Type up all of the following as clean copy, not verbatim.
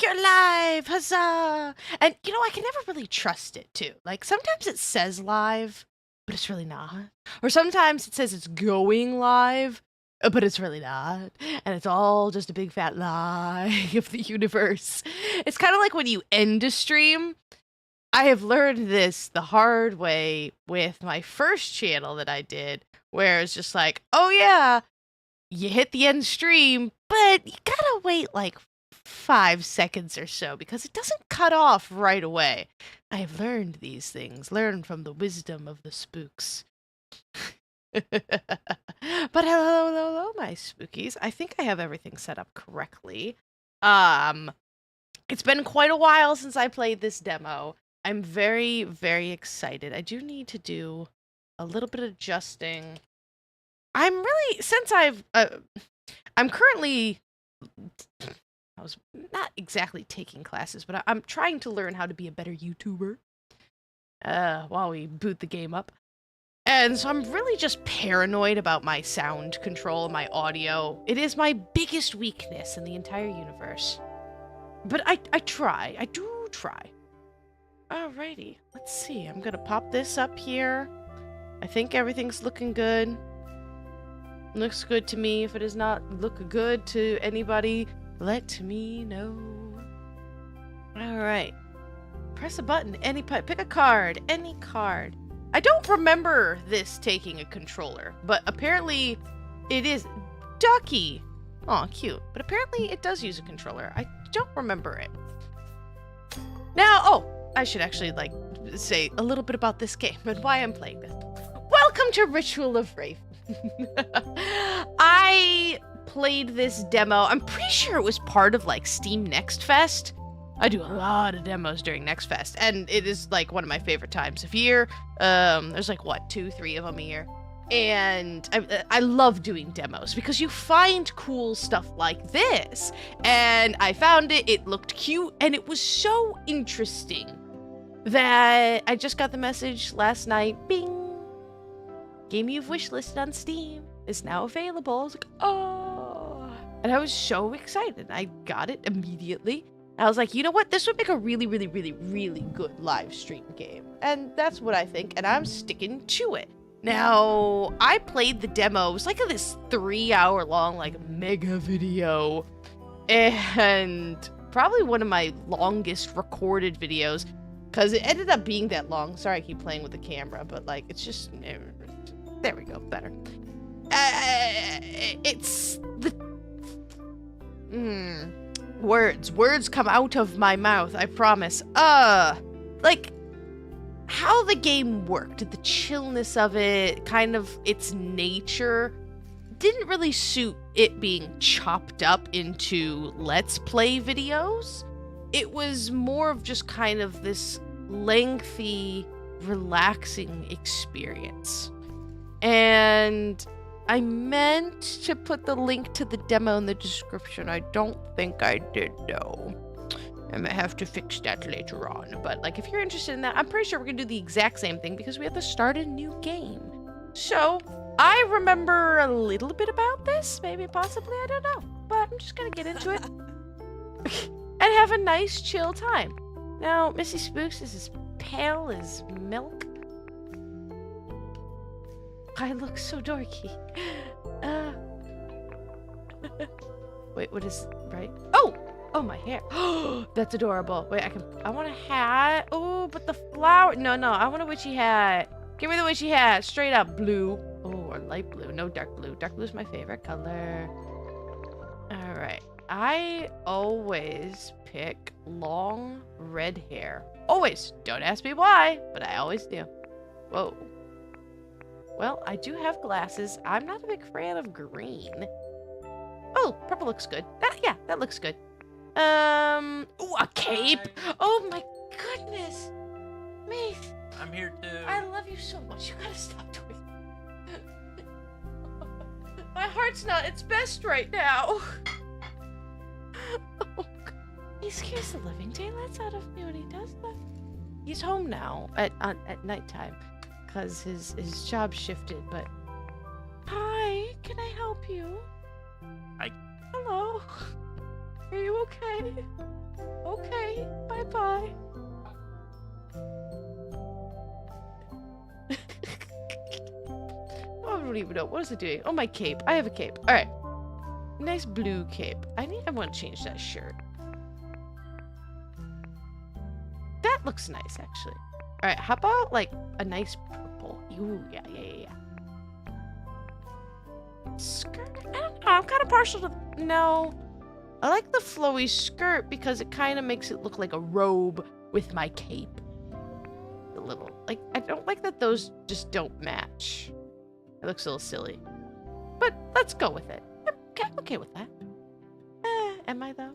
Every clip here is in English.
You're live! Huzzah! And, you know, I can never really trust it, too. Like, sometimes it says live, but it's really not. Or sometimes it says it's going live, but it's really not. And it's all just a big fat lie of the universe. It's kind of like when you end a stream. I have learned this the hard way with my first channel that I did, where it's just like, oh yeah, you hit the end stream, but you gotta wait like 5 seconds or so because it doesn't cut off right away. I have learned these things, learned from the wisdom of the spooks. But hello, my spookies. I think I have everything set up correctly. It's been quite a while since I played this demo. I'm very, very excited. I do need to do a little bit of adjusting. I'm really, since I'm currently, I was not exactly taking classes, but I'm trying to learn how to be a better YouTuber while we boot the game up. And so I'm really just paranoid about my sound control, my audio. It is my biggest weakness in the entire universe. But I try. I do try. Alrighty, let's see. I'm gonna pop this up here. I think everything's looking good. Looks good to me. If it does not look good to anybody, let me know. Alright. Press a button. Pick a card. Any card. I don't remember this taking a controller, but apparently it is Ducky. Aw, cute. But apparently it does use a controller. I don't remember it. Now, I should actually, say a little bit about this game and why I'm playing this. Welcome to Ritual of Raven. I played this demo. I'm pretty sure it was part of, Steam Next Fest. I do a lot of demos during Next Fest, and it is, one of my favorite times of year. There's, 2, 3 of them a year. And I love doing demos because you find cool stuff like this. And I found it, it looked cute, and it was so interesting that I just got the message last night, bing, game you've wishlisted on Steam is now available. I was like, oh, and I was so excited. I got it immediately. I was like, you know what? This would make a really, really, really, really good live stream game. And that's what I think, and I'm sticking to it. Now, I played the demo. It was this 3-hour-long, mega video. And probably one of my longest recorded videos. Because it ended up being that long. Sorry, I keep playing with the camera. But, it's just... There we go. Better. It's the... Words come out of my mouth, I promise. How the game worked, the chillness of it, kind of its nature, didn't really suit it being chopped up into Let's Play videos. It was more of just kind of this lengthy, relaxing experience. And I meant to put the link to the demo in the description. I don't think I did, though. I might have to fix that later on. But, if you're interested in that, I'm pretty sure we're going to do the exact same thing because we have to start a new game. So, I remember a little bit about this. Maybe, possibly, I don't know. But I'm just going to get into it and have a nice, chill time. Now, Missy Spooks is as pale as milk. I look so dorky. Wait, what is... right? Oh, my hair. That's adorable. Wait, I want a hat. Oh, but the flower. No, I want a witchy hat. Give me the witchy hat. Straight up blue. Oh, or light blue. No, dark blue. Dark blue is my favorite color. All right. I always pick long red hair. Always. Don't ask me why, but I always do. Whoa. Well, I do have glasses. I'm not a big fan of green. Oh, purple looks good. Yeah, that looks good. Ooh, a cape. Oh my goodness. Mace. I'm here too. I love you so much. You gotta stop doing that. My heart's not its best right now. Oh, God. He scares the living daylights out of me when he does that. He's home now at nighttime because his job shifted, but... Hi, can I help you? Hi. Hello. Are you okay? Okay, bye-bye. I don't even know. What is it doing? Oh, my cape. I have a cape. All right. Nice blue cape. I want to change that shirt. That looks nice, actually. All right. How about, like, a nice purple? Ooh, yeah. Skirt? I don't know. I'm kind of partial to... No. I like the flowy skirt because it kind of makes it look like a robe with my cape. A little. Like, I don't like that those just don't match. It looks a little silly. But let's go with it. I'm okay with that. Am I, though?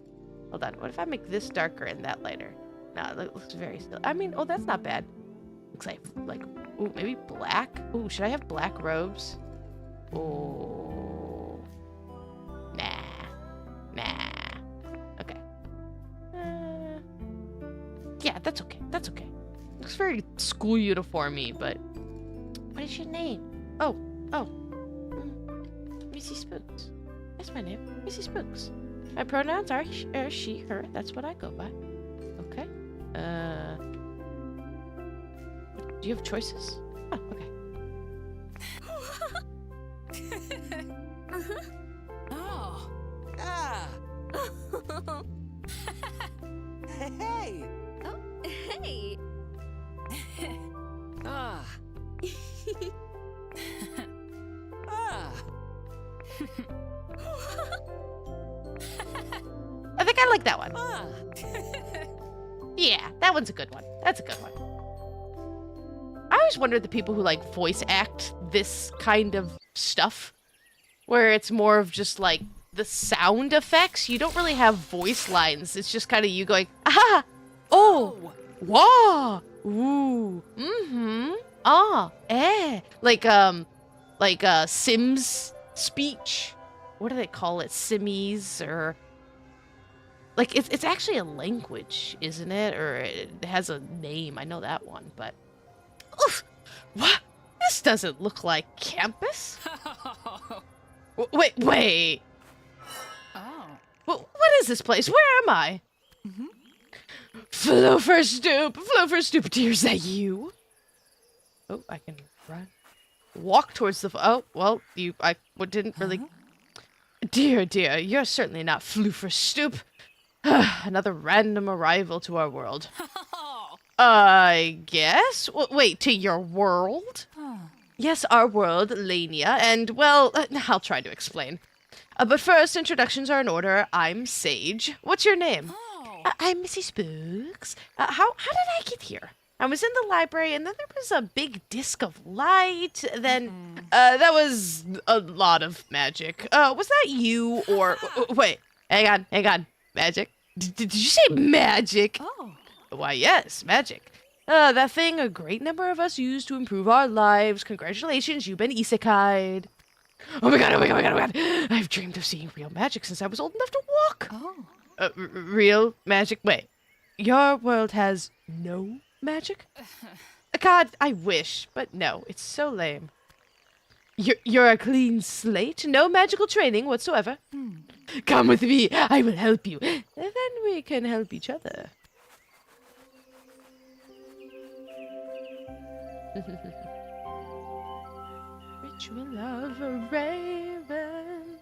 Hold on. What if I make this darker and that lighter? No, it looks very silly. I mean, oh, that's not bad. Looks like, ooh, maybe black? Ooh, should I have black robes? Oh. Nah. Okay. Yeah, that's okay. That's okay. Looks very school uniform-y, but... What is your name? Oh. Missy Spooks. That's my name. Missy Spooks. My pronouns are she, her. That's what I go by. Okay. Do you have choices? Oh, okay. Oh. Ah. Hey. Oh, hey. Ah. Ah. I think I like that one. Ah. Yeah, that one's a good one. That's a good one. I always wondered the people who like voice act this kind of stuff, where it's more of just like the sound effects. You don't really have voice lines. It's just kind of you going, ah, oh, wah, ooh, mm-hmm, ah, eh. Like Sims speech. What do they call it? Simmies or... Like, it's actually a language, isn't it? Or it has a name. I know that one, but... Oof! What? This doesn't look like campus. Wait. Oh. What is this place? Where am I? Mm-hmm. Flow for stoop, dear, is that you? Oh, I can run. Walk towards the... Oh, well, I didn't really... Huh? Dear, you're certainly not Floofer Stoop. Another random arrival to our world. I guess? Wait, to your world? Yes, our world, Lania, and, well, I'll try to explain. But first, introductions are in order. I'm Sage. What's your name? I'm Missy Spooks. How did I get here? I was in the library, and then there was a big disc of light. Then, that was a lot of magic. Was that you, or... wait, hang on. Magic? Did you say magic? Oh. Why, yes, magic. That thing a great number of us use to improve our lives. Congratulations, you've been isekai'd. Oh my god. I've dreamed of seeing real magic since I was old enough to walk. Oh. Real magic? Wait, your world has no magic? God, I wish, but no, it's so lame. You're a clean slate, no magical training whatsoever. Come with me, I will help you. And then we can help each other. Ritual of a raven.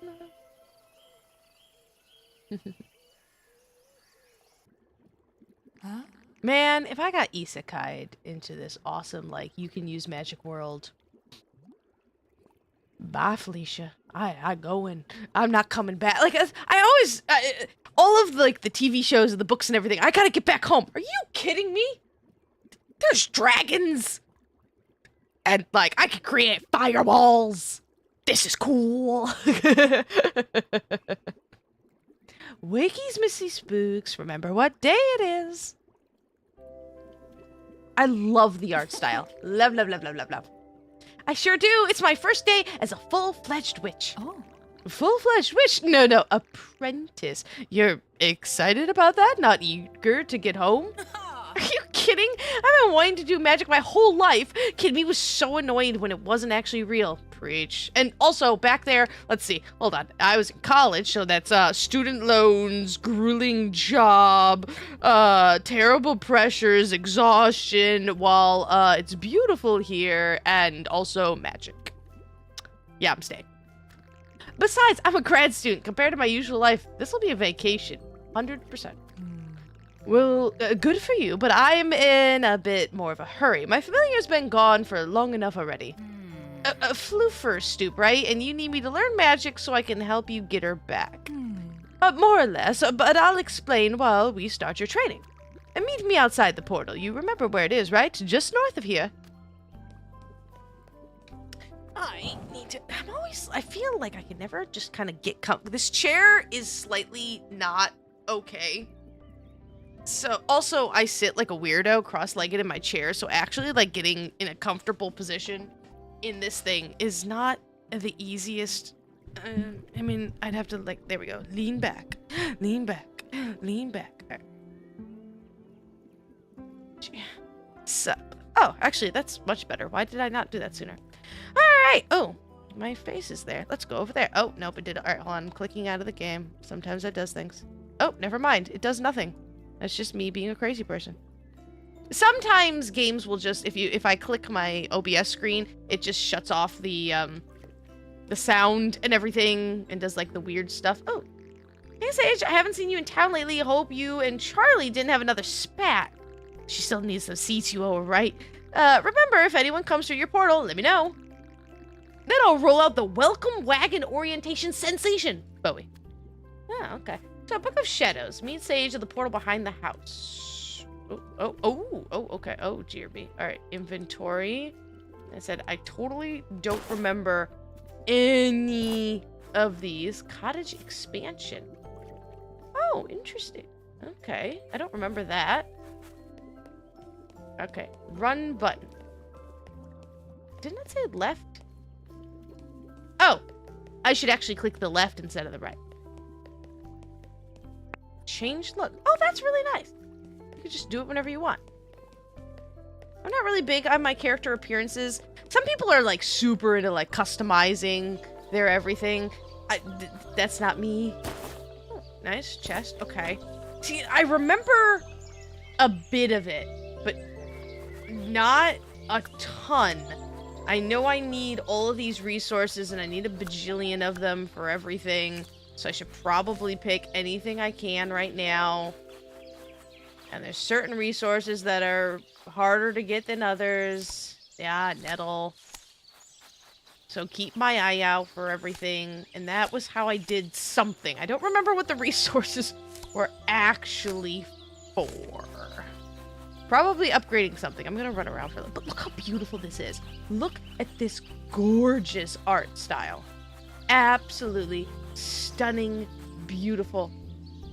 Huh? Man, if I got isekai'd into this awesome, like, you can use magic world. Bye, Felicia. I going. I'm not coming back. Like, I always, all of, like, the TV shows and the books and everything, I gotta get back home. Are you kidding me? There's dragons. And, like, I could create fireballs. This is cool. Wakey's Missy Spooks. Remember what day it is. I love the art style. Love. I sure do. It's my first day as a full-fledged witch. Oh. Full-fledged witch? No, apprentice. You're excited about that? Not eager to get home? Are you kidding? I've been wanting to do magic my whole life. Kid me was so annoyed when it wasn't actually real. Preach. And also, back there, let's see. Hold on. I was in college, so that's student loans, grueling job, terrible pressures, exhaustion, while it's beautiful here, and also magic. Yeah, I'm staying. Besides, I'm a grad student. Compared to my usual life, this will be a vacation. 100%. Well, good for you, but I'm in a bit more of a hurry. My familiar's been gone for long enough already. A floofer stoop, right? And you need me to learn magic so I can help you get her back. More or less, but I'll explain while we start your training. And meet me outside the portal. You remember where it is, right? Just north of here. I need to... I feel like I can never just kind of get this chair is slightly not okay. So, also, I sit like a weirdo, cross-legged in my chair, so actually, like, getting in a comfortable position in this thing is not the easiest. I mean, I'd have to, like, there we go. Lean back. Lean back. Lean back. All right. Sup. Oh, actually, that's much better. Why did I not do that sooner? Alright. Oh, my face is there. Let's go over there. Oh, nope, it did. Alright, hold on. I'm clicking out of the game. Sometimes it does things. Oh, never mind. It does nothing. That's just me being a crazy person. Sometimes games will just, if I click my OBS screen, it just shuts off the sound and everything and does like the weird stuff. Oh, hey Sage, I haven't seen you in town lately. Hope you and Charlie didn't have another spat. She still needs some seats, you owe her, right? Remember, if anyone comes through your portal, let me know. Then I'll roll out the welcome wagon orientation sensation. Bowie. Oh, okay. So, Book of Shadows. Meet Sage at the portal behind the house. Oh, okay. Oh, dear me. Alright, inventory. I said I totally don't remember any of these. Cottage expansion. Oh, interesting. Okay. I don't remember that. Okay. Run button. Didn't it say left? Oh! I should actually click the left instead of the right. Change look. Oh, that's really nice. You can just do it whenever you want. I'm not really big on my character appearances. Some people are like super into like customizing their everything. That's not me. Oh, nice chest. Okay. See, I remember a bit of it, but not a ton. I know I need all of these resources and I need a bajillion of them for everything. So I should probably pick anything I can right now. And there's certain resources that are harder to get than others. Yeah, nettle. So keep my eye out for everything. And that was how I did something. I don't remember what the resources were actually for. Probably upgrading something. I'm gonna run around for them. But look how beautiful this is. Look at this gorgeous art style. Absolutely stunning, beautiful.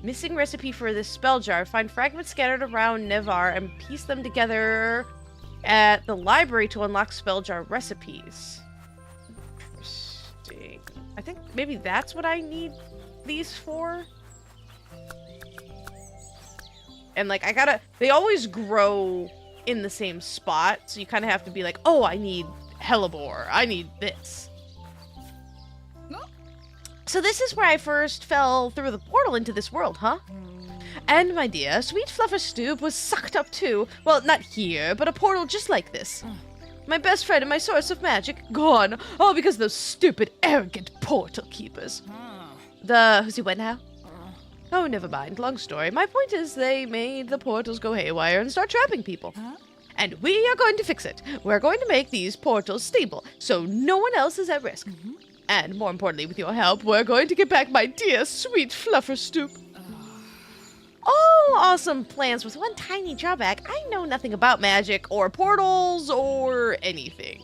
Missing recipe for this spell jar. Find fragments scattered around Nevar and piece them together at the library to unlock spell jar recipes. Interesting. I think maybe that's what I need these for. And like they always grow in the same spot, so you kind of have to be like, oh, I need hellebore. I need this. So this is where I first fell through the portal into this world, huh? And my dear, sweet Flufferstoop was sucked up too. Well, not here, but a portal just like this. My best friend and my source of magic, gone. All because of those stupid, arrogant portal keepers. Who's he went now? Oh, never mind. Long story. My point is they made the portals go haywire and start trapping people. And we are going to fix it. We're going to make these portals stable, so no one else is at risk. And more importantly, with your help, we're going to get back my dear, sweet Flufferstoop. All awesome plans with one tiny drawback. I know nothing about magic or portals or anything.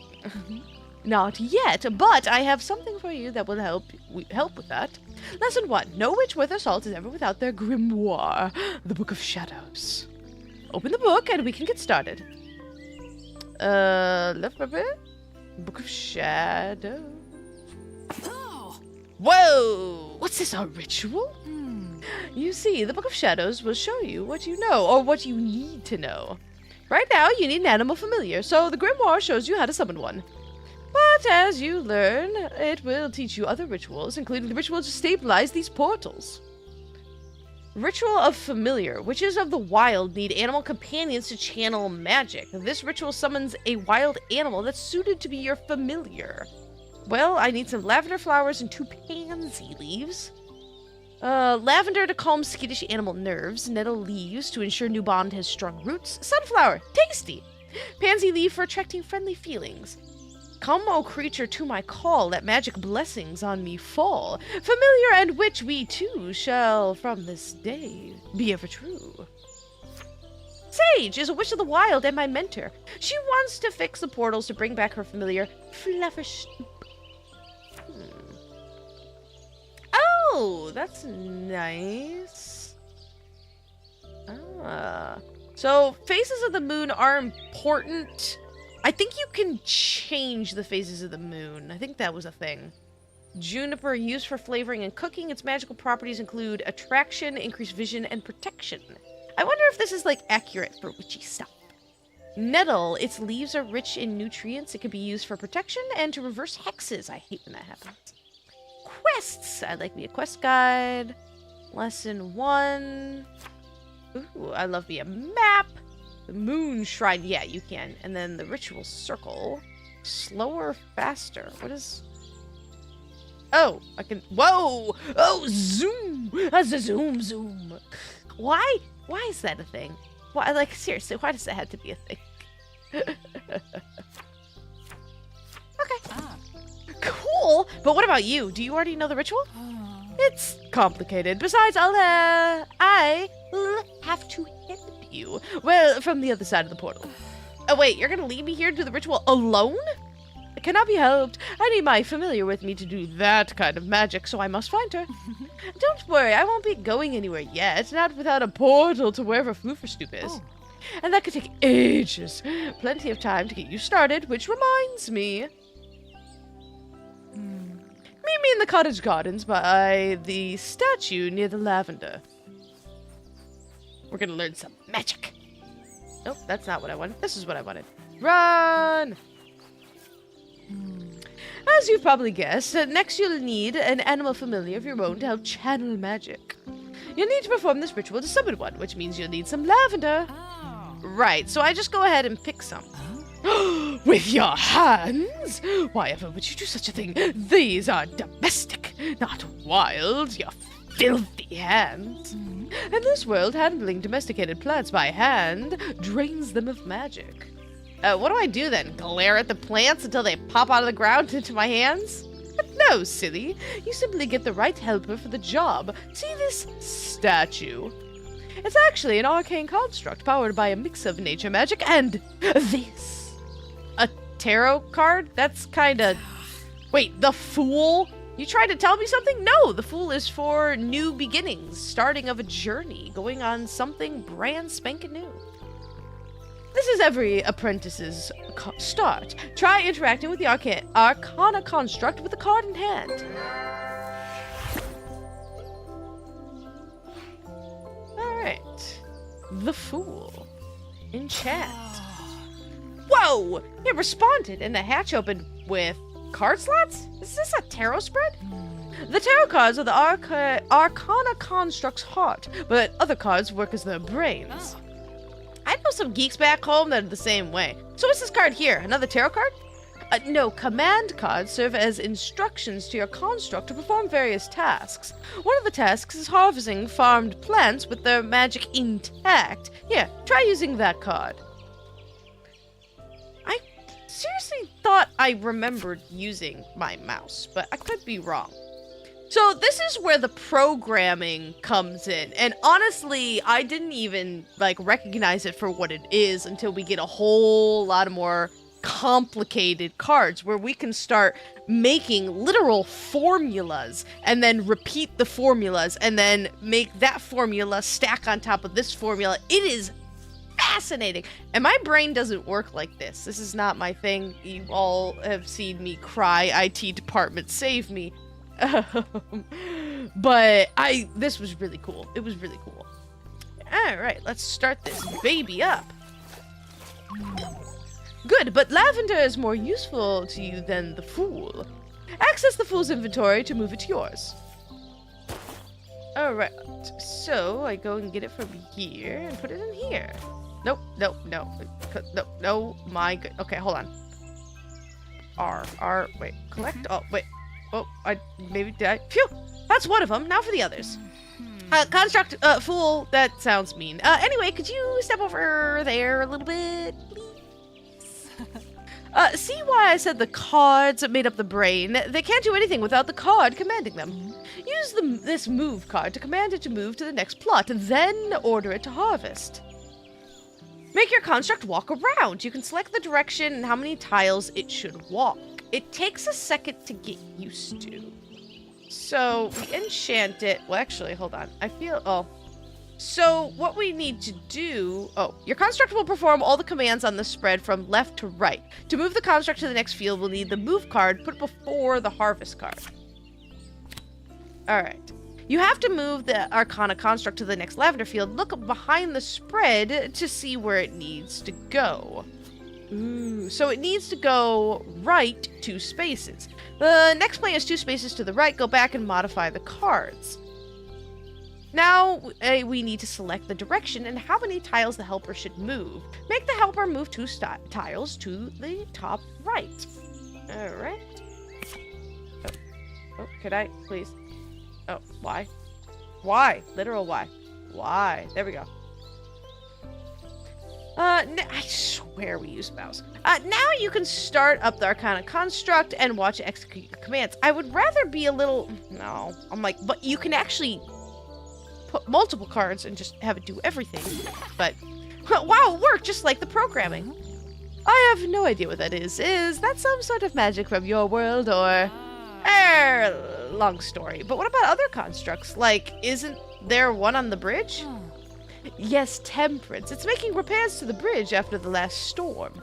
Not yet, but I have something for you that will help with that. Lesson 1. No witch worth her salt is ever without their grimoire, the Book of Shadows. Open the book and we can get started. Left a bit? Book of Shadows. Oh. Whoa! What's this, a ritual? You see, the Book of Shadows will show you what you know, or what you need to know. Right now, you need an animal familiar, so the grimoire shows you how to summon one. But But as you learn, it will teach you other rituals, including the ritual to stabilize these portals. Ritual of Familiar. Witches of the wild need animal companions to channel magic. This ritual summons a wild animal that's suited to be your familiar. Well, I need some lavender flowers and 2 pansy leaves. Lavender to calm skittish animal nerves. Nettle leaves to ensure new bond has strong roots. Sunflower, tasty. Pansy leaf for attracting friendly feelings. Come, O creature, to my call, let magic blessings on me fall. Familiar and witch we too shall from this day be ever true. Sage is a witch of the wild and my mentor. She wants to fix the portals to bring back her familiar, Fluffersnoop. Oh, that's nice. So phases of the moon are important. I think you can change the phases of the moon. I think that was a thing. Juniper used for flavoring and cooking. Its magical properties include attraction, increased vision, and protection. I wonder if this is, like, accurate for witchy stuff. Nettle. Its leaves are rich in nutrients. It can be used for protection and to reverse hexes. I hate when that happens. Quests. I'd like me a quest guide. Lesson 1. Ooh, I love me a map. The moon shrine, yeah, you can. And then the ritual circle. Slower, faster. What is... Oh, I can... Whoa! Oh, zoom! That's a zoom, zoom. Why? Why is that a thing? Why, like, seriously, why does that have to be a thing? Okay. Cool! But what about you? Do you already know the ritual? It's complicated. Besides, I'll have to help you. Well, from the other side of the portal. Oh, wait, you're gonna leave me here to do the ritual alone? It cannot be helped. I need my familiar with me to do that kind of magic, so I must find her. Don't worry, I won't be going anywhere yet, not without a portal to wherever Fluffersnoop is. Oh. And that could take ages. Plenty of time to get you started, which reminds me... Meet me in the cottage gardens by the statue near the lavender. We're gonna learn some magic. Nope, that's not what I wanted. This is what I wanted. Run! As you've probably guessed, next you'll need an animal familiar of your own to help channel magic. You'll need to perform this ritual to summon one, which means you'll need some lavender. Oh. Right, so I just go ahead and pick some. With your hands? Why ever would you do such a thing? These are domestic, not wild, your filthy hands. In this world, handling domesticated plants by hand drains them of magic. What do I do then? Glare at the plants until they pop out of the ground into my hands? No, silly. You simply get the right helper for the job. See this statue? It's actually an arcane construct powered by a mix of nature magic and this. A tarot card? That's kinda... Wait, the Fool? You tried to tell me something? No, the Fool is for new beginnings, starting of a journey, going on something brand spanking new. This is every apprentice's start. Try interacting with the Arcana Construct with the card in hand. Alright. The Fool. Enchant. Whoa! It responded, and the hatch opened with card slots? Is this a tarot spread? The tarot cards are the Arcana Construct's heart, but other cards work as their brains. I know some geeks back home that are the same way. So what's this card here? Another tarot card? No, command cards serve as instructions to your construct to perform various tasks. One of the tasks is harvesting farmed plants with their magic intact. Here, try using that card. I seriously thought I remembered using my mouse, but I could be wrong. So this is where the programming comes in, and honestly, I didn't even recognize it for what it is until we get a whole lot of more complicated cards where we can start making literal formulas and then repeat the formulas and then make that formula stack on top of this formula. It is fascinating, and my brain doesn't work like this. This is not my thing. You all have seen me cry, IT department, save me. But this was really cool. It was really cool. All right, let's start this baby up. Good, but lavender is more useful to you than the fool. Access the fool's inventory to move it to yours. Alright, so I go and get it from here and put it in here. Nope, nope, no. No, my good. Okay, hold on. Wait, collect? Oh, wait. Oh, did I? Phew! That's one of them. Now for the others. Construct, fool. That sounds mean. Anyway, could you step over there a little bit, please? See why I said the cards made up the brain? They can't do anything without the card commanding them. Use this move card to command it to move to the next plot, and then order it to harvest. Make your construct walk around. You can select the direction and how many tiles it should walk. It takes a second to get used to. So, we enchant it. Well, actually, hold on. So, what we need to do... Oh, your construct will perform all the commands on the spread from left to right. To move the construct to the next field, we'll need the move card put before the harvest card. Alright. You have to move the Arcana Construct to the next lavender field. Look behind the spread to see where it needs to go. Ooh, so it needs to go right 2 spaces. The next plane is 2 spaces to the right. Go back and modify the cards. Now we need to select the direction and how many tiles the helper should move. Make the helper move 2 tiles to the top right. Alright. Oh, could I, please? Oh, why? Why? Literal why? Why? There we go. I swear we use mouse. Now you can start up the Arcana Construct and watch it execute your commands. I would rather be a little... No. I'm like, but you can actually put multiple cards and just have it do everything. But, wow, it worked just like the programming. I have no idea what that is. Is that some sort of magic from your world, or... long story. But what about other constructs? Like, isn't there one on the bridge? Yes, Temperance. It's making repairs to the bridge after the last storm.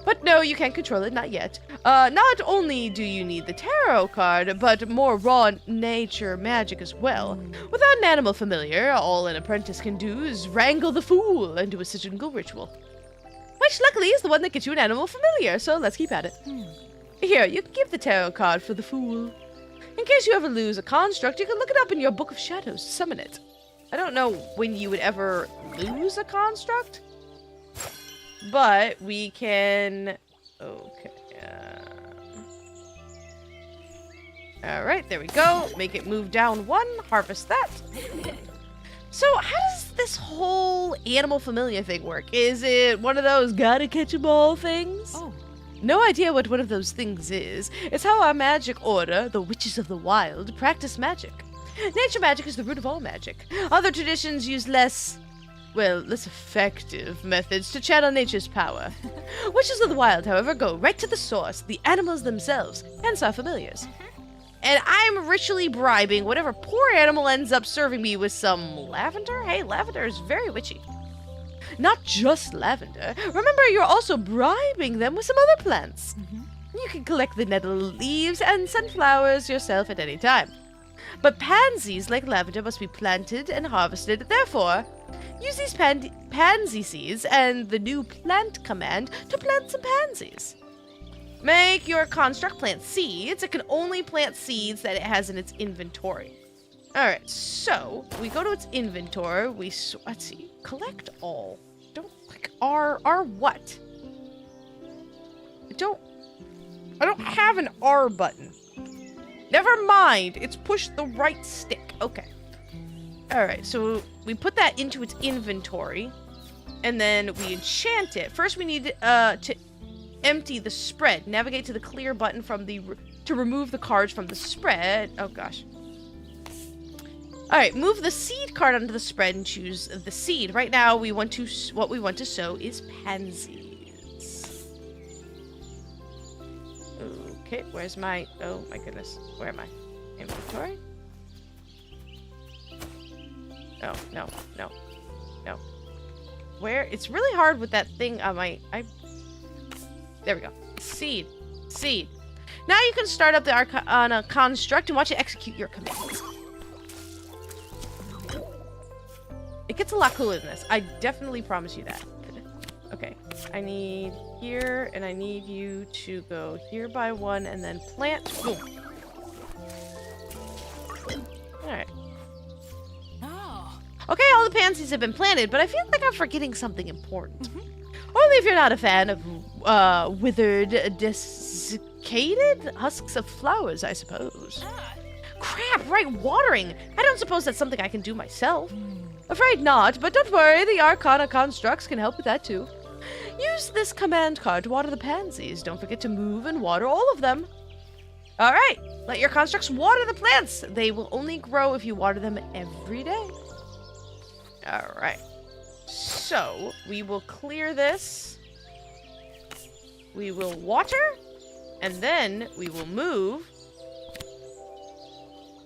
But no, you can't control it, not yet. Not only do you need the tarot card, but more raw nature magic as well. Without an animal familiar, all an apprentice can do is wrangle the fool and do a single ritual. Which luckily is the one that gets you an animal familiar, so let's keep at it. Here, you can keep the tarot card for the fool. In case you ever lose a construct, you can look it up in your Book of Shadows to summon it. I don't know when you would ever lose a construct, but we can... Okay. Alright, there we go. Make it move down 1, harvest that. So how does this whole animal familiar thing work? Is it one of those gotta catch 'em all things? Oh. No idea what one of those things is. It's how our magic order, the Witches of the Wild, practice magic. Nature magic is the root of all magic. Other traditions use less effective methods to channel nature's power. Witches of the Wild, however, go right to the source, the animals themselves, hence our familiars. And I'm ritually bribing whatever poor animal ends up serving me with some lavender. Hey, lavender is very witchy. Not just lavender. Remember, you're also bribing them with some other plants. You can collect the nettle leaves and sunflowers yourself at any time. But pansies, like lavender, must be planted and harvested. Therefore, use these pansy seeds and the new plant command to plant some pansies. Make your construct plant seeds. It can only plant seeds that it has in its inventory. Alright, so we go to its inventory. Let's see. Collect all. Don't click R. R what? I don't have an R button. Never mind. It's push the right stick. Okay. Alright, so we put that into its inventory. And then we enchant it. First we need to empty the spread. Navigate to the clear button to remove the cards from the spread. Oh gosh. Alright, move the seed card onto the spread and choose the seed. Right now, what we want to sow is pansies. Okay, where's my... Oh my goodness. Where am I? Inventory? Oh, no. Where? It's really hard with that thing on my... There we go. Seed. Now you can start up the Arcana Construct and watch it execute your commands. It gets a lot cooler than this. I definitely promise you that. Okay, I need here, and I need you to go here by one, and then plant. Boom. Alright. Oh. Okay, all the pansies have been planted, but I feel like I'm forgetting something important. Only if you're not a fan of withered, desiccated husks of flowers, I suppose. Crap, right, watering! I don't suppose that's something I can do myself. Afraid not, but don't worry, the Arcana Constructs can help with that too. Use this command card to water the pansies. Don't forget to move and water all of them. Alright, let your constructs water the plants. They will only grow if you water them every day. Alright. So, we will clear this. We will water. And then we will move.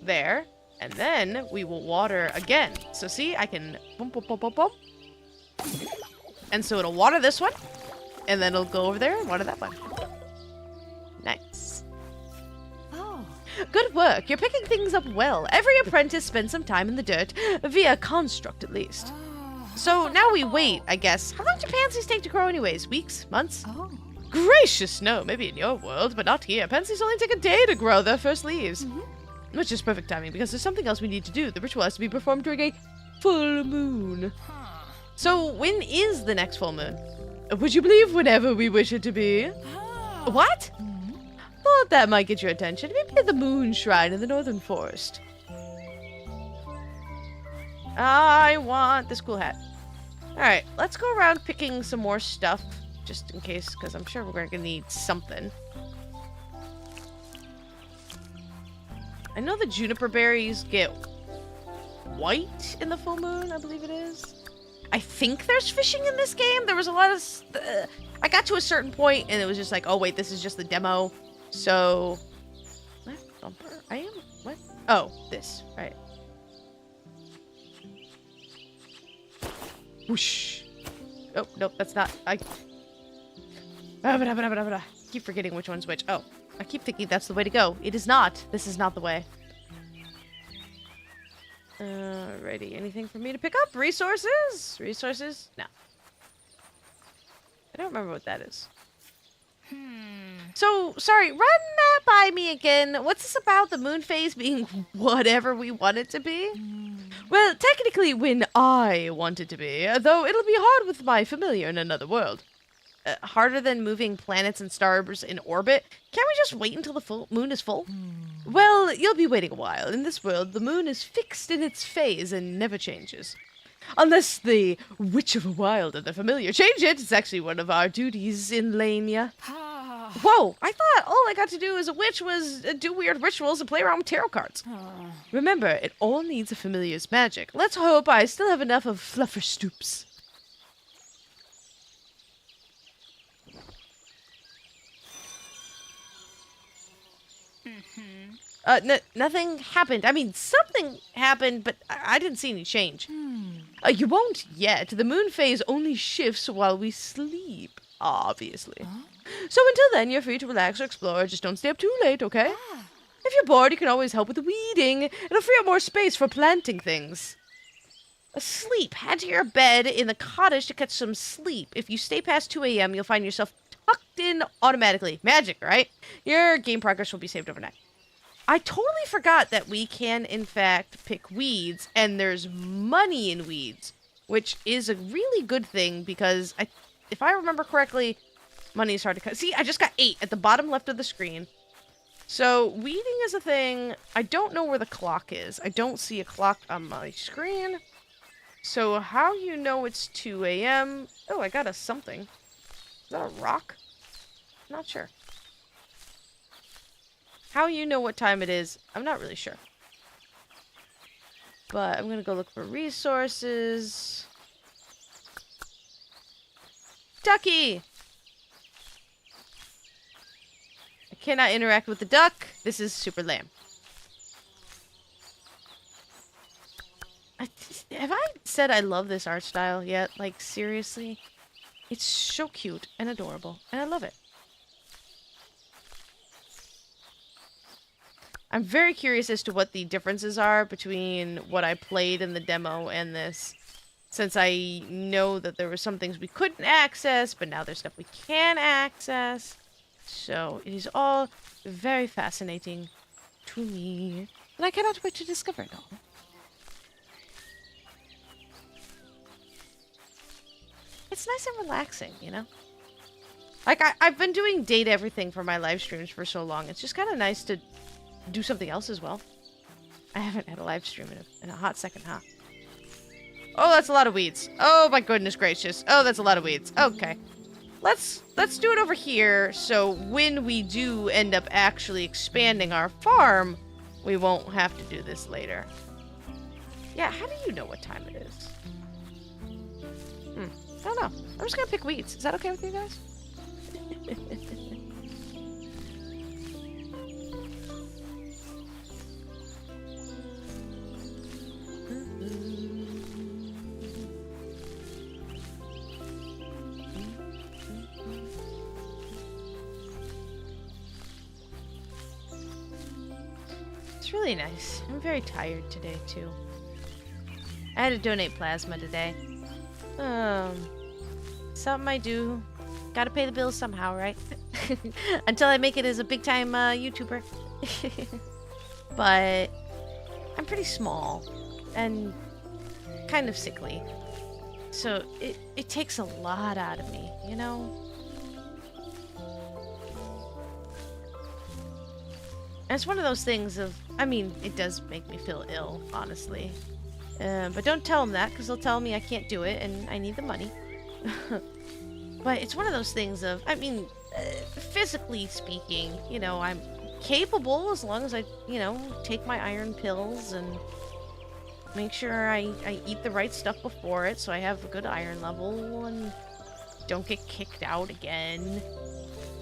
There. And then we will water again. So see, I can boom, boom, boom, boom, boom. And so it'll water this one. And then it'll go over there and water that one. Nice. Oh. Good work. You're picking things up well. Every apprentice spends some time in the dirt, via construct at least. So now we wait, I guess. How long do pansies take to grow anyways? Weeks? Months? Oh. Gracious, no. Maybe in your world, but not here. Pansies only take a day to grow their first leaves. Which is perfect timing, because there's something else we need to do. The ritual has to be performed during a full moon. So when is the next full moon? Would you believe whenever we wish it to be? What? Thought that might get your attention. Maybe at the moon shrine in the northern forest. I want this cool hat. Alright, let's go around picking some more stuff, just in case, because I'm sure we're going to need something. I know the juniper berries get white in the full moon, I believe it is. I think there's fishing in this game. There was a lot of... I got to a certain point, and it was just like, oh, wait, this is just the demo. So... What? Bumper? I am... What? Oh, this. Right. Whoosh. Oh, nope, that's not... I keep forgetting which one's which. Oh, I keep thinking that's the way to go. It is not. This is not the way. Alrighty. Anything for me to pick up? Resources? Resources? No. I don't remember what that is. So, sorry, run that by me again. What's this about the moon phase being whatever we want it to be? Well, technically when I want it to be, though it'll be hard with my familiar in another world. Harder than moving planets and stars in orbit? Can't we just wait until the full moon is full? Well, you'll be waiting a while. In this world, the moon is fixed in its phase and never changes. Unless the Witch of the Wild and the familiar change it. It's actually one of our duties in Lania. Whoa, I thought all I got to do as a witch was do weird rituals and play around with tarot cards. Remember, it all needs a familiar's magic. Let's hope I still have enough of fluffer stoops. Nothing happened. I mean, something happened, but I didn't see any change. You won't yet. The moon phase only shifts while we sleep, obviously. So until then, you're free to relax or explore. Just don't stay up too late, okay? If you're bored, you can always help with the weeding. It'll free up more space for planting things. Asleep. Head to your bed in the cottage to catch some sleep. If you stay past 2 a.m., you'll find yourself tucked in automatically. Magic, right? Your game progress will be saved overnight. I totally forgot that we can, in fact, pick weeds, and there's money in weeds, which is a really good thing because, if I remember correctly, money is hard to cut. See, I just got 8 at the bottom left of the screen. So, weeding is a thing. I don't know where the clock is. I don't see a clock on my screen. So, how you know it's 2 a.m.? Oh, I got a something. Is that a rock? Not sure. How you know what time it is, I'm not really sure. But I'm gonna go look for resources. Ducky! I cannot interact with the duck. This is super lame. Have I said I love this art style yet? Like, seriously? It's so cute and adorable, and I love it. I'm very curious as to what the differences are between what I played in the demo and this. since I know that there were some things we couldn't access, but now there's stuff we can access. So it is all very fascinating to me, and I cannot wait to discover it all. It's nice and relaxing, you know? Like, I've been doing date everything for my live streams for so long. It's just kind of nice to do something else as well. I haven't had a live stream in a hot second, huh? Oh, that's a lot of weeds. Oh, my goodness gracious. Oh, that's a lot of weeds. Okay. Let's do it over here, so when we do end up actually expanding our farm, we won't have to do this later. Yeah, how do you know what time it is? I don't know. I'm just gonna pick weeds. Is that okay with you guys? It's really nice. I'm very tired today, too. I had to donate plasma today. Something I do. Gotta pay the bills somehow, right? Until I make it as a big-time YouTuber. But I'm pretty small and kind of sickly. So it takes a lot out of me, you know? And it's one of those things of, I mean, it does make me feel ill, honestly. But don't tell them that, because they'll tell me I can't do it and I need the money. But it's one of those things of, I mean, physically speaking, you know, I'm capable as long as I, you know, take my iron pills and make sure I eat the right stuff before it so I have a good iron level and don't get kicked out again.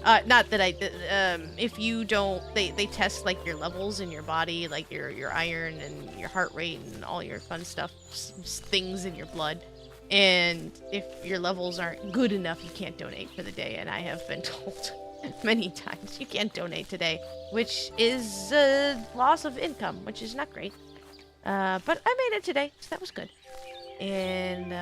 Not that if you don't, they test, like, your levels in your body, like your iron and your heart rate and all your fun stuff, things in your blood. And if your levels aren't good enough, you can't donate for the day. And I have been told many times you can't donate today, which is a loss of income, which is not great. But I made it today, so that was good. And,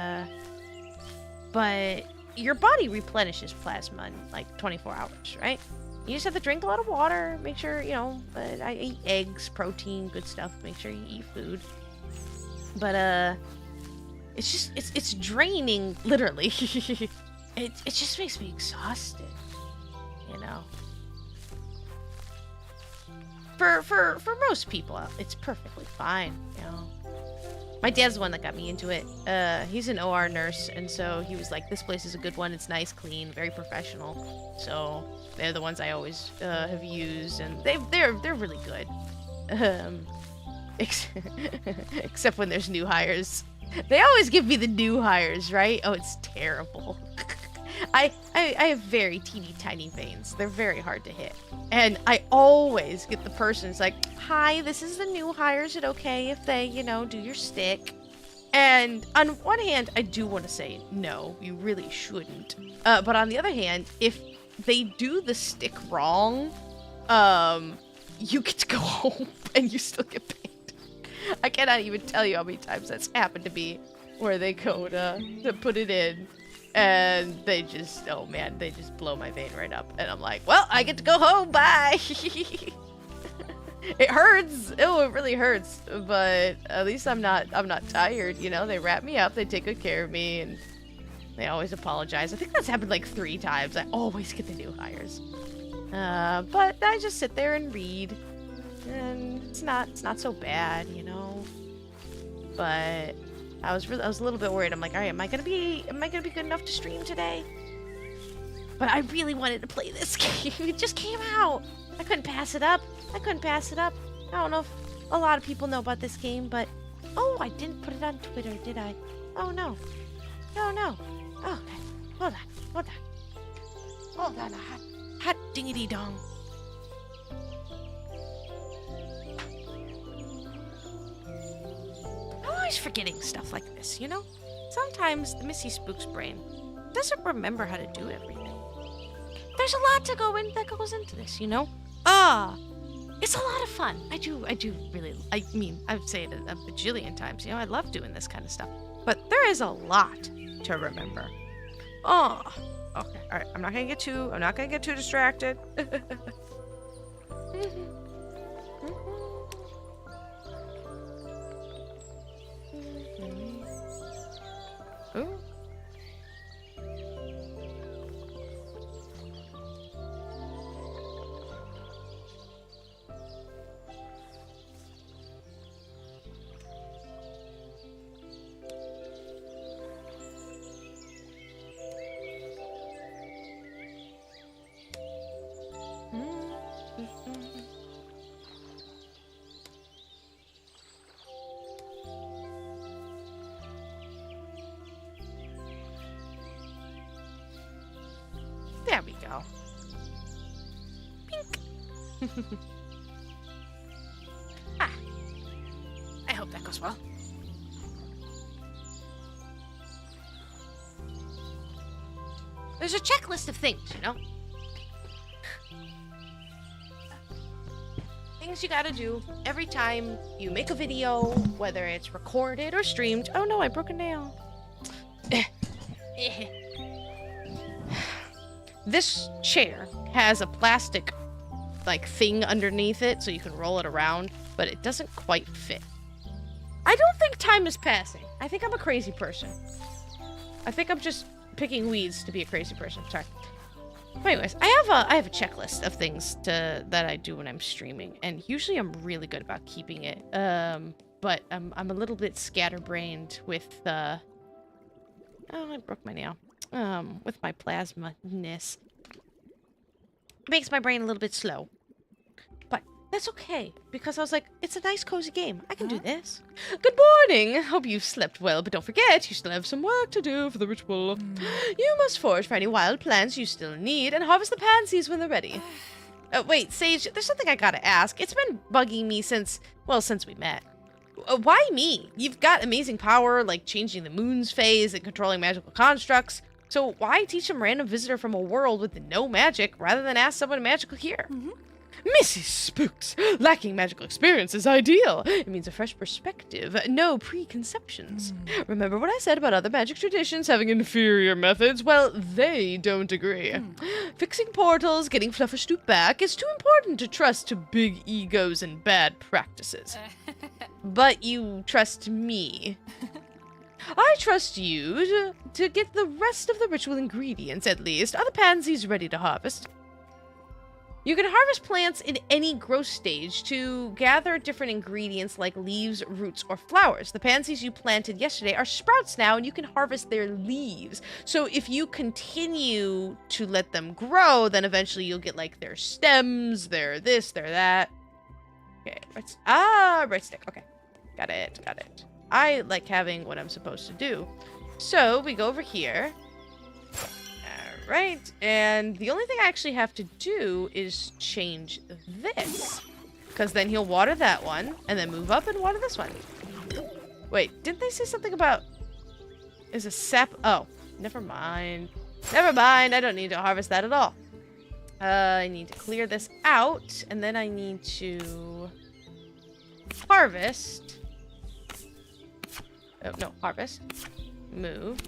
but your body replenishes plasma in like 24 hours, right? You just have to drink a lot of water, make sure, you know, I eat eggs, protein, good stuff, make sure you eat food. But, it's just, it's draining, literally. it just makes me exhausted, you know? For most people, it's perfectly fine, you know? My dad's the one that got me into it. He's an OR nurse, and so he was like, this place is a good one. It's nice, clean, very professional. So they're the ones I always have used, and they're really good. Except when there's new hires. They always give me the new hires, right? Oh, it's terrible. I have very teeny tiny veins. They're very hard to hit. And I always get the person who's like, hi, this is the new hire. Is it okay if they, you know, do your stick? And on one hand, I do want to say, no, you really shouldn't. But on the other hand, if they do the stick wrong, you get to go home and you still get paid. I cannot even tell you how many times that's happened to me, where they go to put it in, and they just, oh man, they just blow my vein right up, and I'm like, well, I get to go home, bye! It hurts, oh, it really hurts, but at least I'm not tired, you know, they wrap me up, they take good care of me, and they always apologize. I think that's happened like 3 times, I always get the new hires. But I just sit there and read. And it's not so bad, you know. But I was a little bit worried. I'm like, all right, am I gonna be good enough to stream today? But I really wanted to play this game. It just came out. I couldn't pass it up. I don't know if a lot of people know about this game, but oh, I didn't put it on Twitter, did I? Oh no. Oh, okay. Hold on. A hot dingity dong. I'm always forgetting stuff like this, you know? Sometimes the Missy Spook's brain doesn't remember how to do everything. There's a lot that goes into this, you know? It's a lot of fun. I do really, I mean, I would say it a bajillion times, you know? I love doing this kind of stuff. But there is a lot to remember. Oh, okay. All right. I'm not gonna get too distracted. Ooh. There we go. Pink. Ah. I hope that goes well. There's a checklist of things, you know? Things you gotta do every time you make a video, whether it's recorded or streamed. Oh no, I broke a nail. This chair has a plastic like thing underneath it so you can roll it around, but it doesn't quite fit. I don't think time is passing. I think I'm a crazy person. I think I'm just picking weeds to be a crazy person. Sorry. But anyways, I have a checklist of things that I do when I'm streaming, and usually I'm really good about keeping it. But I'm a little bit scatterbrained with oh, I broke my nail. With my plasma-ness. Makes my brain a little bit slow. But that's okay, because I was like, it's a nice, cozy game. I can do this. Good morning! Hope you've slept well, but don't forget, you still have some work to do for the ritual. You must forage for any wild plants you still need, and harvest the pansies when they're ready. Wait, Sage, there's something I gotta ask. It's been bugging me since we met. Why me? You've got amazing power, like changing the moon's phase and controlling magical constructs. So why teach some random visitor from a world with no magic rather than ask someone magical here? Mrs. Spooks, lacking magical experience is ideal. It means a fresh perspective, no preconceptions. Remember what I said about other magic traditions having inferior methods? Well, they don't agree. Fixing portals, getting Flufferstoop back is too important to trust to big egos and bad practices. But you trust me. I trust you to get the rest of the ritual ingredients, at least. Are the pansies ready to harvest? You can harvest plants in any growth stage to gather different ingredients like leaves, roots, or flowers. The pansies you planted yesterday are sprouts now, and you can harvest their leaves. So if you continue to let them grow, then eventually you'll get like their stems, their this, their that. Okay, right stick. Okay, got it. I like having what I'm supposed to do. So we go over here. Alright, and the only thing I actually have to do is change this. Because then he'll water that one, and then move up and water this one. Wait, didn't they say something about... Is a sap... Oh, never mind. Never mind, I don't need to harvest that at all. I need to clear this out, and then I need to... harvest... Oh, no, harvest. Move.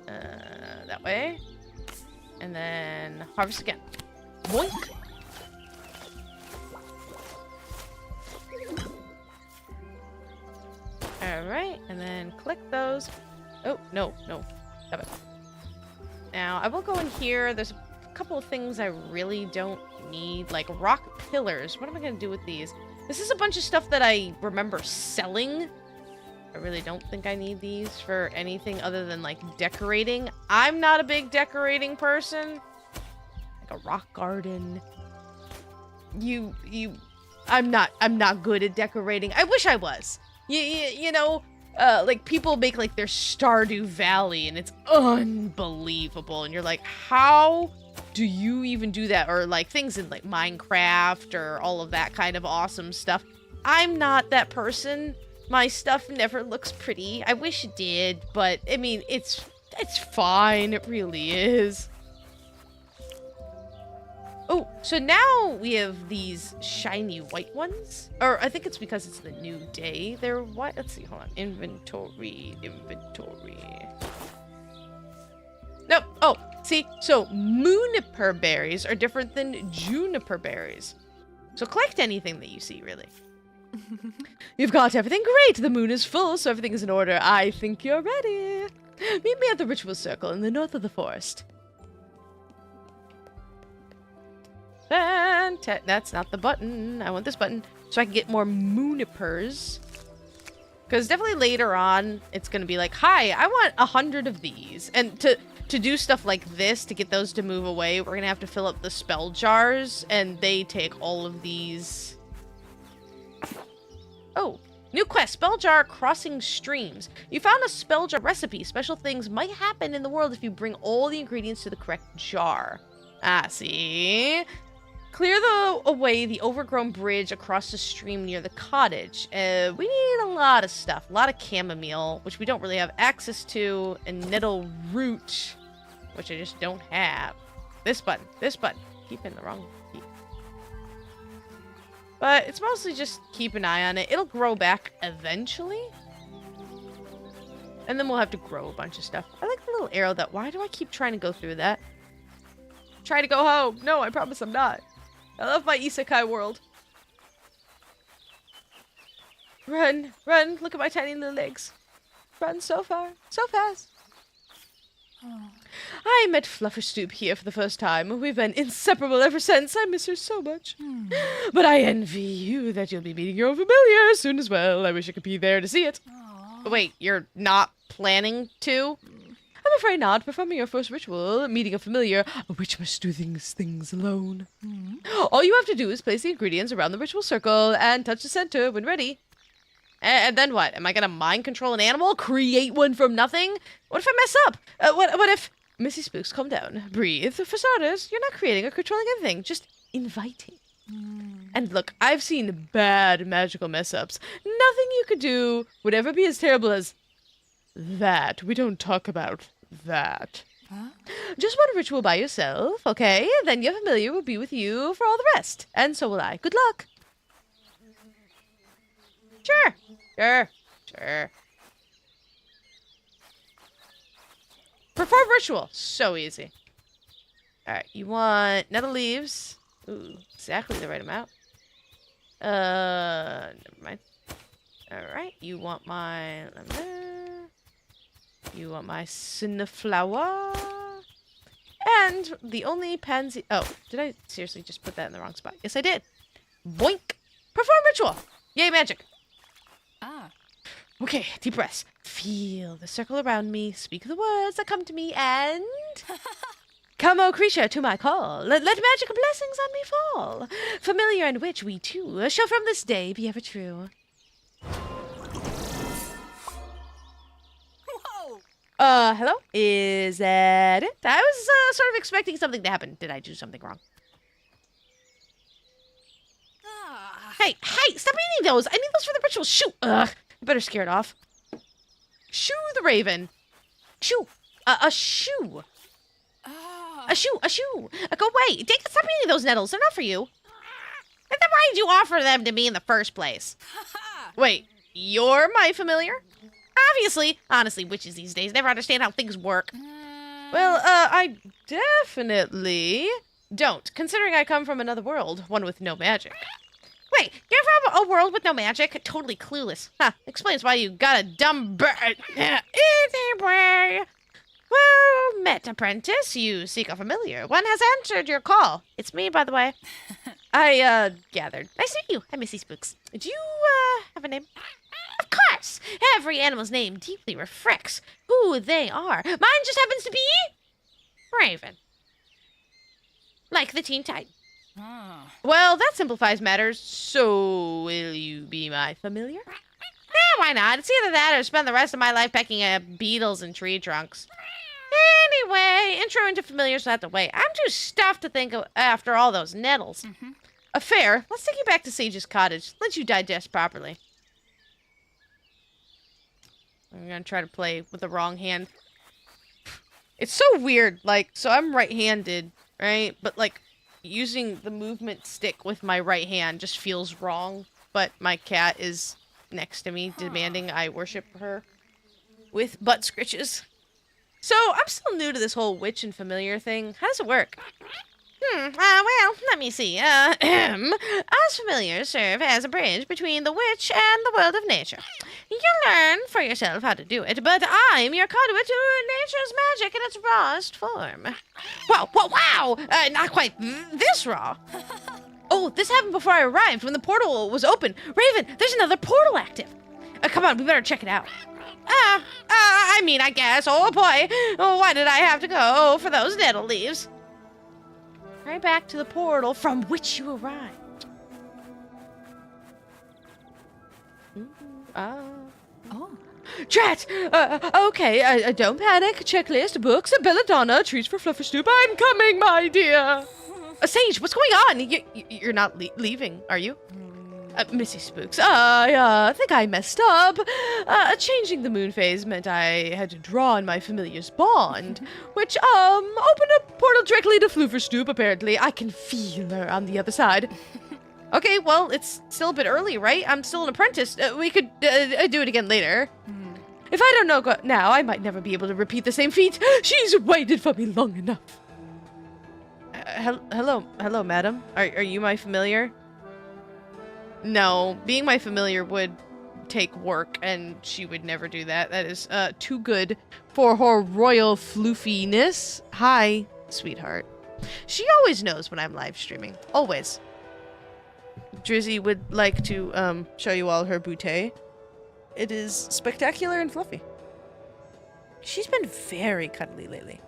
That way. And then harvest again. Boink! Alright, and then click those. Oh, no. Stop it. Now, I will go in here. There's a couple of things I really don't need, like rock pillars. What am I going to do with these? This is a bunch of stuff that I remember selling. I really don't think I need these for anything other than like decorating. I'm not a big decorating person. Like a rock garden. I'm not good at decorating. I wish I was. You know, like people make like their Stardew Valley and it's unbelievable. And you're like, how do you even do that? Or like things in like Minecraft or all of that kind of awesome stuff. I'm not that person. My stuff never looks pretty. I wish it did, but I mean, it's fine. It really is. Oh, so now we have these shiny white ones. Or I think it's because it's the new day. They're white. Let's see. Hold on. Inventory. Nope. Oh, see? So Mooniper berries are different than Juniper berries. So collect anything that you see, really. You've got everything great. The moon is full, so everything is in order. I think you're ready. Meet me at the ritual circle in the north of the forest. That's not the button. I want this button so I can get more Moonipers. Because definitely later on, it's going to be like, hi, I want 100 of these. And to do stuff like this, to get those to move away, we're going to have to fill up the spell jars. And they take all of these. Oh, new quest, spell jar crossing streams. You found a spell jar recipe. Special things might happen in the world if you bring all the ingredients to the correct jar. Ah, see? Clear away the overgrown bridge across the stream near the cottage. We need a lot of stuff. A lot of chamomile, which we don't really have access to, and nettle root, which I just don't have. This button. Keep in the wrong key. But it's mostly just keep an eye on it. It'll grow back eventually. And then we'll have to grow a bunch of stuff. I like the little arrow that... Why do I keep trying to go through that? Try to go home. No, I promise I'm not. I love my isekai world. Run, run. Look at my tiny little legs. Run so far, so fast. Oh. I met Flufferstoop here for the first time. We've been inseparable ever since. I miss her so much. But I envy you that you'll be meeting your own familiar soon as well. I wish I could be there to see it. Aw. Wait, you're not planning to? I'm afraid not. Performing your first ritual, meeting a familiar, a witch must do things alone. All you have to do is place the ingredients around the ritual circle and touch the center when ready. And then what? Am I gonna mind control an animal? Create one from nothing? What if I mess up? What if... Missy Spooks, calm down. Breathe. For starters, you're not creating or controlling anything. Just inviting. And look, I've seen bad magical mess-ups. Nothing you could do would ever be as terrible as... that. We don't talk about that. Huh? Just one ritual by yourself, okay? Then your familiar will be with you for all the rest. And so will I. Good luck. Sure. Perform ritual. So easy. Alright, you want nettle leaves. Ooh, exactly the right amount. Never mind. Alright, you want my lavender. You want my sunflower. And the only pansy... Oh, did I seriously just put that in the wrong spot? Yes, I did. Boink. Perform ritual. Yay, magic. Ah. Okay, deep breaths. Feel the circle around me. Speak the words that come to me and... Come, O creature, to my call. Let magical blessings on me fall. Familiar and witch, we too shall from this day be ever true. Whoa. Hello? Is that it? I was, sort of expecting something to happen. Did I do something wrong? Ah. Hey, stop eating those! I need those for the ritual! Shoo! Ugh! I better scare it off. Shoo the raven! Shoo! A shoe! Ah. A shoe! Go away! Stop eating those nettles! They're not for you! And then why did you offer them to me in the first place? Wait, you're my familiar? Obviously. Honestly, witches these days never understand how things work. Well, I definitely don't, considering I come from another world, one with no magic. Wait, you're from a world with no magic? Totally clueless. Huh, explains why you got a dumb bird. Easy way. Well met, apprentice. You seek a familiar. One has answered your call. It's me, by the way. I, gathered. Nice to meet you. I'm Missy Spooks. Do you, have a name? Of course! Every animal's name deeply reflects who they are. Mine just happens to be... Raven. Like the Teen Titan. Ah. Well, that simplifies matters. So, will you be my familiar? Why not? It's either that or spend the rest of my life pecking at beetles and tree trunks. Anyway, intro into familiars will have to wait. I'm too stuffed to think of after all those nettles. Fair. Let's take you back to Sage's cottage. Let you digest properly. I'm gonna try to play with the wrong hand. It's so weird. Like, so I'm right-handed, right? But, like, using the movement stick with my right hand just feels wrong, but my cat is next to me demanding I worship her with butt scritches. So, I'm still new to this whole witch and familiar thing. How does it work? Well, let me see. As familiars serve as a bridge between the witch and the world of nature. You'll learn for yourself how to do it, but I'm your conduit to nature's magic in its rawest form. Wow! Not quite this raw. Oh, this happened before I arrived, when the portal was open. Raven, there's another portal active. Come on, we better check it out. I guess. Oh, boy. Oh, why did I have to go for those nettle leaves? Right back to the portal from which you arrived. Oh. Drat! Okay, don't panic. Checklist, books, belladonna, treats for Fluffy Snoop. I'm coming, my dear. Sage, what's going on? You're not leaving, are you? Missy Spooks, I think I messed up. Changing the moon phase meant I had to draw on my familiar's bond, which, opened a portal directly to Flooferstoop, apparently. I can feel her on the other side. Okay, well, it's still a bit early, right? I'm still an apprentice. We could, do it again later. If I don't know now, I might never be able to repeat the same feat. She's waited for me long enough. Hello, madam. Are you my familiar? No, being my familiar would take work, and she would never do that. That is too good for her royal floofiness. Hi, sweetheart. She always knows when I'm live streaming. Always. Drizzy would like to show you all her bouquet. It is spectacular and fluffy. She's been very cuddly lately.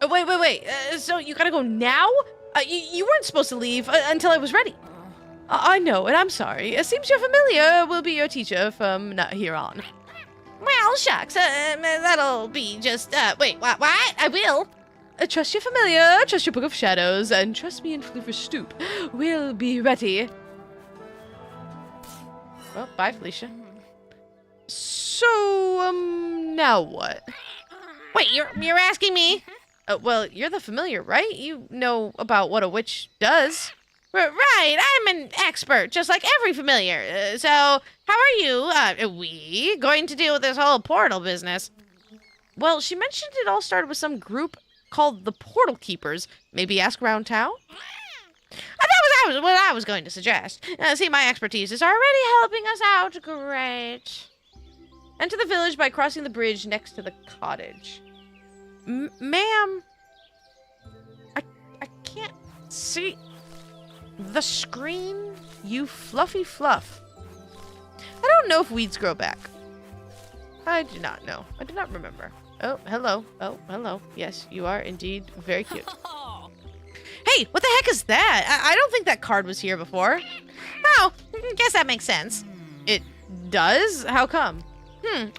Wait. So you gotta go now? You weren't supposed to leave until I was ready. I know, and I'm sorry. It seems your familiar will be your teacher from here on. Well, shucks. That'll be just, wait, what? I will. Trust your familiar, trust your Book of Shadows, and trust me in Floofer Stoop. We'll be ready. Well, bye, Felicia. So, now what? Wait, you're asking me? Well, you're the familiar, right? You know about what a witch does. Right, I'm an expert, just like every familiar. So, how are you? We going to deal with this whole portal business? Well, she mentioned it all started with some group called the Portal Keepers. Maybe ask around town? That was what I was going to suggest. See, my expertise is already helping us out. Great. Enter the village by crossing the bridge next to the cottage. Ma'am, I can't see the screen, you fluffy fluff. I don't know if weeds grow back. I do not know. I do not remember. Oh, hello. Oh, hello. Yes, you are indeed very cute. Hey, what the heck is that? I don't think that card was here before. Oh, guess that makes sense. It does? How come?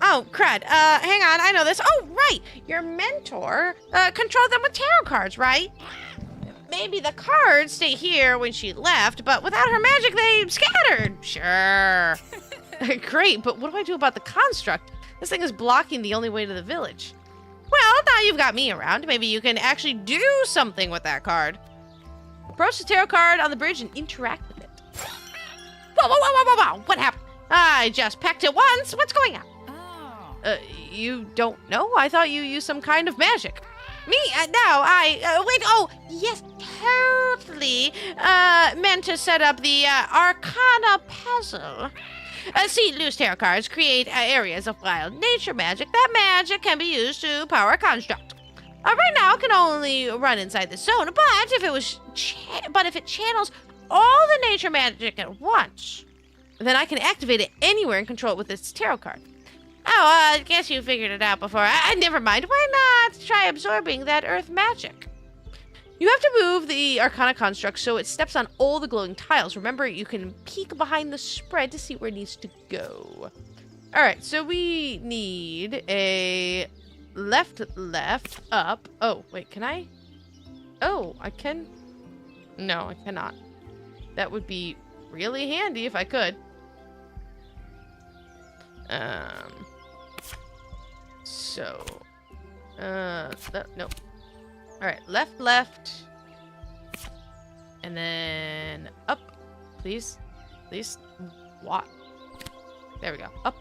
Oh, crud. Hang on, I know this. Oh, right. Your mentor controlled them with tarot cards, right? Maybe the cards stay here when she left, but without her magic, they scattered. Sure. Great, but what do I do about the construct? This thing is blocking the only way to the village. Well, now you've got me around. Maybe you can actually do something with that card. Approach the tarot card on the bridge and interact with it. Whoa. What happened? I just pecked it once. What's going on? You don't know? I thought you used some kind of magic. Me? No, wait, oh, yes, totally, meant to set up the, Arcana puzzle. See, loose tarot cards create areas of wild nature magic. That magic can be used to power a construct. Right now, it can only run inside the zone, but if it channels all the nature magic at once, then I can activate it anywhere and control it with this tarot card. Oh, I guess you figured it out before. Never mind. Why not try absorbing that earth magic? You have to move the Arcana Construct so it steps on all the glowing tiles. Remember, you can peek behind the spread to see where it needs to go. All right, so we need a left, up. Oh, wait, can I? Oh, I can? No, I cannot. That would be really handy if I could. No. Alright, left, left. And then up. Please. Please. What? There we go. Up.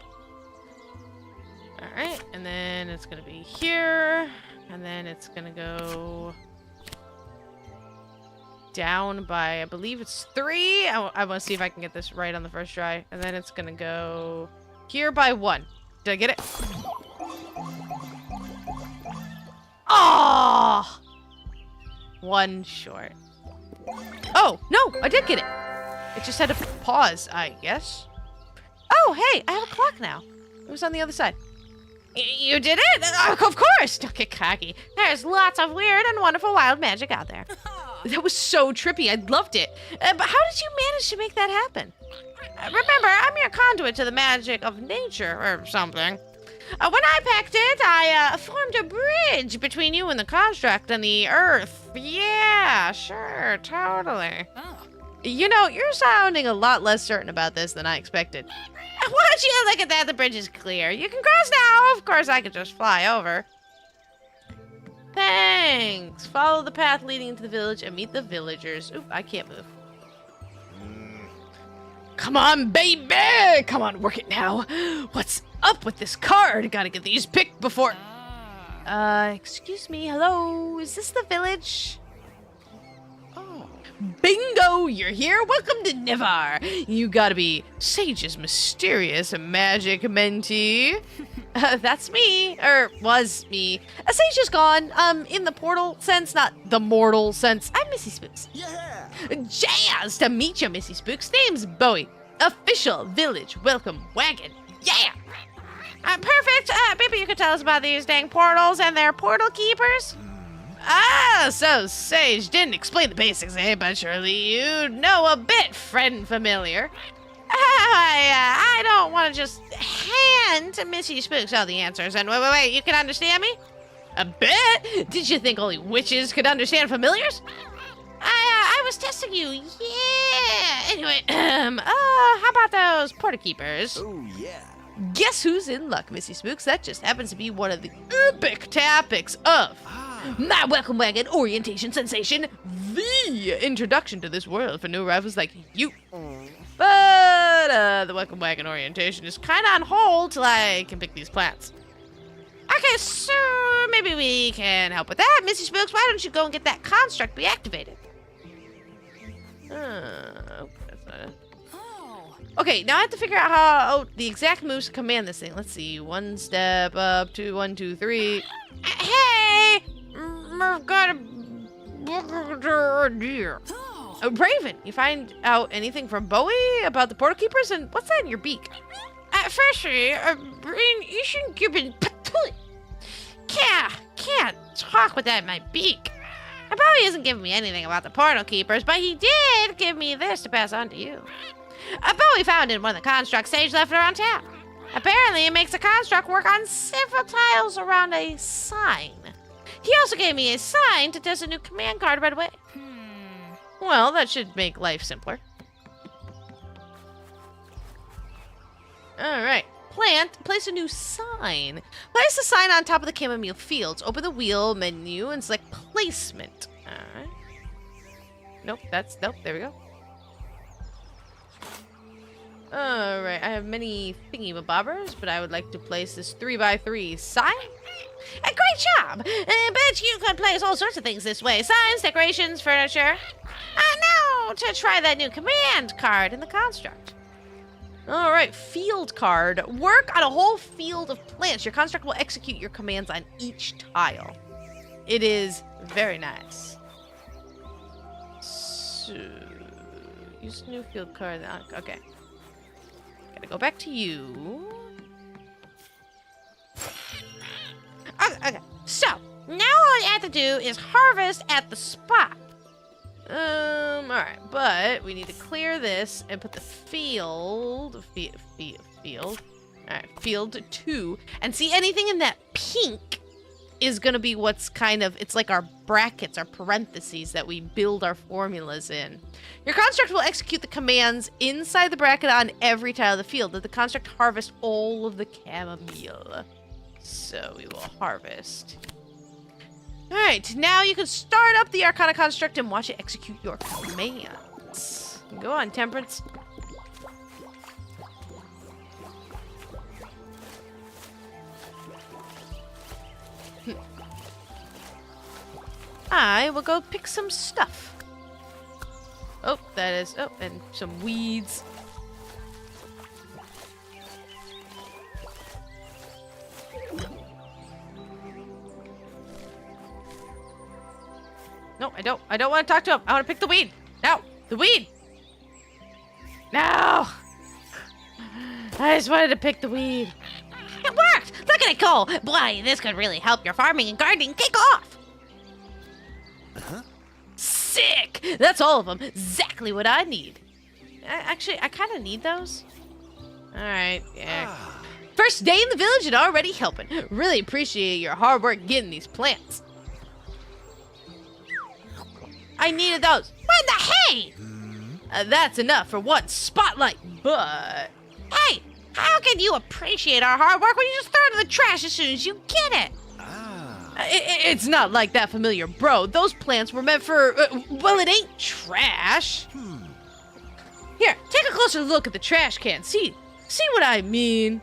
Alright, and then it's gonna be here. And then it's gonna go down by, I believe it's 3. I want to see if I can get this right on the first try. And then it's gonna go here by 1. Did I get it? Oh! 1 short. Oh, no, I did get it. It just had to pause, I guess. Oh, hey, I have a clock now. It was on the other side. You did it? Of course! Don't get cocky. There's lots of weird and wonderful wild magic out there. That was so trippy. I loved it. But how did you manage to make that happen? Remember, I'm your conduit to the magic of nature or something. When I packed it, I formed a bridge between you and the construct and the earth. Yeah, sure, totally. Oh. You know, you're sounding a lot less certain about this than I expected. Why don't you look at that? The bridge is clear. You can cross now. Of course, I could just fly over. Thanks. Follow the path leading into the village and meet the villagers. Oop, I can't move. Come on, baby! Come on, work it now. What's up with this card? Gotta get these picked before... excuse me, hello? Is this the village? Oh. Bingo! You're here! Welcome to Nevar! You gotta be Sage's mysterious magic mentee. That's me. Was me. Sage is gone. In the portal sense, not the mortal sense. I'm Missy Spooks. Yeah! Jazz to meet you, Missy Spooks. Name's Bowie. Official village welcome wagon. Yeah! Perfect. Maybe you could tell us about these dang portals and their portal keepers? Ah, so Sage didn't explain the basics, eh? But surely you know a bit, friend familiar. I don't want to just hand Missy Spooks all the answers. And wait, you can understand me? A bit? Did you think only witches could understand familiars? I was testing you, yeah. Anyway, how about those portal keepers? Oh, yeah. Guess who's in luck, Missy Spooks? That just happens to be one of the epic topics of my welcome wagon orientation sensation, the introduction to this world for new arrivals like you. But the welcome wagon orientation is kind of on hold till I can pick these plants. Okay, so maybe we can help with that. Missy Spooks, why don't you go and get that construct reactivated? Oh, that's not it. Oh. Okay, now I have to figure out how the exact moves to command this thing. Let's see. 1 step up, 2, 1, 2, 3. Hey! I've got a deer. Oh. Raven, you find out anything from Bowie about the portal keepers? And what's that in your beak? Firstly, you shouldn't give it... Can't talk with that in my beak. Bowie isn't giving me anything about the portal keepers, but he did give me this to pass on to you. Bowie found it in one of the constructs Sage left around town. Apparently, it makes a construct work on several tiles around a sign. He also gave me a sign to test a new command card right away. Well, that should make life simpler. Alright. Plant, place a new sign. Place the sign on top of the chamomile fields. Open the wheel menu and select placement. Alright. Nope, there we go. Alright, I have many thingy-mabobbers, but I would like to place this 3x3 sign. A great job! Bet you could place all sorts of things this way. Signs, decorations, furniture. Now to try that new command card in the construct. Alright, field card. Work on a whole field of plants. Your construct will execute your commands on each tile. It is very nice. So, use new field card. Okay. Gotta go back to you. Okay, so, now all you have to do is harvest at the spot. Alright, but we need to clear this and put the field, alright, field 2, and see anything in that pink is gonna be what's kind of, it's like our brackets, our parentheses that we build our formulas in. Your construct will execute the commands inside the bracket on every tile of the field. Let the construct harvest all of the chamomile. So we will harvest. Alright, now you can start up the Arcana Construct and watch it execute your commands. Go on, Temperance. I will go pick some stuff. Oh, that is... Oh, and some weeds. No, I don't. I don't want to talk to him. I want to pick the weed. No, the weed. No. I just wanted to pick the weed. It worked. Look at it go. Boy, this could really help your farming and gardening kick off. Sick. That's all of them. Exactly what I need. Actually, I kind of need those. All right. Yeah. First day in the village and already helping. Really appreciate your hard work getting these plants. I needed those. What the hey? That's enough for one spotlight, but... Hey, how can you appreciate our hard work when you just throw it in the trash as soon as you get it? It's not like that, familiar bro. Those plants were meant for... well, it ain't trash. Here, take a closer look at the trash can. See what I mean?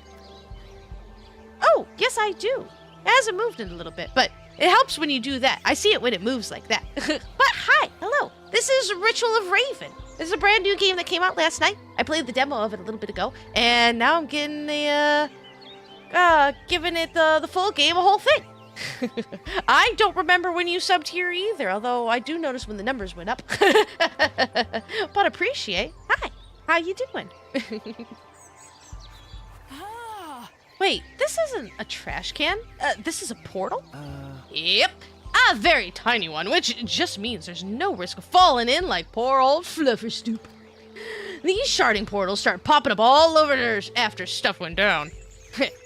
Oh, yes I do. It hasn't moved in a little bit, but... It helps when you do that. I see it when it moves like that. But hi, hello. This is Ritual of Raven. This is a brand new game that came out last night. I played the demo of it a little bit ago, and now I'm getting giving it the full game, a whole thing. I don't remember when you subbed here either, although I do notice when the numbers went up. But appreciate. Hi, how you doing? Wait, this isn't a trash can. This is a portal? Yep. A very tiny one, which just means there's no risk of falling in like poor old Flufferstoop. These sharding portals start popping up all over there after stuff went down.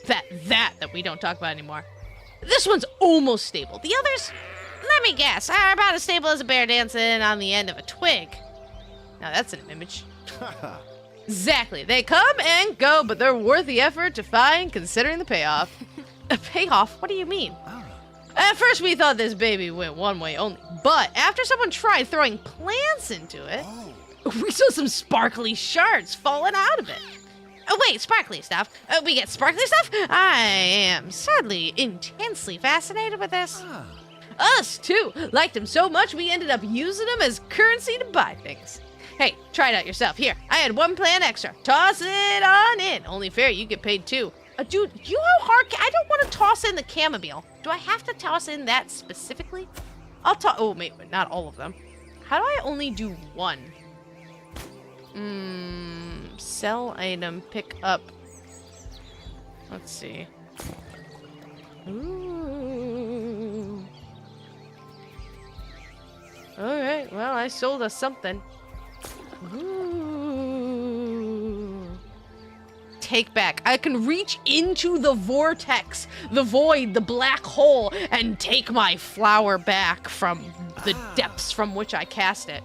that we don't talk about anymore. This one's almost stable. The others, let me guess, are about as stable as a bear dancing on the end of a twig. Now that's an image. Exactly. They come and go, but they're worth the effort to find considering the payoff. A payoff? What do you mean? At first we thought this baby went one way only, but after someone tried throwing plants into it, we saw some sparkly shards falling out of it. Oh wait, sparkly stuff? We get sparkly stuff? I am sadly intensely fascinated with this. Us too. Liked them so much we ended up using them as currency to buy things. Hey, try it out yourself. Here, I had one plant extra. Toss it on in. Only fair, you get paid too. Dude, you know how hard... I don't want to toss in the chamomile. Do I have to toss in that specifically? I'll toss... Oh, wait, not all of them. How do I only do one? Sell item, pick up. Let's see. Ooh. Alright, well, I sold us something. Ooh. Take back. I can reach into the vortex, the void, the black hole, and take my flower back from the depths from which I cast it.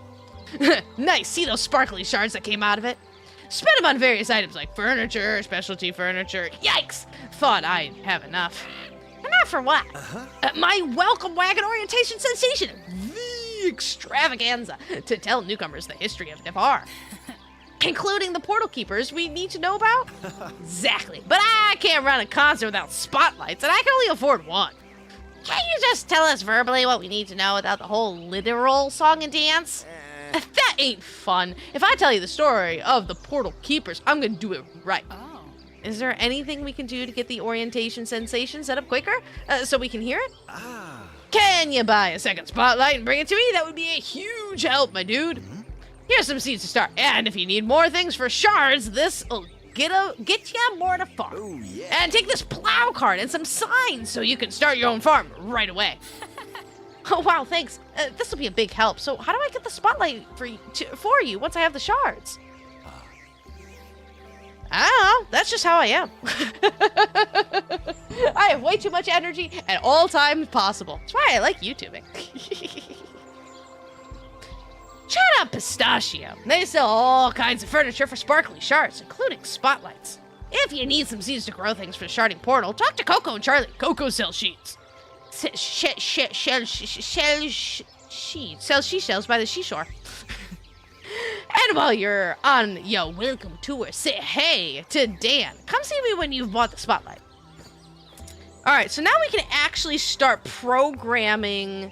Nice. See those sparkly shards that came out of it? Spent them on various items like furniture, specialty furniture. Yikes! Thought I'd have enough. Enough for what? My welcome wagon orientation sensation. The extravaganza to tell newcomers the history of Nevar. Including the portal keepers we need to know about? Exactly. But I can't run a concert without spotlights, and I can only afford one. Can't you just tell us verbally what we need to know without the whole literal song and dance? That ain't fun. If I tell you the story of the portal keepers, I'm gonna do it right. Oh. Is there anything we can do to get the orientation sensation set up quicker so we can hear it? Can you buy a second spotlight and bring it to me? That would be a huge help, my dude. Here's some seeds to start. And if you need more things for shards, this'll get you more to farm. Oh, yeah. And take this plow cart and some signs so you can start your own farm right away. Oh, wow, thanks. This will be a big help. So how do I get the spotlight for you once I have the shards? I don't know. That's just how I am. I have way too much energy at all times possible. That's why I like YouTubing. Shut up, Pistachio. They sell all kinds of furniture for sparkly shards, including spotlights. If you need some seeds to grow things for the sharding portal, talk to Coco and Charlie. Coco sells sheets. sells seashells by the seashore. And while you're on your welcome tour, say hey to Dan. Come see me when you've bought the spotlight. All right, so now we can actually start programming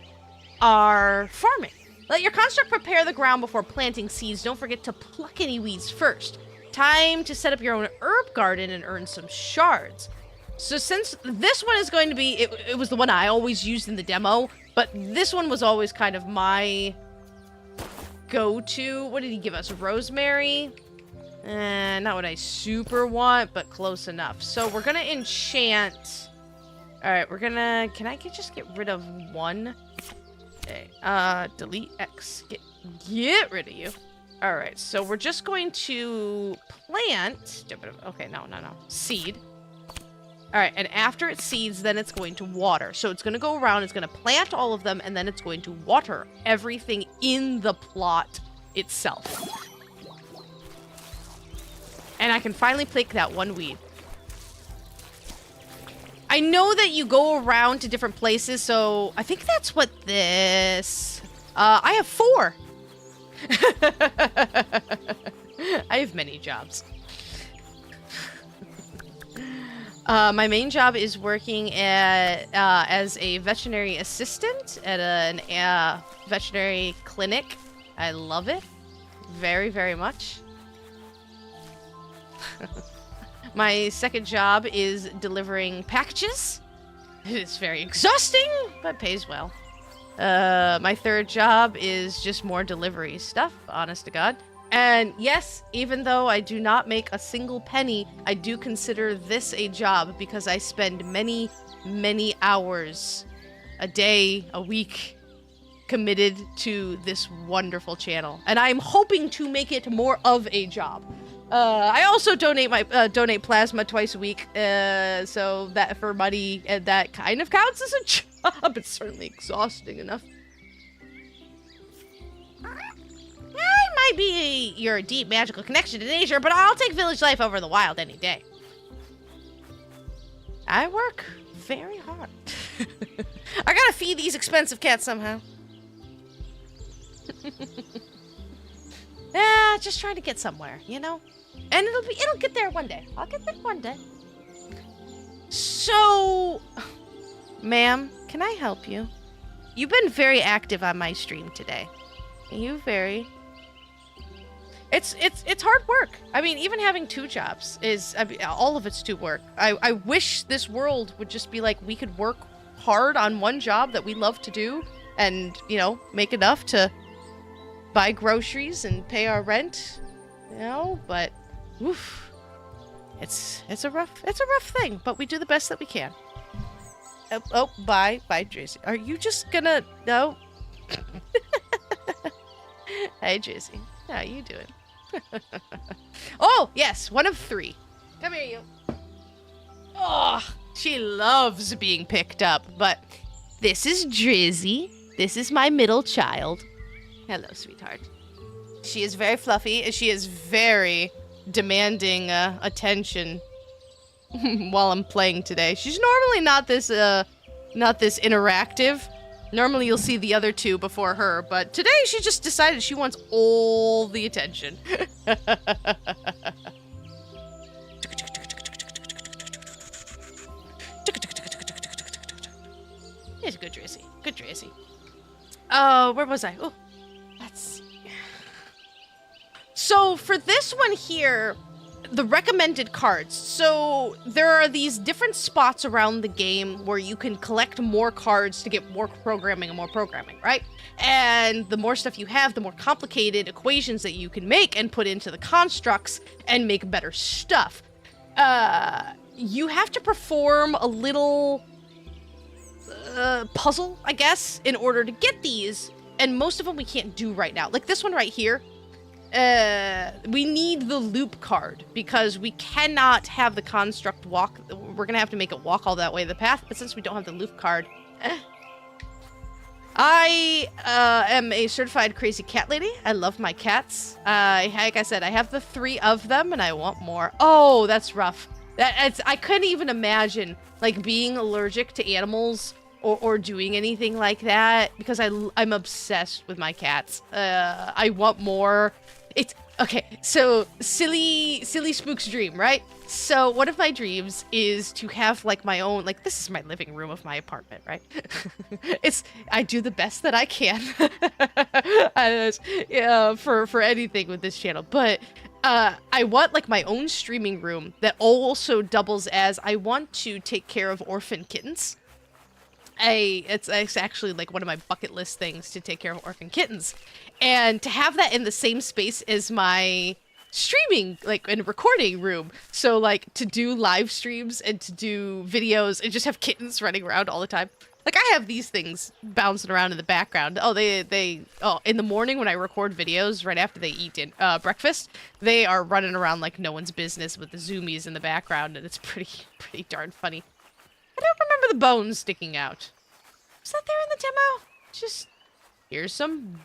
our farming. Let your construct prepare the ground before planting seeds. Don't forget to pluck any weeds first. Time to set up your own herb garden and earn some shards. So since this one is going to be, it was the one I always used in the demo, but this one was always kind of my go-to. What did he give us? Rosemary? Not what I super want, but close enough. So we're gonna enchant. All right, we're gonna, can I just get rid of one? Okay, delete X. Get rid of you. All right, so we're just going to plant. Okay, no. Seed. All right, and after it seeds, then it's going to water. So it's going to go around, it's going to plant all of them, and then it's going to water everything in the plot itself. And I can finally pick that one weed. I know that you go around to different places, so I think that's what this... I have 4. I have many jobs. My main job is working at as a veterinary assistant at a veterinary clinic. I love it very, very much. My second job is delivering packages. It's very exhausting, but pays well. My third job is just more delivery stuff, honest to God. And yes, even though I do not make a single penny, I do consider this a job because I spend many, many hours a day, a week, committed to this wonderful channel. And I'm hoping to make it more of a job. I also donate plasma twice a week, so that for money, and that kind of counts as a job. It's certainly exhausting enough. I might be your deep magical connection to nature, but I'll take village life over the wild any day. I work very hard. I gotta feed these expensive cats somehow. Yeah, just trying to get somewhere, you know? And it'll get there one day. I'll get there one day. So, ma'am, can I help you? You've been very active on my stream today. It's hard work. I mean, even having 2 jobs is, all of it's too work. I wish this world would just be like, we could work hard on one job that we love to do and, you know, make enough to buy groceries and pay our rent, you know, but oof, it's a rough thing, but we do the best that we can. Bye, Drizzy. Are you just gonna, no? Hey, Drizzy. How you doing? Oh, yes, one of 3. Come here, you. Oh, she loves being picked up, but this is Drizzy. This is my middle child. Hello, sweetheart. She is very fluffy, and she is very demanding attention while I'm playing today. She's normally not this interactive. Normally you'll see the other 2 before her, but today she just decided she wants all the attention. It's good, Drizzy. Good, Drizzy. Oh, where was I? Oh, let's see. So for this one here, the recommended cards. So there are these different spots around the game where you can collect more cards to get more programming and more programming, right? And the more stuff you have, the more complicated equations that you can make and put into the constructs and make better stuff. You have to perform a little puzzle, I guess, in order to get these. And most of them we can't do right now. Like this one right here. We need the loop card because we cannot have the construct walk. We're gonna have to make it walk all that way the path, but since we don't have the loop card, I am a certified crazy cat lady. I love my cats. Like I said, I have the 3 of them and I want more. Oh, that's rough. I couldn't even imagine like being allergic to animals or doing anything like that because I'm obsessed with my cats. I want more. It's okay. So silly Spook's dream, right? So one of my dreams is to have like my own, like this is my living room of my apartment, right? I do the best that I can for anything with this channel, but I want like my own streaming room that also doubles as I want to take care of orphan kittens. It's actually like one of my bucket list things to take care of orphan kittens, and to have that in the same space as my streaming like and recording room, so like to do live streams and to do videos and just have kittens running around all the time. Like I have these things bouncing around in the background. Oh, in the morning when I record videos right after they eat breakfast, they are running around like no one's business with the zoomies in the background, and it's pretty darn funny. I don't remember the bones sticking out. Was that there in the demo? Just, here's some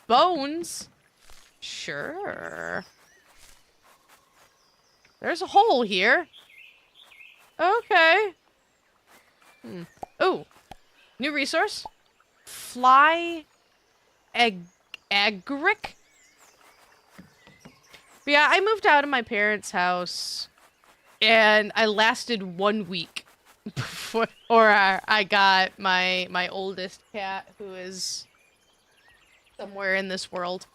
bones. Sure. There's a hole here. Okay. Oh, new resource. Fly agric. Yeah, I moved out of my parents' house, and I lasted 1 week before I got my oldest cat, who is somewhere in this world.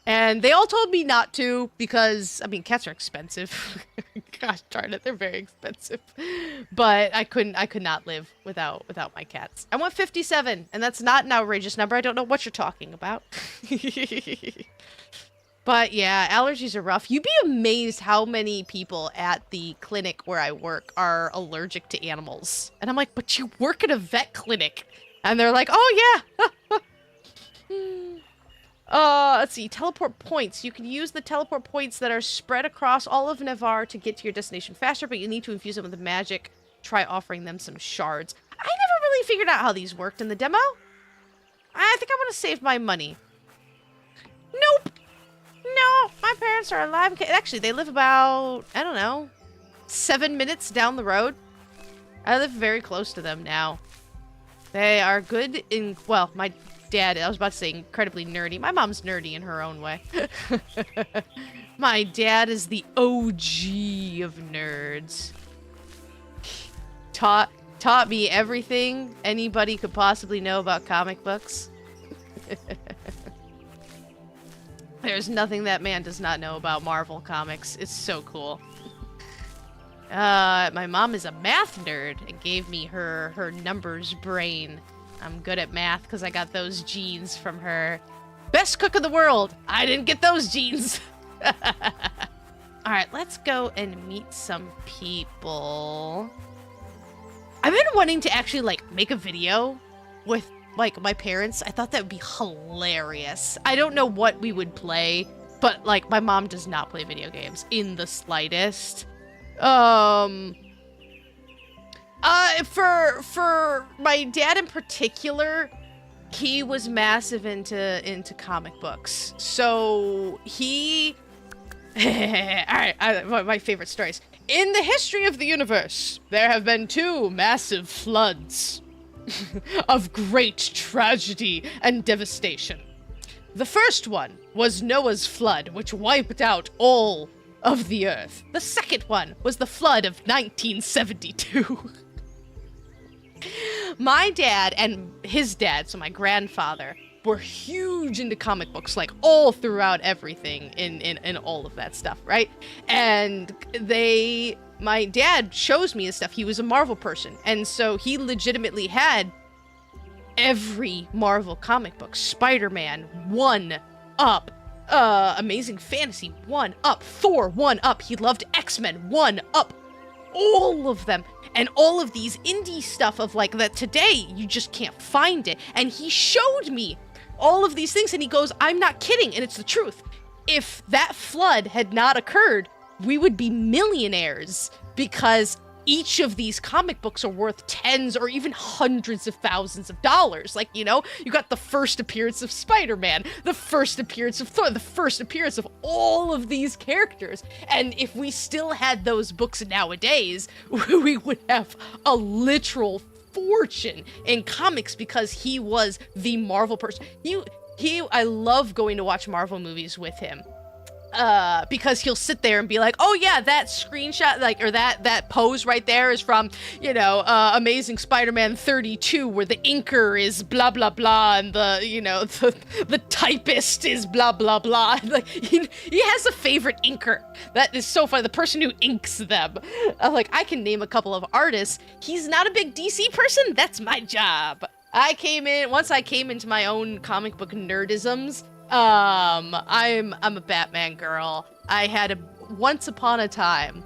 And they all told me not to because, I mean, cats are expensive. Gosh darn it, they're very expensive. But I could not live without my cats. I want 57, and that's not an outrageous number. I don't know what you're talking about. But yeah, allergies are rough. You'd be amazed how many people at the clinic where I work are allergic to animals. And I'm like, but you work at a vet clinic. And they're like, oh yeah. Let's see, teleport points. You can use the teleport points that are spread across all of Navarre to get to your destination faster, but you need to infuse them with magic. Try offering them some shards. I never really figured out how these worked in the demo. I think I want to save my money. Nope. No, my parents are alive. Actually, they live about, I don't know, 7 minutes down the road. I live very close to them now. They are good in, well, my dad, I was about to say incredibly nerdy. My mom's nerdy in her own way. My dad is the OG of nerds. Taught me everything anybody could possibly know about comic books. There's nothing that man does not know about Marvel comics. It's so cool. My mom is a math nerd and gave me her numbers brain. I'm good at math because I got those genes from her. Best cook in the world. I didn't get those genes. All right, let's go and meet some people. I've been wanting to actually like make a video with like my parents. I thought that would be hilarious. I don't know what we would play, but like my mom does not play video games in the slightest. For my dad in particular, he was massive into comic books. So he all right, my favorite stories. In the history of the universe, there have been 2 massive floods of great tragedy and devastation. The first one was Noah's flood, which wiped out all of the earth. The second one was the flood of 1972. My dad and his dad, so my grandfather, were huge into comic books, like all throughout everything in all of that stuff, right? And my dad shows me his stuff. He was a Marvel person, and so he legitimately had every Marvel comic book. Spider-Man, 1 up. Amazing Fantasy, 1 up. Thor, 1 up. He loved X-Men, 1 up. All of them. And all of these indie stuff of like that today, you just can't find it. And he showed me all of these things, and he goes, I'm not kidding, and it's the truth. If that flood had not occurred, we would be millionaires, because each of these comic books are worth tens or even hundreds of thousands of dollars. Like, you know, you got the first appearance of Spider-Man, the first appearance of Thor, the first appearance of all of these characters. And if we still had those books nowadays, we would have a literal fortune in comics because he was the Marvel person. I love going to watch Marvel movies with him. Because he'll sit there and be like, oh yeah, that screenshot, like, or that pose right there is from, Amazing Spider-Man 32, where the inker is blah, blah, blah, and the typist is blah, blah, blah. Like, he has a favorite inker. That is so funny. The person who inks them. I can name a couple of artists. He's not a big DC person. That's my job. Once I came into my own comic book nerdisms, I'm a Batman girl. I had once upon a time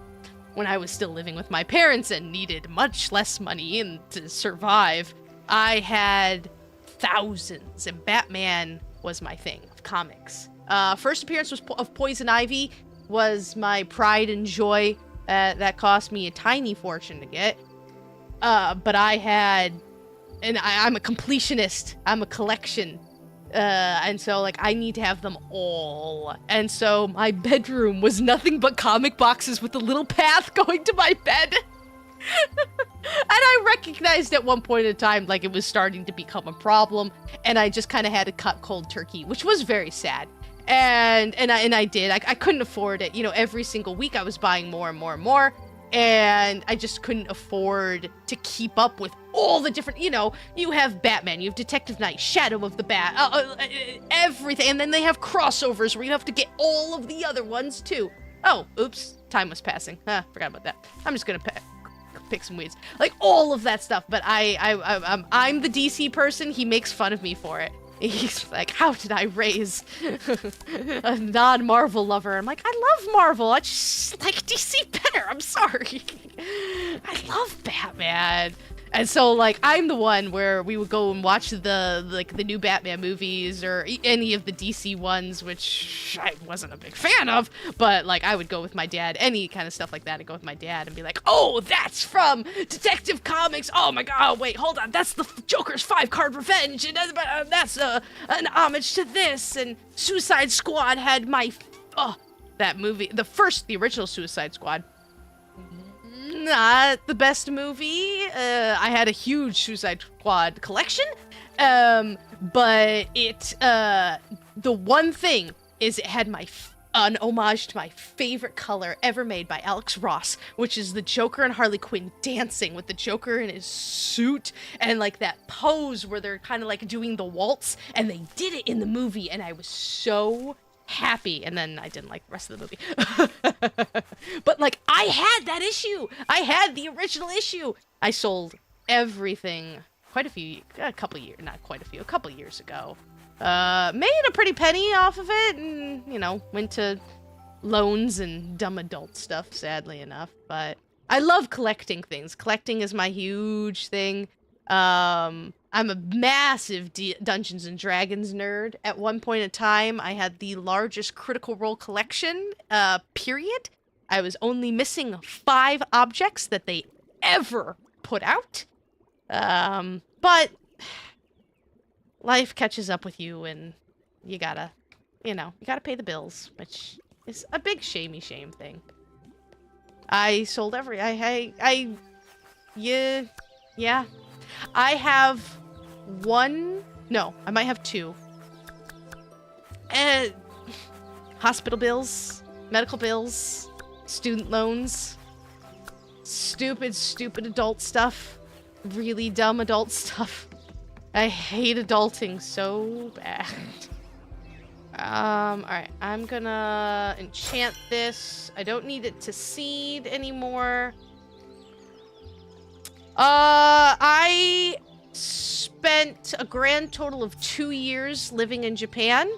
when I was still living with my parents and needed much less money to survive. I had thousands, and Batman was my thing of comics. First appearance of Poison Ivy was my pride and joy. That cost me a tiny fortune to get. But I'm a completionist. I'm a collection. And so, I need to have them all. And so my bedroom was nothing but comic boxes with a little path going to my bed. And I recognized at one point in time, it was starting to become a problem. And I just kind of had to cut cold turkey, which was very sad. And I did. I couldn't afford it. Every single week I was buying more and more and more. And I just couldn't afford to keep up with all the different, you have Batman, you have Detective Knight, Shadow of the Bat, everything. And then they have crossovers where you have to get all of the other ones too. Oh, oops, time was passing. Forgot about that. I'm just gonna pick some weeds. All of that stuff. But I'm the DC person. He makes fun of me for it. He's like, how did I raise a non-Marvel lover? I'm like, I love Marvel. I just like DC better. I'm sorry. I love Batman. And so, I'm the one where we would go and watch the new Batman movies or any of the DC ones, which I wasn't a big fan of, but, I would go with my dad, any kind of stuff like that, I'd go with my dad and be like, oh, that's from Detective Comics. Oh, my God. Oh, wait, hold on. That's the Joker's 5-card revenge, and that's an homage to this, and Suicide Squad had that movie, the original Suicide Squad. Not the best movie. I had a huge Suicide Squad collection. But the one thing is it had an homage to my favorite color ever made by Alex Ross, which is the Joker and Harley Quinn dancing with the Joker in his suit and that pose where they're kind of doing the waltz, and they did it in the movie, and I was so happy. And then I didn't like the rest of the movie. But I had that issue. I had the original issue. I sold everything a couple years ago. Made a pretty penny off of it, and went to loans and dumb adult stuff, sadly enough. But I love collecting things. Collecting is my huge thing. I'm a massive Dungeons and Dragons nerd. At one point in time, I had the largest Critical Role collection, period. I was only missing 5 objects that they ever put out. But life catches up with you, and you gotta pay the bills, which is a big shame thing. I sold yeah. I have I might have 2. Hospital bills, medical bills, student loans, stupid adult stuff, really dumb adult stuff. I hate adulting so bad. Alright, I'm gonna enchant this. I don't need it to seed anymore. I spent a grand total of 2 years living in Japan.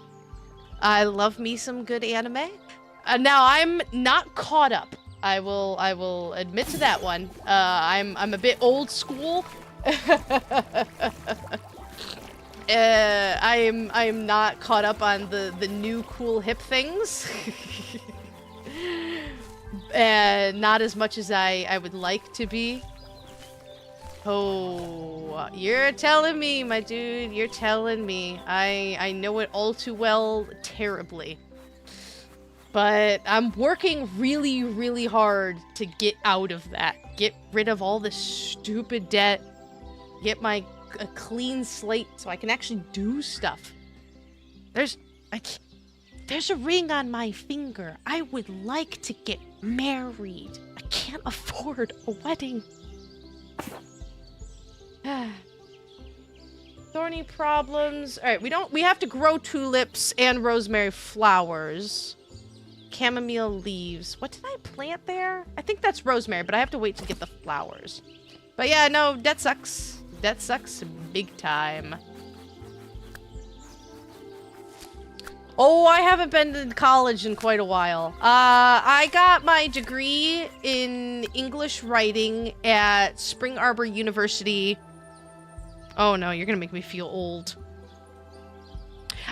I love me some good anime. Now I'm not caught up. I will admit to that one. I'm a bit old school. I'm not caught up on the new cool hip things. Not as much as I would like to be. Oh, you're telling me, my dude. You're telling me. I know it all too well, terribly. But I'm working really, really hard to get out of that. Get rid of all this stupid debt. get a clean slate so I can actually do stuff. There's a ring on my finger. I would like to get married. I can't afford a wedding. Thorny problems. All right, we have to grow tulips and rosemary flowers. Chamomile leaves. What did I plant there? I think that's rosemary, but I have to wait to get the flowers. But yeah, no, that sucks. That sucks big time. Oh, I haven't been to college in quite a while. I got my degree in English writing at Spring Arbor University. Oh no, you're gonna make me feel old.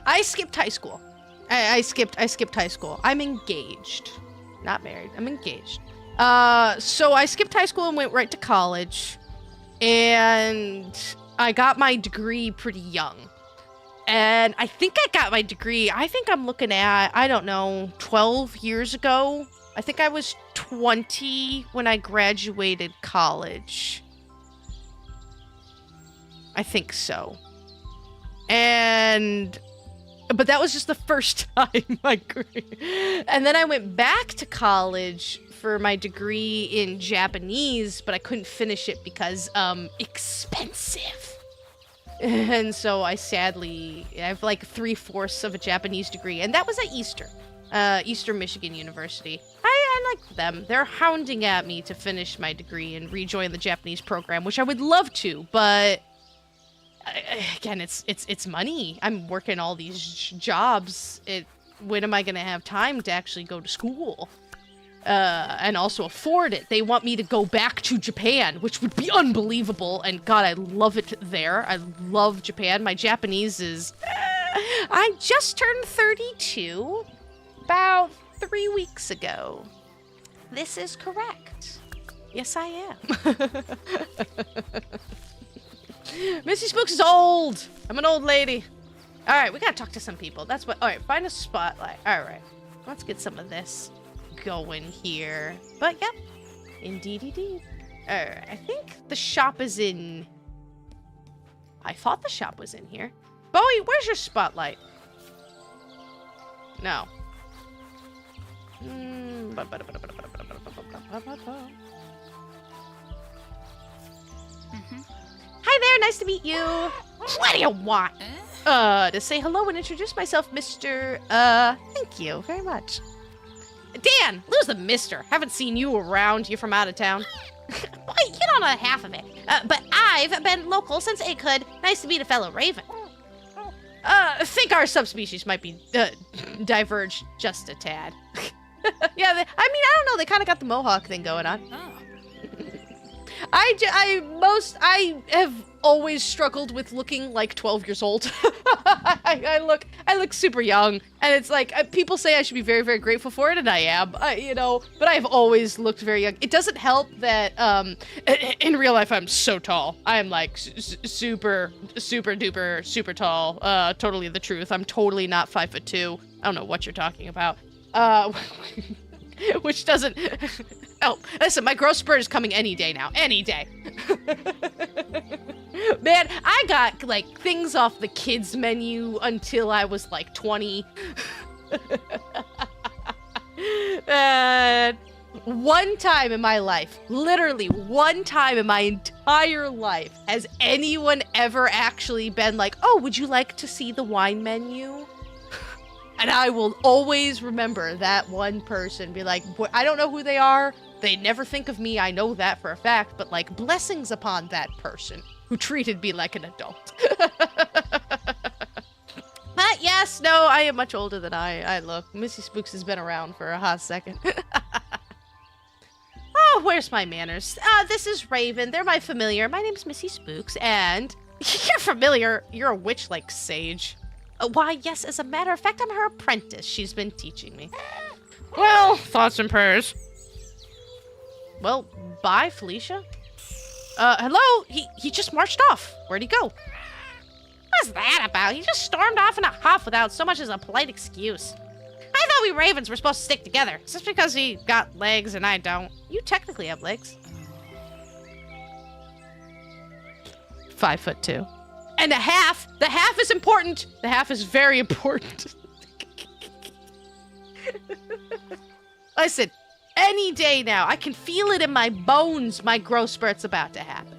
I skipped high school. I skipped high school. I'm engaged. Not married. I'm engaged. So I skipped high school and went right to college. And I got my degree pretty young. And I think I got my degree, I think I'm looking at, I don't know, 12 years ago. I think I was 20 when I graduated college. I think so. But that was just the first time I And then I went back to college for my degree in Japanese, but I couldn't finish it because, expensive. And so I have like 3/4 of a Japanese degree, and that was at Eastern Michigan University. I like them. They're hounding at me to finish my degree and rejoin the Japanese program, which I would love to, but again, it's money. I'm working all these jobs. When am I going to have time to actually go to school? And also afford it. They want me to go back to Japan, which would be unbelievable. And God, I love it there. I love Japan. My Japanese is... I just turned 32 about 3 weeks ago. This is correct. Yes, I am. Missy Spooks is old. I'm an old lady. All right, we gotta talk to some people. That's what... All right, find a spotlight. All right, let's get some of this going here. But, yep. Indeed. All right, I think the shop is in... I thought the shop was in here. Bowie, where's your spotlight? No. Hi there, nice to meet you. What do you want? To say hello and introduce myself, Mr. Thank you very much. Dan, lose the mister. Haven't seen you around. You're from out of town. Boy, you don't know half of it. But I've been local since Egghood. Nice to meet a fellow raven. Think our subspecies might be, diverged just a tad. Yeah, I don't know. They kind of got the mohawk thing going on. Oh. I have always struggled with looking like 12 years old. I look super young, and it's like, people say I should be very, very grateful for it, and I am, but I've always looked very young. It doesn't help that, in real life, I'm so tall. I'm like super duper, super tall. Totally the truth. I'm totally not 5'2". I don't know what you're talking about. Which doesn't... Oh, listen, my growth spurt is coming any day now. Any day. Man, I got, like, things off the kids menu until I was, like, 20. And one time in my life, literally one time in my entire life, has anyone ever actually been like, oh, would you like to see the wine menu? And I will always remember that one person be like, I don't know who they are. They never think of me. I know that for a fact. But, like, blessings upon that person who treated me like an adult. But yes, no, I am much older than I look. Missy Spooks has been around for a hot second. Oh, where's my manners? This is Raven. They're my familiar. My name's Missy Spooks, and you're familiar. You're a witch like Sage. Why, yes, as a matter of fact, I'm her apprentice. She's been teaching me. Well, thoughts and prayers. Well, bye, Felicia. Hello? He just marched off. Where'd he go? What's that about? He just stormed off in a huff without so much as a polite excuse. I thought we ravens were supposed to stick together. Just because he got legs and I don't. You technically have legs. 5'2". And the half is important. The half is very important. Listen, any day now, I can feel it in my bones. My growth spurt's about to happen.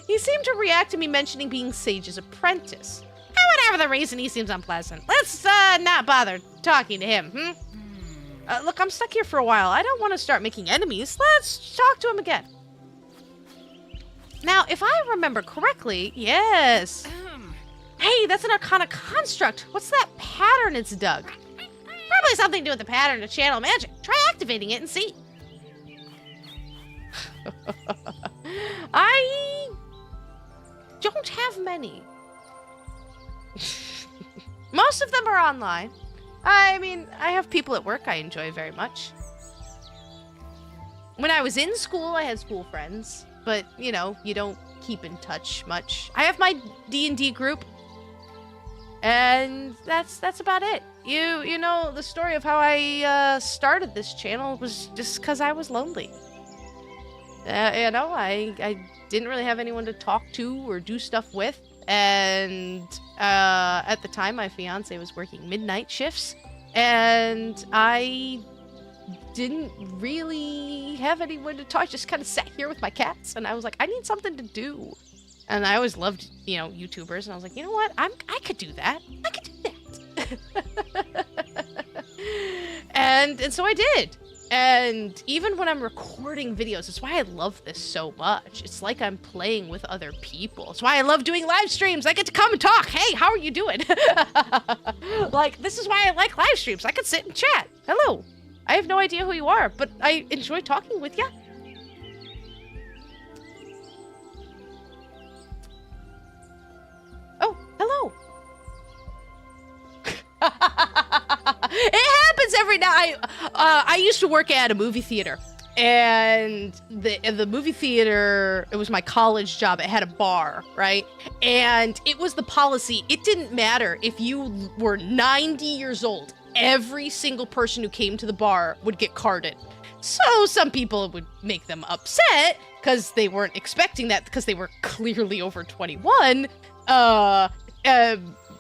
He seemed to react to me mentioning being Sage's apprentice. Whatever the reason, he seems unpleasant. Let's not bother talking to him, look, I'm stuck here for a while. I don't want to start making enemies. Let's talk to him again. Now, if I remember correctly, yes. Hey, that's an Arcana Construct. What's that pattern it's dug? Probably something to do with the pattern to channel magic. Try activating it and see. I don't have many. Most of them are online. I mean, I have people at work I enjoy very much. When I was in school, I had school friends, but, you know, you don't keep in touch much. I have my D&D group, and that's about it. You know, the story of how I started this channel was just because I was lonely. You know, I didn't really have anyone to talk to or do stuff with. And at the time, my fiance was working midnight shifts, and I didn't really have anyone to talk. I just kind of sat here with my cats, and I was like, I need something to do. And I always loved, you know, YouTubers, and I was like, you know what? I could do that. I could do that. and so I did. And even when I'm recording videos, that's why I love this so much. It's like I'm playing with other people. It's why I love doing live streams. I get to come and talk. Hey, how are you doing? Like, this is why I like live streams. I can sit and chat. Hello. I have no idea who you are, but I enjoy talking with you. Oh, hello. It happens every night. I used to work at a movie theater, and the movie theater, it was my college job. It had a bar, right? And it was the policy. It didn't matter if you were 90 years old. Every single person who came to the bar would get carded. So some people would make them upset because they weren't expecting that, because they were clearly over 21.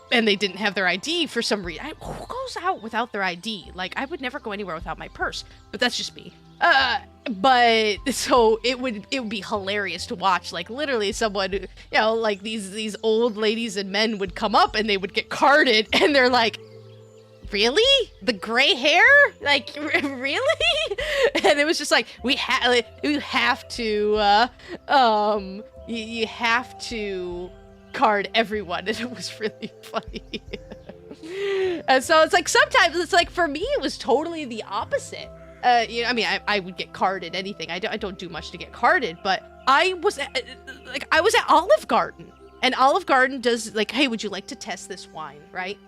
And they didn't have their ID for some reason. Who goes out without their ID? Like, I would never go anywhere without my purse, but that's just me. But so it would be hilarious to watch. Like, literally someone, you know, like these old ladies and men would come up and they would get carded, and they're like, really? The gray hair? Like, really? And it was just like, you have to card everyone, and it was really funny. And so it's like, sometimes it's like, for me it was totally the opposite. You know, I mean, I would get carded anything. I don't do much to get carded, but I was at Olive Garden, and Olive Garden does like, hey, would you like to test this wine, right?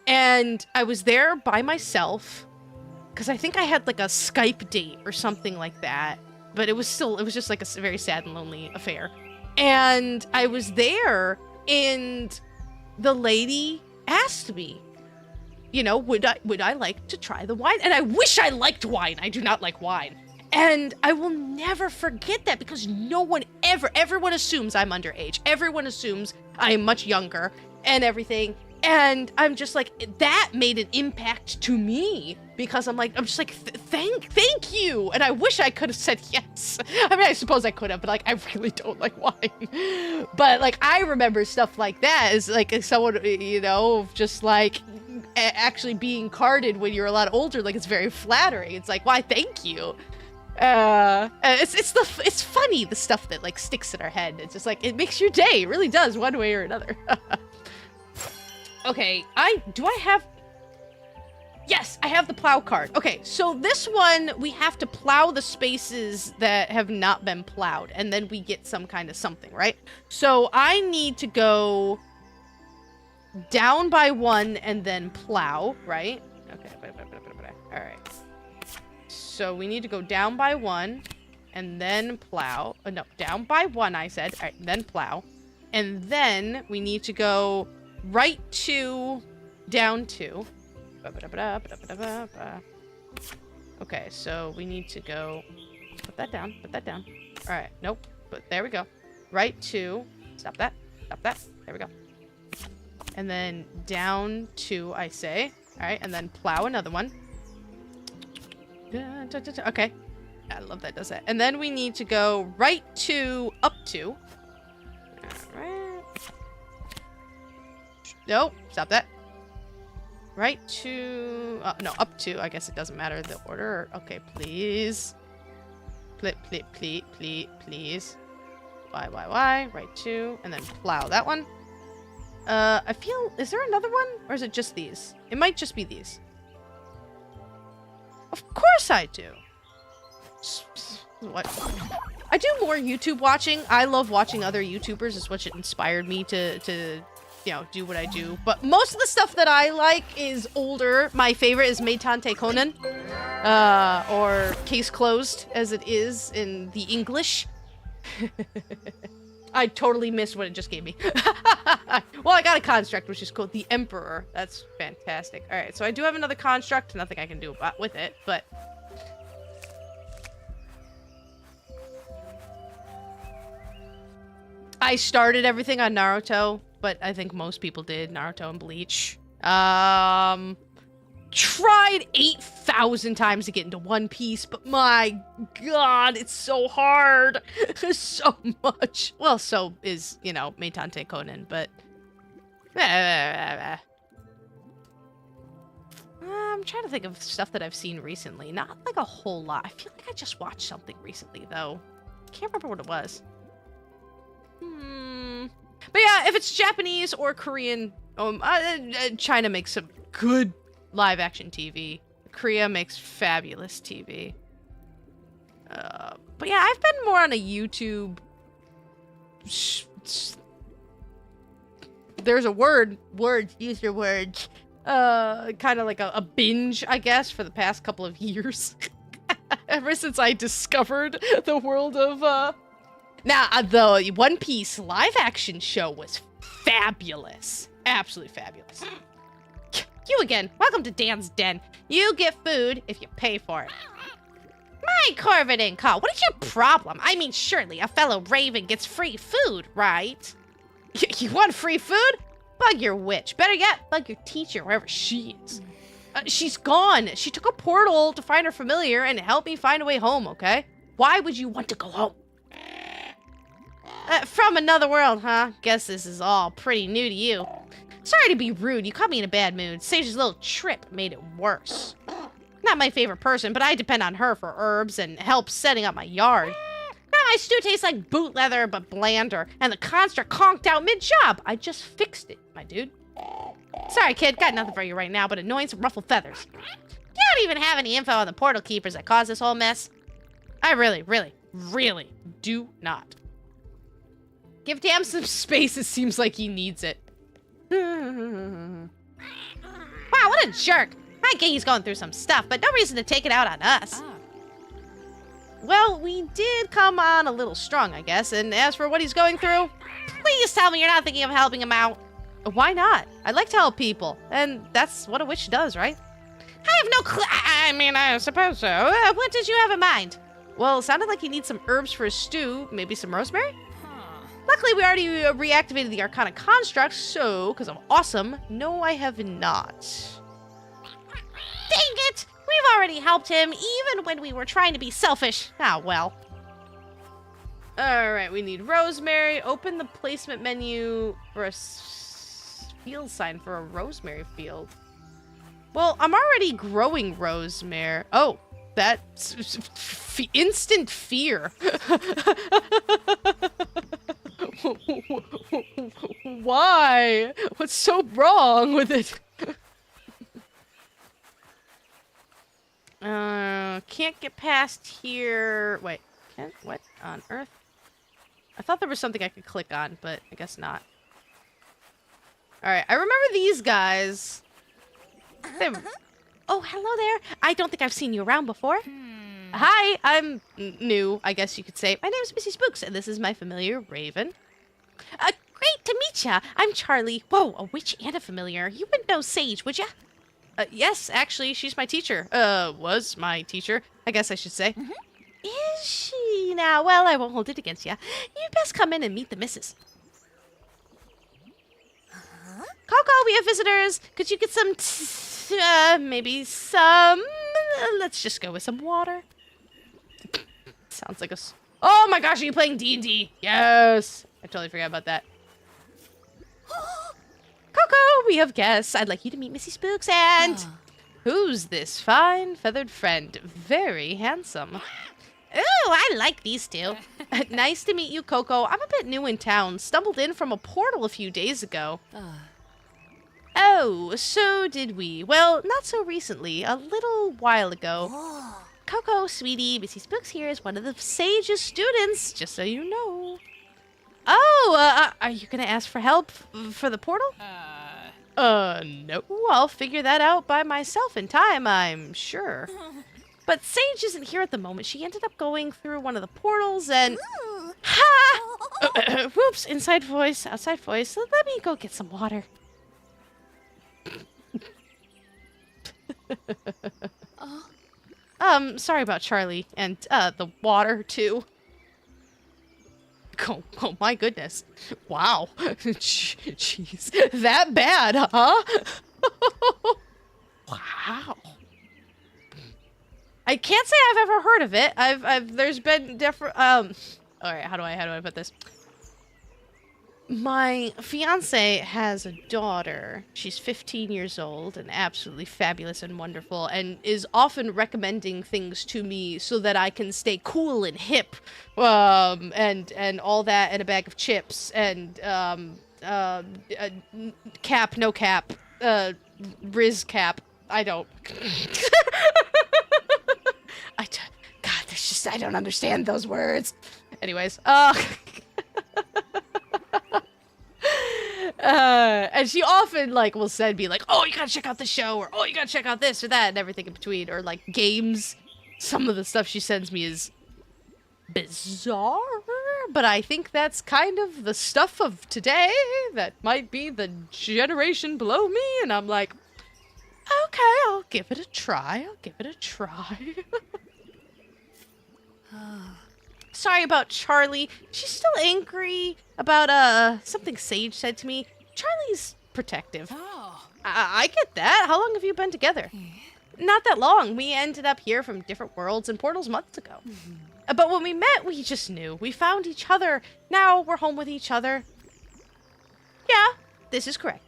And I was there by myself because I think I had like a Skype date or something like that, but it was just like a very sad and lonely affair. And I was there, and the lady asked me, you know, would I like to try the wine? And I wish I liked wine. I do not like wine. And I will never forget that, because everyone assumes I'm underage. Everyone assumes I am much younger and everything. And I'm just like, that made an impact to me, because I'm just like, thank you. And I wish I could have said yes. I mean, I suppose I could have, but like, I really don't like wine. But like, I remember stuff like that as like someone, you know, just like actually being carded when you're a lot older. Like, it's very flattering. It's like, why, thank you. It's funny, the stuff that like sticks in our head. It's just like, it makes your day. It really does, one way or another. Okay, yes, I have the plow card. Okay, so this one, we have to plow the spaces that have not been plowed, and then we get some kind of something, right? So I need to go down by one and then plow, right? Okay, all right. So we need to go down by one and then plow. No, down by one, I said. All right, then plow. And then we need to go right 2, down 2. Okay, so we need to go, put that down. All right, nope, but there we go. right 2. Stop that. Stop that. There we go. And then down 2, I say. All right, and then plow another one. Okay. I love that does that. And then we need to go right 2, up 2. All right. Nope. Stop that. Right 2. No, up 2. I guess it doesn't matter the order. Okay, please. Please. Why? Right 2. And then plow that one. I feel... Is there another one? Or is it just these? It might just be these. Of course I do. What? I do more YouTube watching. I love watching other YouTubers. It's what inspired me to you know, do what I do. But most of the stuff that I like is older. My favorite is Meitante Conan. Or Case Closed, as it is in the English. I totally missed what it just gave me. Well, I got a construct, which is called the Emperor. That's fantastic. All right, so I do have another construct. Nothing I can do with it, but... I started everything on Naruto, but I think most people did. Naruto and Bleach. Tried 8,000 times to get into One Piece, but my god, it's so hard. So much. Well, so is, you know, Meitante Conan, but... I'm trying to think of stuff that I've seen recently. Not like a whole lot. I feel like I just watched something recently, though. Can't remember what it was. But yeah, if it's Japanese or Korean, China makes some good live-action TV. Korea makes fabulous TV. But yeah, I've been more on a YouTube... There's a word. Words. Use your words. Kind of like a binge, I guess, for the past couple of years. Ever since I discovered the world of... Now, the One Piece live-action show was fabulous. Absolutely fabulous. You again. Welcome to Dan's Den. You get food if you pay for it. My Corvidin call. What is your problem? I mean, surely a fellow Raven gets free food, right? You want free food? Bug your witch. Better yet, bug your teacher, wherever she is. She's gone. She took a portal to find her familiar and help me find a way home, okay? Why would you want to go home? From another world, huh? Guess this is all pretty new to you. Sorry to be rude, you caught me in a bad mood. Sage's little trip made it worse. Not my favorite person, but I depend on her for herbs and help setting up my yard. Now my stew tastes like boot leather, but blander, and the construct conked out mid-job. I just fixed it, my dude. Sorry, kid, got nothing for you right now, but annoying some ruffled feathers. You don't even have any info on the portal keepers that caused this whole mess. I really do not. Give Tam some space, it seems like he needs it. Wow, what a jerk. I get he's going through some stuff, but no reason to take it out on us. Well, we did come on a little strong, I guess, and as for what he's going through, please tell me you're not thinking of helping him out. Why not? I like to help people, and that's what a witch does, right? I have no clue. I mean, I suppose so. What did you have in mind? Well, it sounded like he needs some herbs for his stew, maybe some rosemary? Luckily, we already reactivated the Arcana Constructs, so, because I'm awesome, no, I have not. Dang it! We've already helped him, even when we were trying to be selfish. Ah, well. Alright, we need rosemary. Open the placement menu for a field sign for a rosemary field. Well, I'm already growing rosemary. Oh, that's instant fear. Why? What's so wrong with it? Can't get past here. Wait, can't? What on earth? I thought there was something I could click on, but I guess not. Alright, I remember these guys. Oh, hello there. I don't think I've seen you around before. Hi, I'm new, I guess you could say. My name is Missy Spooks, and this is my familiar, Raven. Great to meet ya. I'm Charlie. Whoa, a witch and a familiar. You wouldn't know Sage, would ya? Yes, actually, she's my teacher. Was my teacher, I guess I should say. Is she now? Well, I won't hold it against you. You'd best come in and meet the missus. Coco, we have visitors. Could you get some, maybe some, let's just go with some water. Sounds like oh my gosh, are you playing D&D? Yes. I totally forgot about that. Coco, we have guests. I'd like you to meet Missy Spooks and... Who's this fine feathered friend? Very handsome. Ooh, I like these two. Nice to meet you, Coco. I'm a bit new in town. Stumbled in from a portal a few days ago. Oh, so did we. Well, not so recently. A little while ago. Coco, sweetie, Missy Spooks here is one of the Sage's students, just so you know. Oh, are you gonna ask for help for the portal? No. I'll figure that out by myself in time, I'm sure. But Sage isn't here at the moment. She ended up going through one of the portals and... Ha! Whoops, inside voice, outside voice. Let me go get some water. Sorry about Charlie and, the water, too. Oh my goodness. Wow. Jeez. That bad, huh? Wow. I can't say I've ever heard of it. There's been different, all right, how do I put this? My fiance has a daughter. She's 15 years old and absolutely fabulous and wonderful and is often recommending things to me so that I can stay cool and hip. And all that and a bag of chips and, cap, no cap, Riz cap. I don't. God, there's just, I don't understand those words. Anyways, and she often, like, will be like, oh, you gotta check out the show, or oh, you gotta check out this or that, and everything in between, or, like, games. Some of the stuff she sends me is bizarre, but I think that's kind of the stuff of today. That might be the generation below me, and I'm like, okay, I'll give it a try. Sorry about Charlie. She's still angry about, something Sage said to me. Charlie's protective. I get that. How long have you been together? Not that long. We ended up here from different worlds and portals months ago. But when we met, we just knew. We found each other. Now we're home with each other. Yeah, this is correct.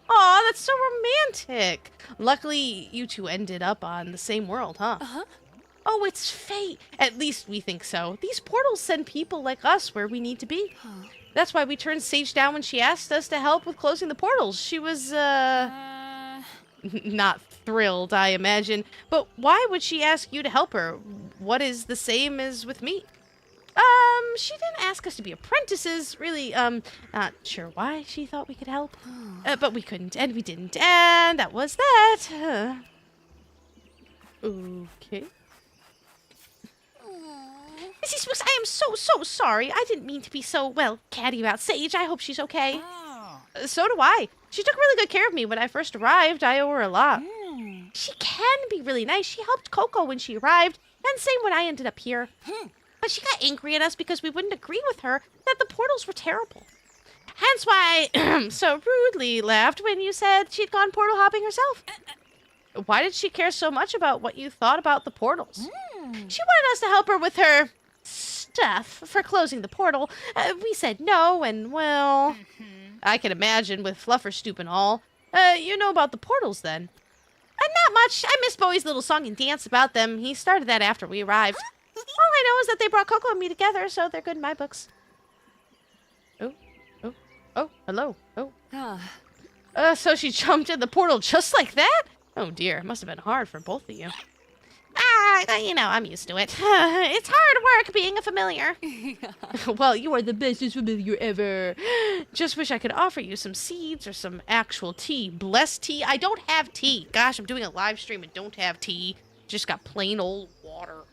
Aw, that's so romantic. Luckily, you two ended up on the same world, huh? Oh, it's fate. At least we think so. These portals send people like us where we need to be. That's why we turned Sage down when she asked us to help with closing the portals. She was, not thrilled, I imagine. But why would she ask you to help her? What is the same as with me? She didn't ask us to be apprentices. Really, not sure why she thought we could help. But we couldn't, and we didn't, and that was that. Okay. Missy Spooks, I am so sorry. I didn't mean to be so, well, catty about Sage. I hope she's okay. So do I. She took really good care of me when I first arrived. I owe her a lot. She can be really nice. She helped Coco when she arrived, and same when I ended up here. But she got angry at us because we wouldn't agree with her that the portals were terrible. Hence why I so rudely laughed when you said she'd gone portal hopping herself. Why did she care so much about what you thought about the portals? She wanted us to help her with her stuff for closing the portal. We said no, and well, I can imagine with Fluffer Stoop and all. You know about the portals then? Not much. I miss Bowie's little song and dance about them. He started that after we arrived. All I know is that they brought Coco and me together, so they're good in my books. Oh, hello. So she jumped in the portal just like that? Oh dear, it must have been hard for both of you. You know, I'm used to it. It's hard work being a familiar. Well, you are the bestest familiar ever. Just wish I could offer you some seeds or some actual tea. Blessed tea? I don't have tea. Gosh, I'm doing a live stream and don't have tea. Just got plain old water.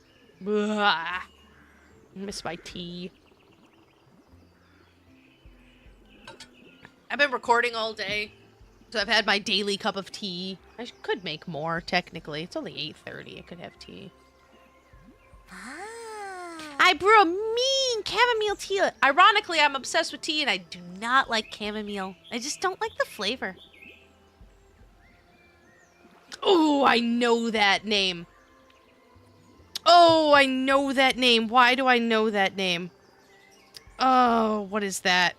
Ugh. Miss my tea. I've been recording all day, so I've had my daily cup of tea. I could make more, technically. It's only 8:30. I could have tea. I brew a mean chamomile tea. Ironically, I'm obsessed with tea, and I do not like chamomile. I just don't like the flavor. Oh, I know that name. Oh, I know that name. Why do I know that name? Oh, what is that?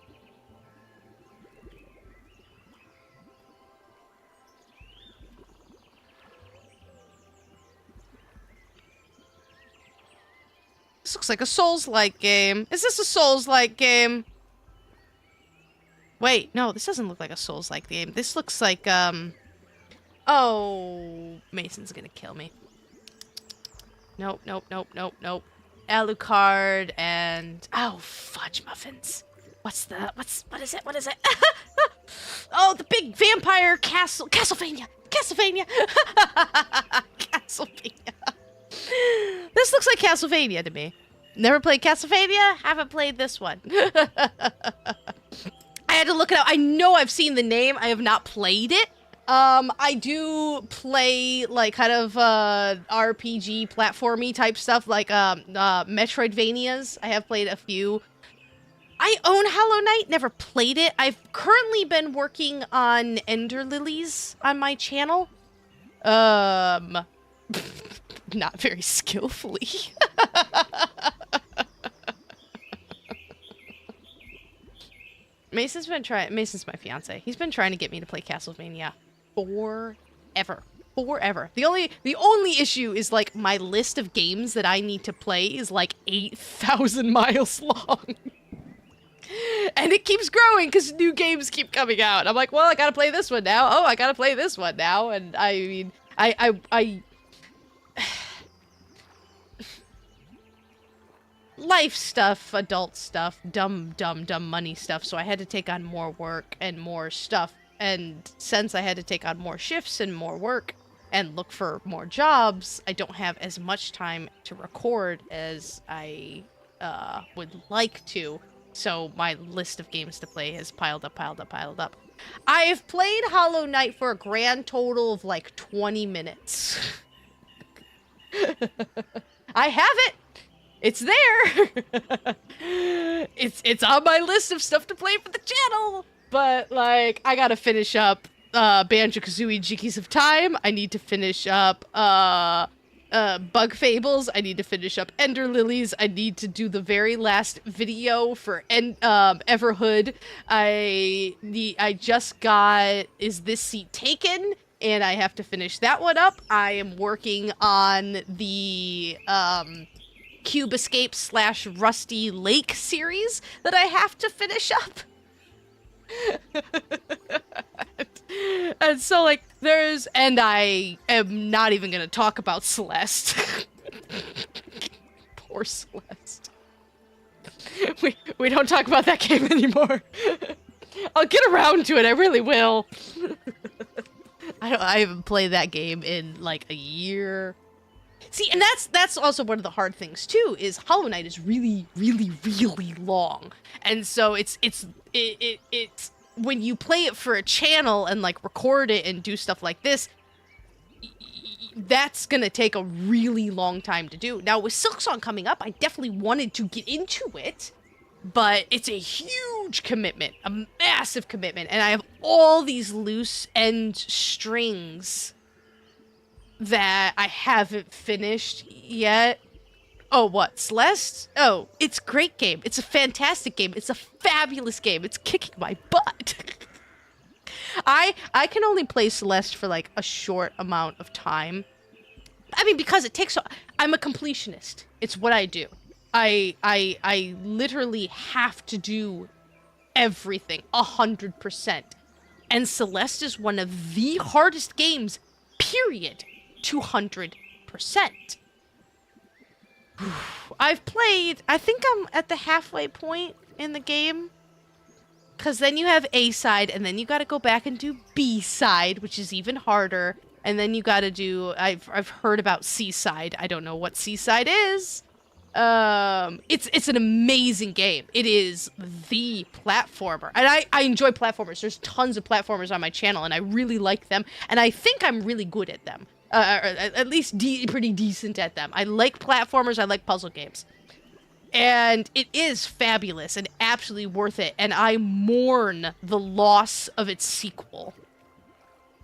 This looks like a Souls-like game. Is this a Souls-like game? Wait, no, this doesn't look like a Souls-like game. This looks like, Oh, Mason's gonna kill me. Nope, nope, nope, nope, nope. Alucard and... Oh, fudge muffins. What is it? What is it? Oh, the big vampire castle... Castlevania! Castlevania! Castlevania. This looks like Castlevania to me. Never played Castlevania? Haven't played this one. I had to look it up. I know I've seen the name. I have not played it. I do play, like, kind of, RPG, platformy type stuff, like, Metroidvanias. I have played a few. I own Hollow Knight, never played it. I've currently been working on Ender Lilies on my channel. Not very skillfully. Mason's my fiance. He's been trying to get me to play Castlevania forever. The only issue is, like, my list of games that I need to play is like 8,000 miles long. And it keeps growing because new games keep coming out. I'm like, well, I gotta play this one now. Oh, I gotta play this one now. And I mean, I life stuff, adult stuff, dumb money stuff, so I had to take on more work and more stuff, and since I had to take on more shifts and more work and look for more jobs, I don't have as much time to record as I would like to, so my list of games to play has piled up. I've played Hollow Knight for a grand total of like 20 minutes. I have it! It's there! It's on my list of stuff to play for the channel! But, like, I gotta finish up, Banjo-Kazooie Jickeys of Time. I need to finish up, Bug Fables. I need to finish up Ender Lilies. I need to do the very last video for, Everhood. I just got Is This Seat Taken? And I have to finish that one up. I am working on the, Cube Escape / Rusty Lake series that I have to finish up. And so, like, and I am not even gonna talk about Celeste. Poor Celeste. We don't talk about that game anymore. I'll get around to it, I really will. I haven't played that game in, like, a year. See, and that's also one of the hard things too, is Hollow Knight is really, really, really long. And so it's when you play it for a channel and like record it and do stuff like this, that's gonna take a really long time to do. Now with Silksong coming up, I definitely wanted to get into it, but it's a huge commitment, a massive commitment, and I have all these loose end strings that I haven't finished yet. Oh, what? Celeste? Oh, it's a great game. It's a fantastic game. It's a fabulous game. It's kicking my butt. I can only play Celeste for like a short amount of time. I mean, because it takes... I'm a completionist. It's what I do. I literally have to do everything 100%. And Celeste is one of the hardest games, period. 200%. I've played, I think I'm at the halfway point in the game. Because then you have A side, and then you gotta go back and do B side, which is even harder. And then you gotta do, I've heard about C side. I don't know what C side is. It's an amazing game. It is the platformer. And I enjoy platformers. There's tons of platformers on my channel, and I really like them. And I think I'm really good at them. Or at least pretty decent at them. I like platformers. I like puzzle games. And it is fabulous and absolutely worth it. And I mourn the loss of its sequel.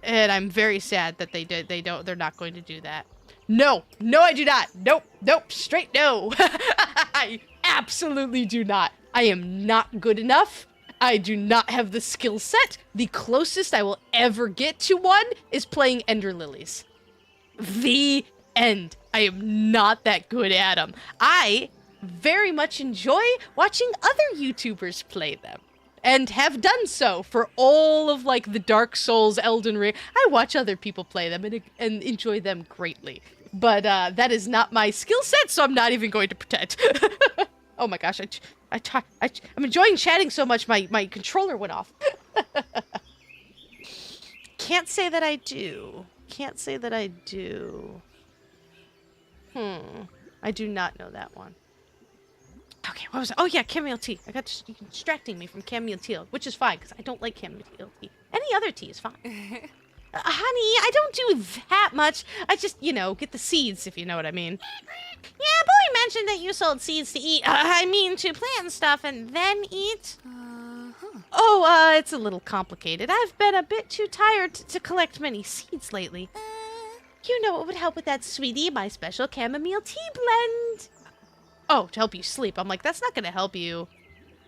And I'm very sad that they're not going to do that. No, I do not. Nope, straight no. I absolutely do not. I am not good enough. I do not have the skill set. The closest I will ever get to one is playing Ender Lilies. The end. I am not that good at them. I very much enjoy watching other YouTubers play them. And have done so for all of, like, the Dark Souls, Elden Ring. I watch other people play them and enjoy them greatly. But that is not my skill set, so I'm not even going to pretend. Oh my gosh, I'm enjoying chatting so much, my controller went off. Can't say that I do. Can't say that I do. I do not know that one. Okay, what was it? Oh yeah, chamomile tea. I got distracting me from chamomile tea, which is fine, because I don't like chamomile tea. Any other tea is fine. Honey, I don't do that much. I just, get the seeds, if you know what I mean. Yeah, Boy mentioned that you sold seeds to eat. To plant stuff and then eat. Oh, it's a little complicated. I've been a bit too tired to collect many seeds lately. You know what would help with that, sweetie? My special chamomile tea blend. Oh, to help you sleep. I'm like, that's not gonna help you,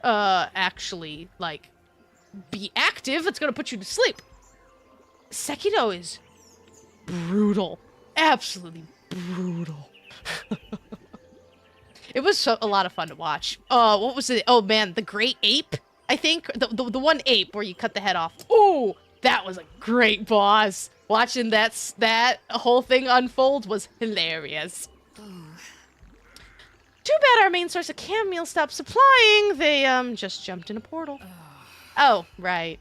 actually, like, be active. It's gonna put you to sleep. Sekiro is brutal. Absolutely brutal. It was a lot of fun to watch. What was it? Oh, man, the Great Ape, I think. The one ape where you cut the head off. Oh, that was a great boss. Watching that whole thing unfold was hilarious. Too bad our main source of chamomile stopped supplying. They, just jumped in a portal. Oh, right.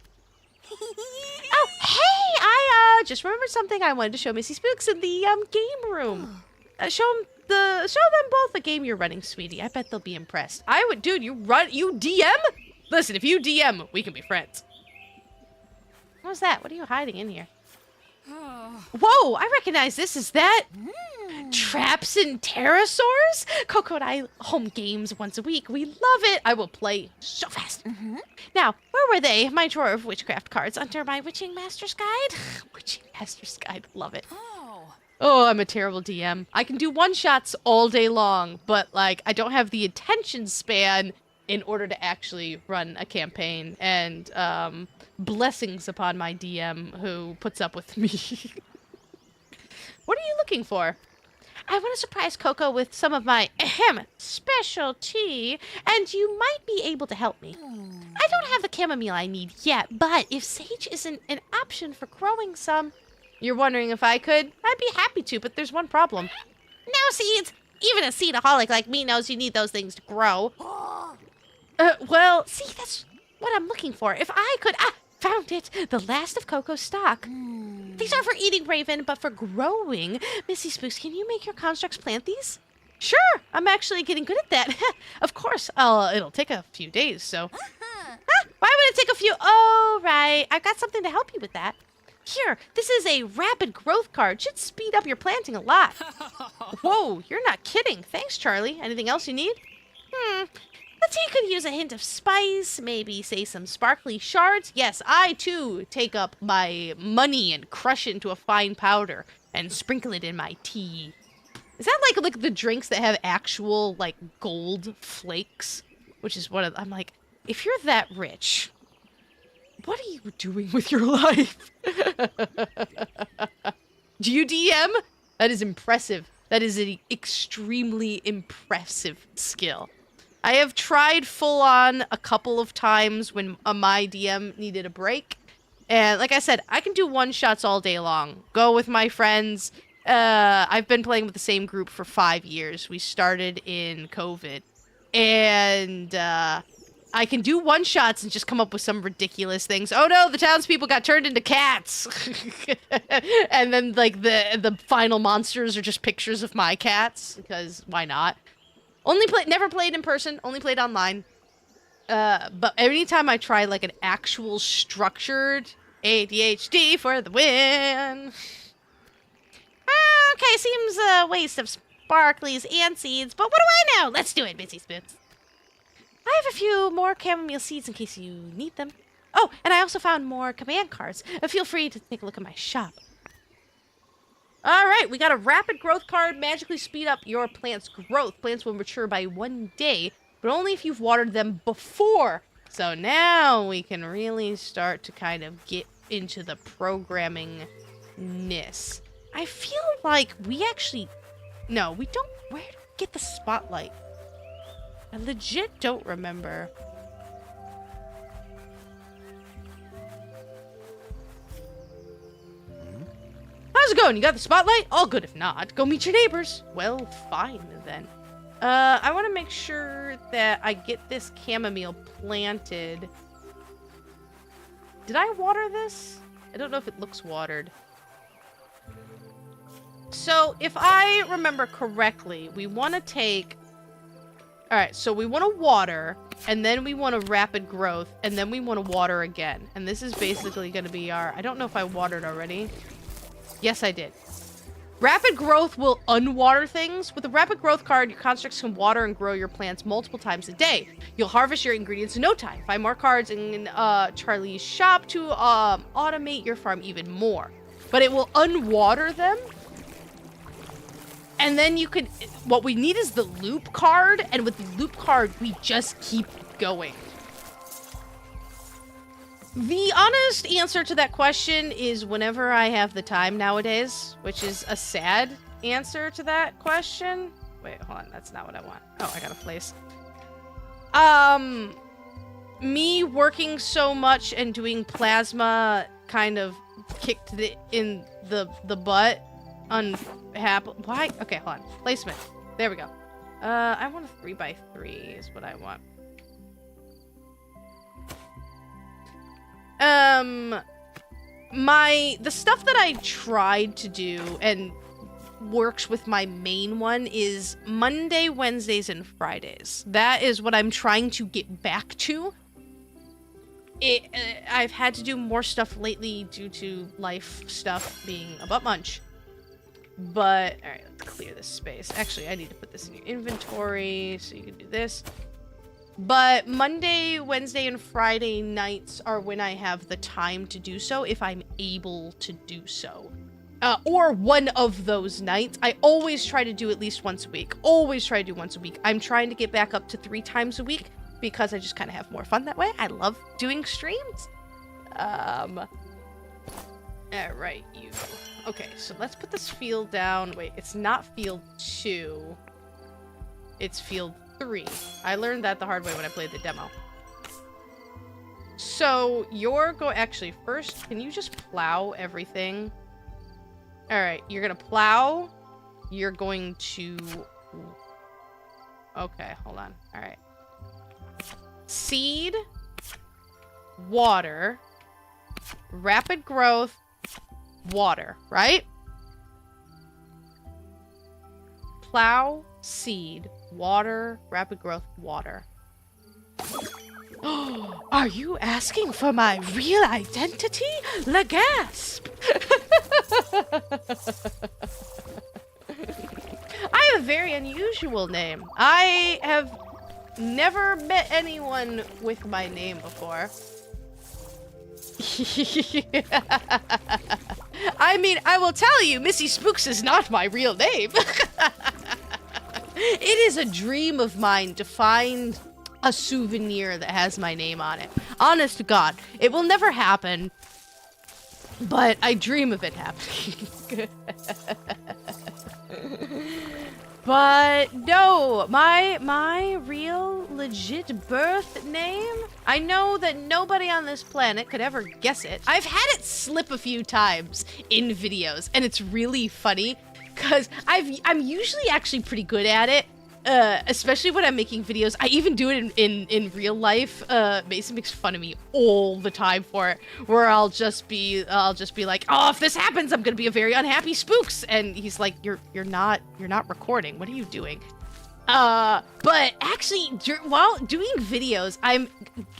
Oh, hey! I, just remembered something I wanted to show Missy Spooks in the, game room. Show them both the game you're running, sweetie. I bet they'll be impressed. Dude, you DM? Listen, if you DM, we can be friends. What was that? What are you hiding in here? Whoa, I recognize this. Is that Traps and Pterosaurs? Coco and I home games once a week. We love it. I will play so fast. Now, where were they? My drawer of witchcraft cards under my Witching Master's Guide. Witching Master's Guide. Love it. Oh, I'm a terrible DM. I can do one-shots all day long, but, like, I don't have the attention span in order to actually run a campaign. And, blessings upon my DM who puts up with me. What are you looking for? I want to surprise Coco with some of my special tea, and you might be able to help me. I don't have the chamomile I need yet, but if sage isn't an option for growing some... You're wondering if I could? I'd be happy to, but there's one problem. No seeds! Even a seedaholic like me knows you need those things to grow. Well, see, that's what I'm looking for. If I could... Found it! The last of Coco's stock. These are for eating, Raven, but for growing. Missy Spooks, can you make your constructs plant these? Sure! I'm actually getting good at that. Of course. It'll take a few days, so... Why would it take a few... Oh, right. I've got something to help you with that. Here, this is a rapid growth card. Should speed up your planting a lot. Whoa, you're not kidding. Thanks, Charlie. Anything else you need? The tea could use a hint of spice, maybe, say, some sparkly shards. Yes, I, too, take up my money and crush it into a fine powder and sprinkle it in my tea. Is that like the drinks that have actual, like, gold flakes? Which is what I'm like, if you're that rich, what are you doing with your life? Do you DM? That is impressive. That is an extremely impressive skill. I have tried full on a couple of times when my DM needed a break. And like I said, I can do one-shots all day long. Go with my friends. I've been playing with the same group for 5 years. We started in COVID. And I can do one-shots and just come up with some ridiculous things. Oh no, the townspeople got turned into cats. And then like the final monsters are just pictures of my cats. Because why not? Never played in person, only played online. But anytime I try like an actual structured ADHD for the win. Okay, seems a waste of sparklies and seeds, but what do I know? Let's do it, Busy Spooks. I have a few more chamomile seeds in case you need them. Oh, and I also found more command cards. Feel free to take a look at my shop. All right, we got a rapid growth card. Magically speed up your plant's growth. Plants will mature by 1 day, but only if you've watered them before. So now we can really start to kind of get into the programming-ness. I feel like we actually... No, we don't... Where do we get the spotlight? I legit don't remember. How's it going? You got the spotlight? All good if not. Go meet your neighbors. Well, fine then. I want to make sure that I get this chamomile planted. Did I water this? I don't know if it looks watered. So, if I remember correctly, we want to take... Alright, so we want to water, and then we want a rapid growth, and then we want to water again. And this is basically going to be our... I don't know if I watered already. Yes, I did. Rapid growth will unwater things. With a rapid growth card, your constructs can water and grow your plants multiple times a day. You'll harvest your ingredients in no time. Find more cards in Charlie's shop to automate your farm even more. But it will unwater them. And then you could... What we need is the loop card. And with the loop card, we just keep going. The honest answer to that question is whenever I have the time nowadays, which is a sad answer to that question. Wait, hold on. That's not what I want. Oh, I got a place. Me working so much and doing plasma kind of kicked in the butt. Unhappy. Why? Okay, hold on. Placement. There we go. I want a 3x3 is what I want. The stuff that I tried to do and works with my main one is Monday, Wednesdays, and Fridays. That is what I'm trying to get back to. I've had to do more stuff lately due to life stuff being a butt munch. But, alright, let's clear this space. Actually, I need to put this in your inventory so you can do this. But Monday, Wednesday, and Friday nights are when I have the time to do so, if I'm able to do so. Or one of those nights. I always try to do at least once a week. Always try to do once a week. I'm trying to get back up to 3 times a week because I just kind of have more fun that way. I love doing streams. Alright, you. Okay, so let's put this field down. Wait, it's not field 2. It's field 3. I learned that the hard way when I played the demo. So, actually, first, can you just plow everything? Alright, you're gonna plow. You're going to... Okay, hold on. Alright. Seed. Water. Rapid growth. Water, right? Plow, seed, water, rapid growth, water. Are you asking for my real identity? La gasp! I have a very unusual name. I have never met anyone with my name before. I mean, I will tell you, Missy Spooks is not my real name. It is a dream of mine to find a souvenir that has my name on it. Honest to God, it will never happen, but I dream of it happening. But no, my real legit birth name, I know that nobody on this planet could ever guess it. I've had it slip a few times in videos, and it's really funny because I'm usually actually pretty good at it. Especially when I'm making videos. I even do it in real life. Mason makes fun of me all the time for it, where I'll just be like, oh, if this happens, I'm gonna be a very unhappy Spooks, and he's like, you're not recording. What are you doing? But actually, while doing videos, I'm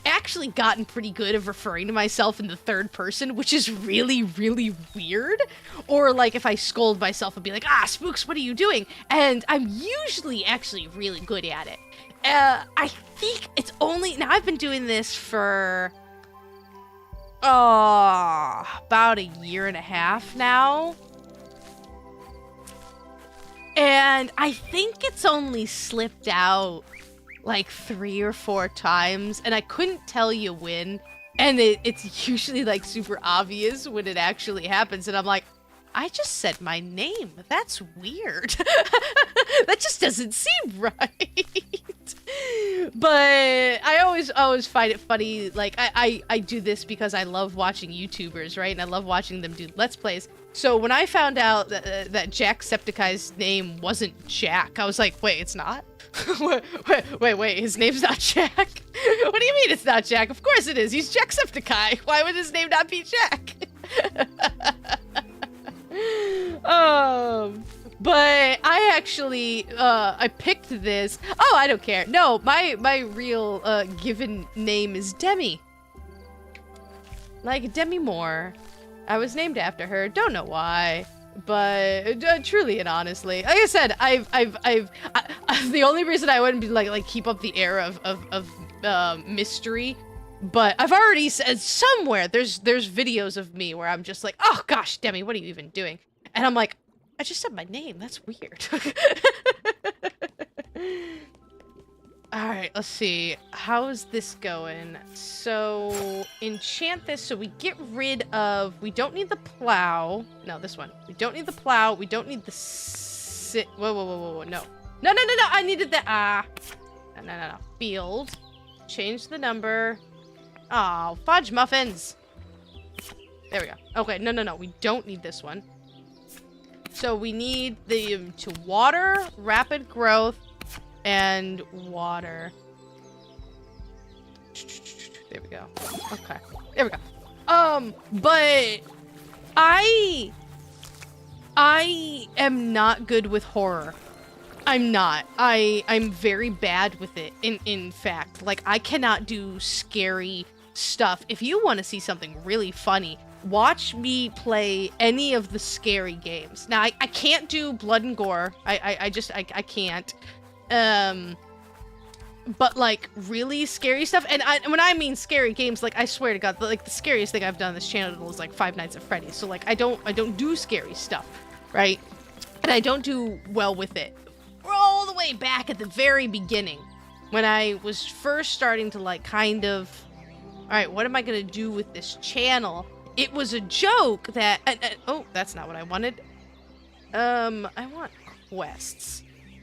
actually gotten pretty good at referring to myself in the third person, which is really, really weird. Or like if I scold myself and be like, ah, Spooks, what are you doing? And I'm usually actually really good at it. I think it's only, now I've been doing this for, about a year and a half now. And I think it's only slipped out like 3 or 4 times, and I couldn't tell you when. And it's usually like super obvious when it actually happens, and I'm like, I just said my name. That's weird. That just doesn't seem right. But I always find it funny. Like I do this because I love watching YouTubers, right? And I love watching them do Let's Plays. So when I found out that Jacksepticeye's name wasn't Jack, I was like, wait, it's not? wait, his name's not Jack? What do you mean it's not Jack? Of course it is. He's Jacksepticeye. Why would his name not be Jack? But I actually, I picked this. Oh, I don't care. No, my real, given name is Demi. Like Demi Moore. I was named after her. Don't know why, but truly and honestly, like I said, the only reason I wouldn't be like keep up the air of mystery, but I've already said somewhere there's videos of me where I'm just like, oh gosh, Demi, what are you even doing? And I'm like, I just said my name. That's weird. All right, let's see. How's this going? So, enchant this so we get rid of... We don't need the plow. No, this one. We don't need the plow. We don't need the Whoa. No. No. I needed the... No. Field. Change the number. Oh, fudge muffins. There we go. Okay, no. We don't need this one. So we need the to water, rapid growth, and water. There we go. Okay. There we go. But I am not good with horror. I'm not. I'm very bad with it. In fact, like I cannot do scary stuff. If you want to see something really funny, watch me play any of the scary games. Now I can't do blood and gore. I can't. But like really scary stuff, and when I mean scary games, like I swear to God, like the scariest thing I've done on this channel is like Five Nights at Freddy's. So like I don't do scary stuff, right? And I don't do well with it. We're all the way back at the very beginning, when I was first starting to like kind of, all right, what am I gonna do with this channel? It was a joke that, oh, that's not what I wanted. I want quests.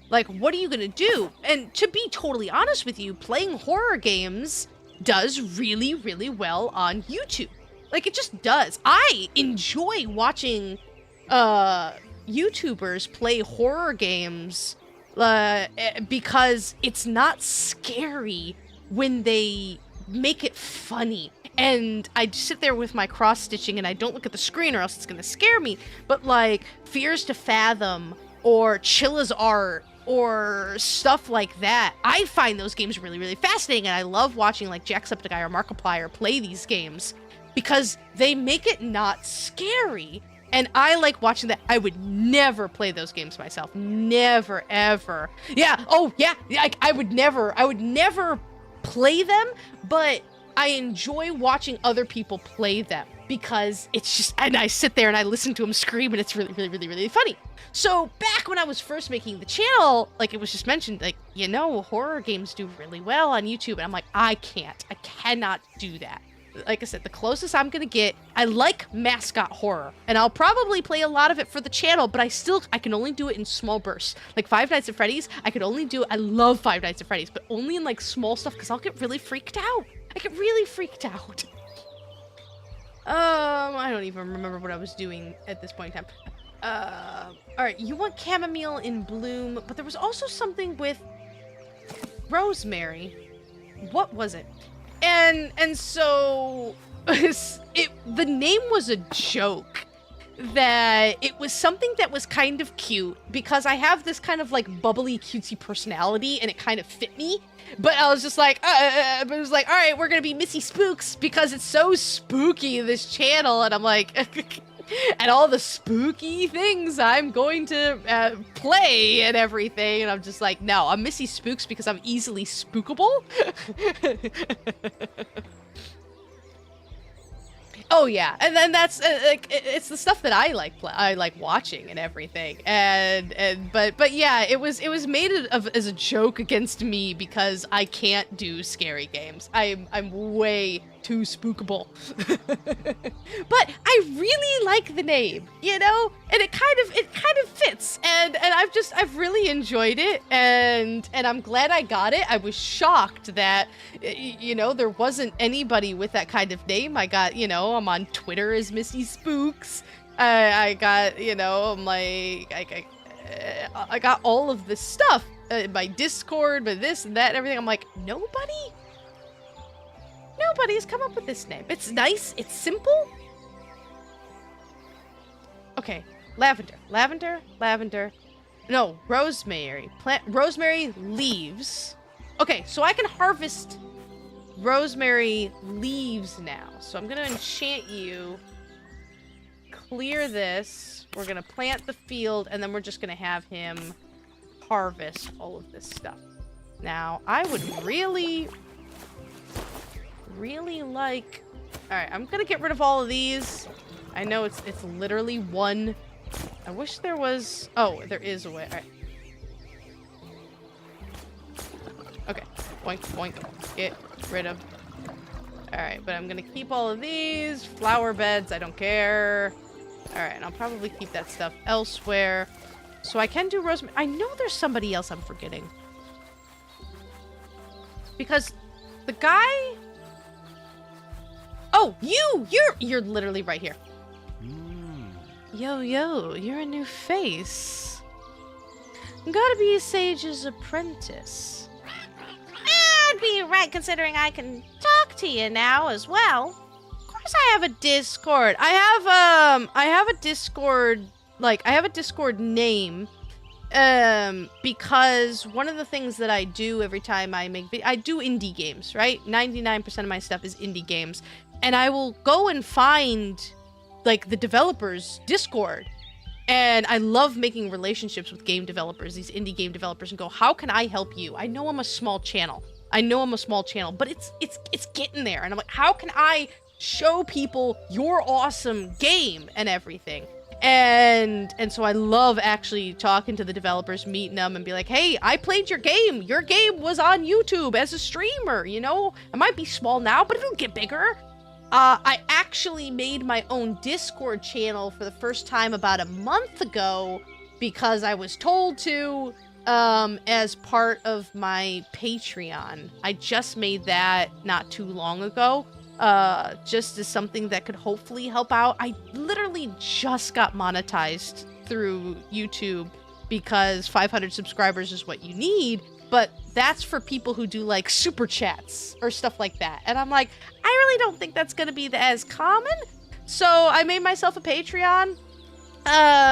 Like, what are you gonna do? And to be totally honest with you, playing horror games does really, really well on YouTube. Like, it just does. I enjoy watching YouTubers play horror games because it's not scary when they make it funny. And I sit there with my cross-stitching and I don't look at the screen or else it's gonna scare me. But like, Fears to Fathom or Chill as Art or stuff like that, I find those games really, really fascinating, and I love watching like Jacksepticeye or Markiplier play these games because they make it not scary, and I like watching that. I would never play those games myself. Never, ever. Yeah, oh yeah, I would never play them, but I enjoy watching other people play them because it's just, and I sit there and I listen to them scream, and it's really, really, really, really funny. So back when I was first making the channel, like it was just mentioned, like, you know, horror games do really well on YouTube. And I'm like, I cannot do that. Like I said, the closest I'm going to get, I like mascot horror, and I'll probably play a lot of it for the channel, but I can only do it in small bursts. Like Five Nights at Freddy's, I love Five Nights at Freddy's, but only in like small stuff because I'll get really freaked out. I get really freaked out. I don't even remember what I was doing at this point in time. Alright, you want chamomile in bloom, but there was also something with rosemary. What was it? And so the name was a joke. that it was something that was kind of cute because I have this kind of like bubbly, cutesy personality and it kind of fit me. But I was just like, but it was like, all right, we're going to be Missy Spooks because it's so spooky, this channel. And I'm like, and all the spooky things I'm going to play and everything. And I'm just like, no, I'm Missy Spooks because I'm easily spookable. Oh yeah, and then that's like it's the stuff that I like watching and everything, but yeah, it was made as a joke against me because I can't do scary games. I'm way too spookable. But I really like the name, you know, and it kind of fits, and I've really enjoyed it, and I'm glad I got it. I was shocked that you know there wasn't anybody with that kind of name. I got, you know, I'm on Twitter as Missy Spooks. I got, you know, I'm like I got all of this stuff, my Discord, but this and that and everything. I'm like, Nobody's come up with this name. It's nice. It's simple. Okay, lavender. No, rosemary. Plant rosemary leaves. Okay, so I can harvest rosemary leaves now. So I'm gonna enchant you. Clear this. We're gonna plant the field, and then we're just gonna have him harvest all of this stuff. Now, I would really like... Alright, I'm gonna get rid of all of these. I know it's literally one. I wish there was... Oh, there is a way. Alright. Okay. Boink, boink. Get rid of... Alright, but I'm gonna keep all of these. Flower beds, I don't care. Alright, and I'll probably keep that stuff elsewhere. So I can do rosemary. I know there's somebody else I'm forgetting. Because the guy... Oh, you're literally right here. Yo, you're a new face. Gotta be a sage's apprentice. I'd be right considering I can talk to you now as well. Of course I have a Discord. I have a Discord, like, I have a Discord name. Because one of the things that I do every time I make I do indie games, right? 99% of my stuff is indie games. And I will go and find, like, the developers' Discord. And I love making relationships with game developers, these indie game developers, and go, how can I help you? I know I'm a small channel. But it's getting there. And I'm like, how can I show people your awesome game and everything? And so I love actually talking to the developers, meeting them, and be like, hey, I played your game. Your game was on YouTube as a streamer, you know? I might be small now, but it'll get bigger. I actually made my own Discord channel for the first time about a month ago because I was told to, as part of my Patreon. I just made that not too long ago, just as something that could hopefully help out. I literally just got monetized through YouTube because 500 subscribers is what you need, but that's for people who do like super chats or stuff like that. And I'm like, I really don't think that's going to be as common. So I made myself a Patreon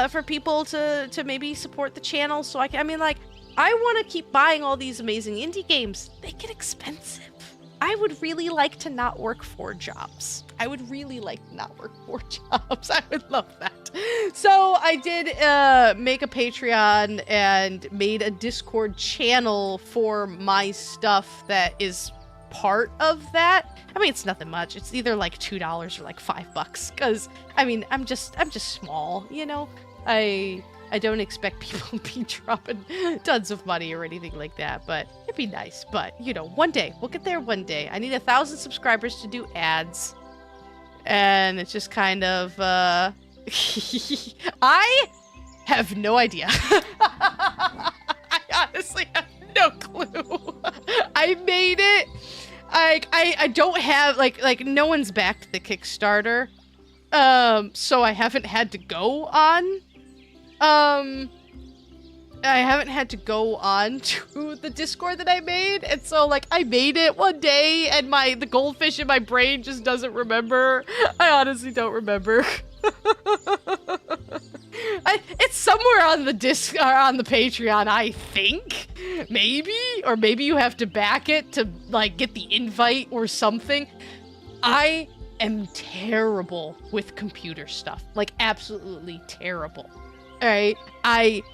for people to maybe support the channel. So I mean, like, I want to keep buying all these amazing indie games. They get expensive. I would really like to not work 4 jobs. I would love that. So I did make a Patreon and made a Discord channel for my stuff that is part of that. I mean, it's nothing much. It's either like $2 or like $5 because, I mean, I'm just small, you know? I don't expect people to be dropping tons of money or anything like that, but it'd be nice. But, you know, one day. We'll get there one day. I need 1,000 subscribers to do ads. And it's just kind of, I have no idea. I honestly have no clue. I made it. I don't have, like no one's backed the Kickstarter. So I haven't had to go on to the Discord that I made, and so like I made it one day and the goldfish in my brain just doesn't remember. I honestly don't remember. somewhere on the disc or on the Patreon, I think, maybe, or maybe you have to back it to like get the invite or something. I am terrible with computer stuff, like absolutely terrible. All right,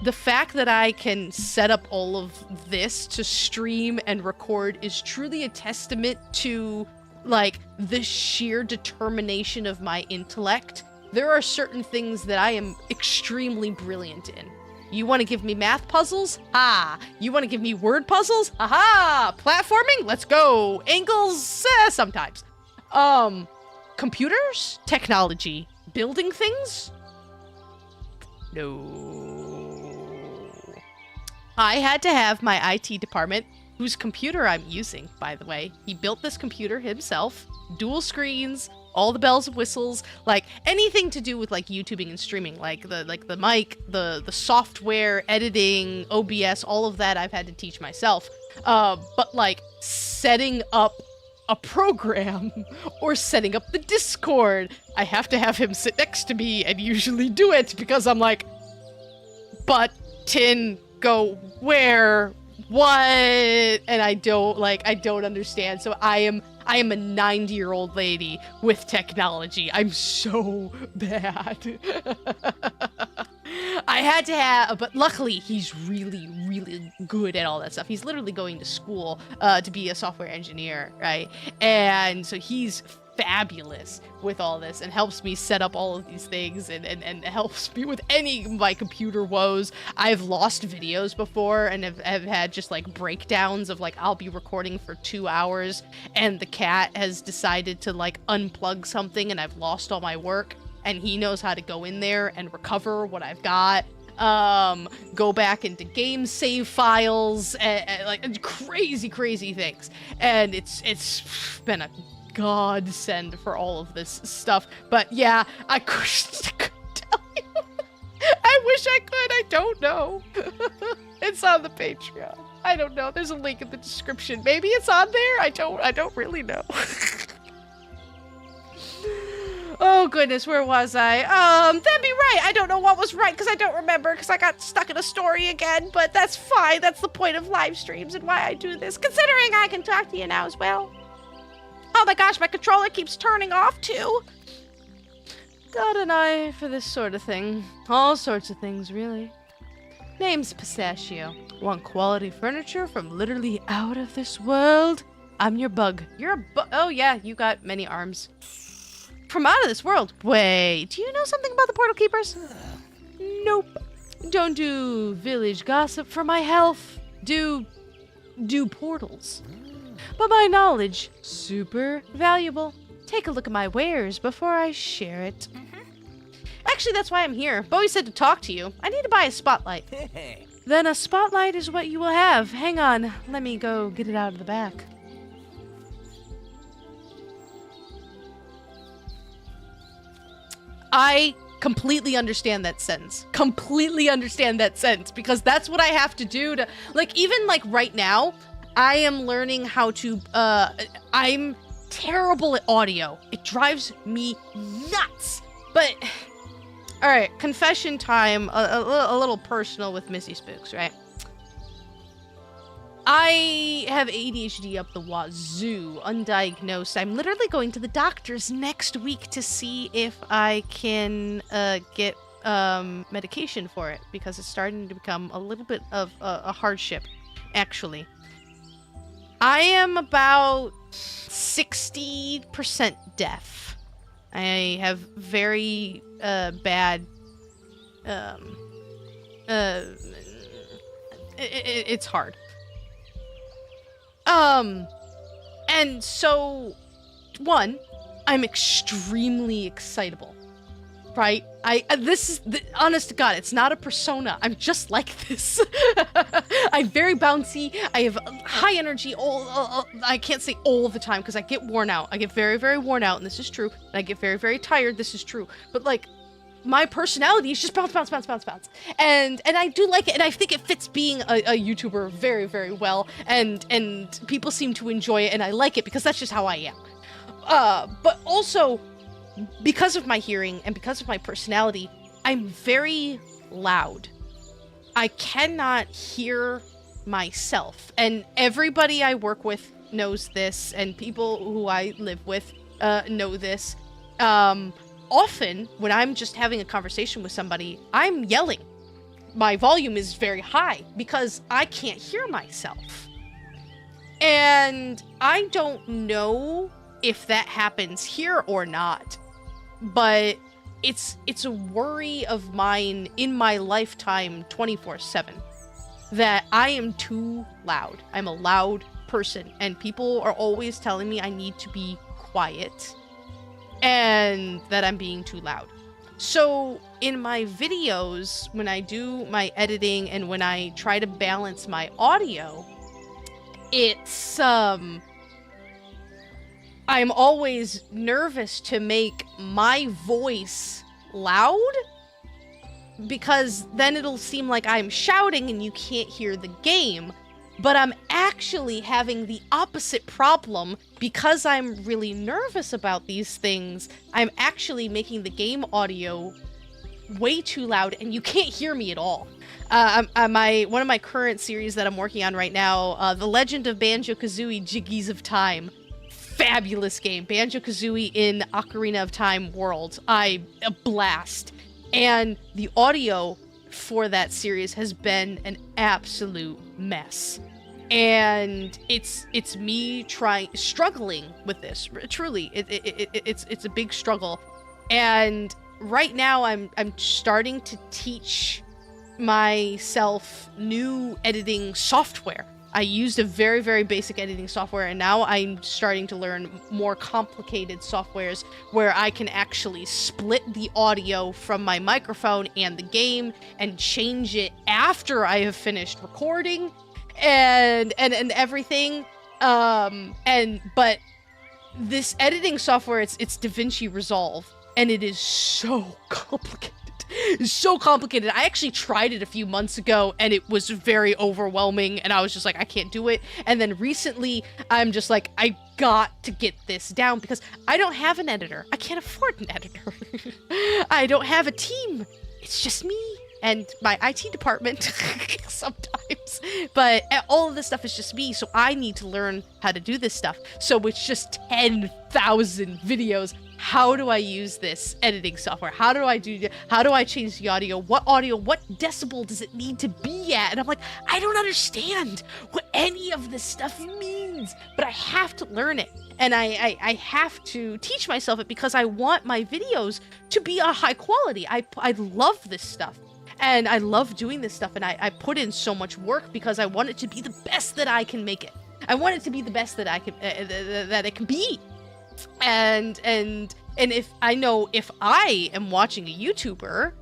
the fact that I can set up all of this to stream and record is truly a testament to like the sheer determination of my intellect. There are certain things that I am extremely brilliant in. You want to give me math puzzles? Ah. You want to give me word puzzles? Aha! Platforming? Let's go. Angles? Sometimes. Computers? Technology? Building things? No. I had to have my IT department, whose computer I'm using, by the way. He built this computer himself. Dual screens, all the bells and whistles, like anything to do with like YouTubing and streaming, like the mic, the software, editing, OBS, all of that I've had to teach myself. But like setting up a program or setting up the Discord, I have to have him sit next to me and usually do it because I'm like, button, go where, what? And I don't understand. So I am a 90-year-old lady with technology. I'm so bad. I had to have, but luckily he's really, really good at all that stuff. He's literally going to school to be a software engineer, right? And so he's fabulous with all this and helps me set up all of these things and helps me with any of my computer woes. I've lost videos before and have had just like breakdowns of like I'll be recording for 2 hours and the cat has decided to like unplug something and I've lost all my work, and he knows how to go in there and recover what I've got. Go back into game save files and like crazy things. And it's been a godsend for all of this stuff. But yeah, I couldn't tell you. I wish I could. I don't know. It's on the Patreon. I don't know. There's a link in the description. Maybe it's on there. I don't really know. Oh goodness, where was I? That'd be right. I don't know what was right because I don't remember because I got stuck in a story again, but that's fine. That's the point of live streams and why I do this, considering I can talk to you now as well. Oh my gosh, my controller keeps turning off too. Got an eye for this sort of thing. All sorts of things, really. Name's Pistachio. Want quality furniture from literally out of this world? I'm your bug. You're a bug. Oh yeah, you got many arms. From out of this world. Wait, do you know something about the Portal Keepers? Nope. Don't do village gossip for my health. Do portals. But my knowledge, super valuable. Take a look at my wares before I share it. Actually, that's why I'm here. Bowie said to talk to you. I need to buy a spotlight. Then a spotlight is what you will have. Hang on, let me go get it out of the back. I completely understand that sentence. Completely understand that sentence because that's what I have to do to, like, even like right now, I am learning how to, I'm terrible at audio. It drives me nuts. But, all right, confession time, a little personal with Missy Spooks, right? I have ADHD up the wazoo, undiagnosed. I'm literally going to the doctor's next week to see if I can get medication for it because it's starting to become a little bit of a hardship, actually. I am about 60% deaf. I have very bad... it's hard. And so, one, I'm extremely excitable, right? This is, honest to God, it's not a persona. I'm just like this. I'm very bouncy. I have high energy I can't say all the time because I get worn out. I get very, very worn out, and this is true. And I get very, very tired. This is true. But like, my personality is just bounce. And I do like it, and I think it fits being a YouTuber very, very well, and people seem to enjoy it, and I like it because that's just how I am. But also, because of my hearing and because of my personality, I'm very loud. I cannot hear myself. And everybody I work with knows this, and people who I live with know this. Often, when I'm just having a conversation with somebody, I'm yelling. My volume is very high because I can't hear myself. And I don't know if that happens here or not, but it's a worry of mine in my lifetime 24/7 that I am too loud. I'm a loud person, and people are always telling me I need to be quiet and that I'm being too loud. So in my videos, when I do my editing and when I try to balance my audio, it's I'm always nervous to make my voice loud, because then it'll seem like I'm shouting and you can't hear the game. But I'm actually having the opposite problem because I'm really nervous about these things. I'm actually making the game audio way too loud and you can't hear me at all. One of my current series that I'm working on right now, The Legend of Banjo-Kazooie Jiggies of Time. Fabulous game. Banjo-Kazooie in Ocarina of Time world. A blast. And the audio for that series has been an absolute mess. And it's me struggling with this. Truly, it's a big struggle. And right now I'm starting to teach myself new editing software. I used a very, very basic editing software, and now I'm starting to learn more complicated softwares where I can actually split the audio from my microphone and the game and change it after I have finished recording and everything. But this editing software, it's DaVinci Resolve, and it is so complicated. It's so complicated. I actually tried it a few months ago and it was very overwhelming and I was just like, I can't do it. And then recently I'm just like, I got to get this down because I don't have an editor. I can't afford an editor. I don't have a team. It's just me and my IT department sometimes. But all of this stuff is just me, so I need to learn how to do this stuff. So it's just 10,000 videos. How do I use this editing software? How do I change the audio? What decibel does it need to be at? And I'm like, I don't understand what any of this stuff means, but I have to learn it. And I have to teach myself it because I want my videos to be a high quality. I love this stuff. And I love doing this stuff, and I put in so much work because I want it to be the best that I can make it. I want it to be the best that I can that it can be. And if I am watching a YouTuber,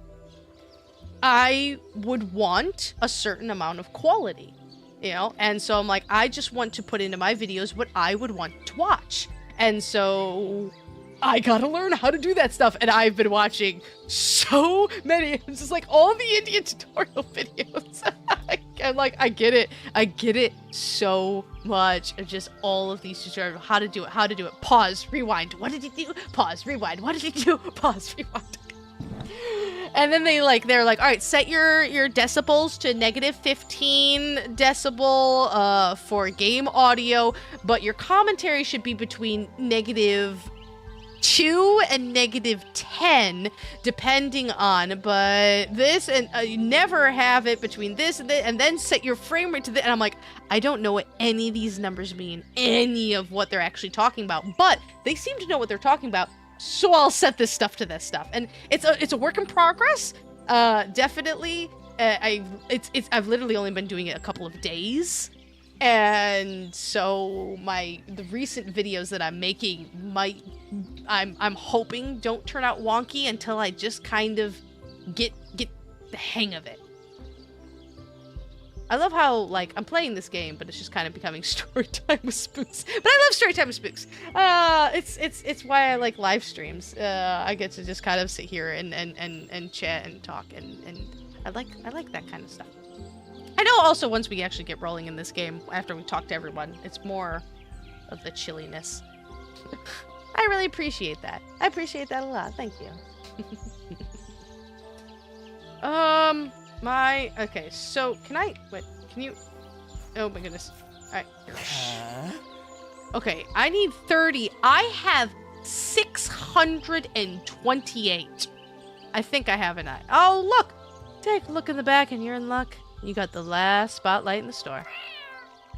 I would want a certain amount of quality, you know? And so I'm like, I just want to put into my videos what I would want to watch. And so I gotta learn how to do that stuff. And I've been watching so many, it's just like all the Indian tutorial videos. I'm like, I get it so much of just all of these tutorials, how to do it, pause, rewind, what did he do, pause, rewind, what did he do, pause, rewind. And then they're like, all right, set your decibels to -15 decibel for game audio, but your commentary should be between -2 and -10 depending on, but this, and you never have it between this and this, and then set your frame rate to this. And I'm like, I don't know what any of these numbers mean, any of what they're actually talking about, but they seem to know what they're talking about, so I'll set this stuff to this stuff. And it's a work in progress, definitely. I've literally only been doing it a couple of days. And so the recent videos that I'm making I'm hoping don't turn out wonky until I just kind of get the hang of it. I love how, like, I'm playing this game, but it's just kind of becoming story time with spooks. But I love story time with spooks. It's why I like live streams. I get to just kind of sit here and chat and talk, and I like that kind of stuff. I know also once we actually get rolling in this game, after we talk to everyone, it's more of the chilliness. I really appreciate that. I appreciate that a lot. Thank you. Okay, so can I... Wait, can you... Oh my goodness. Alright. Okay, I need 30. I have 628. I think I have an eye. Oh, look! Take a look in the back and you're in luck. You got the last spotlight in the store.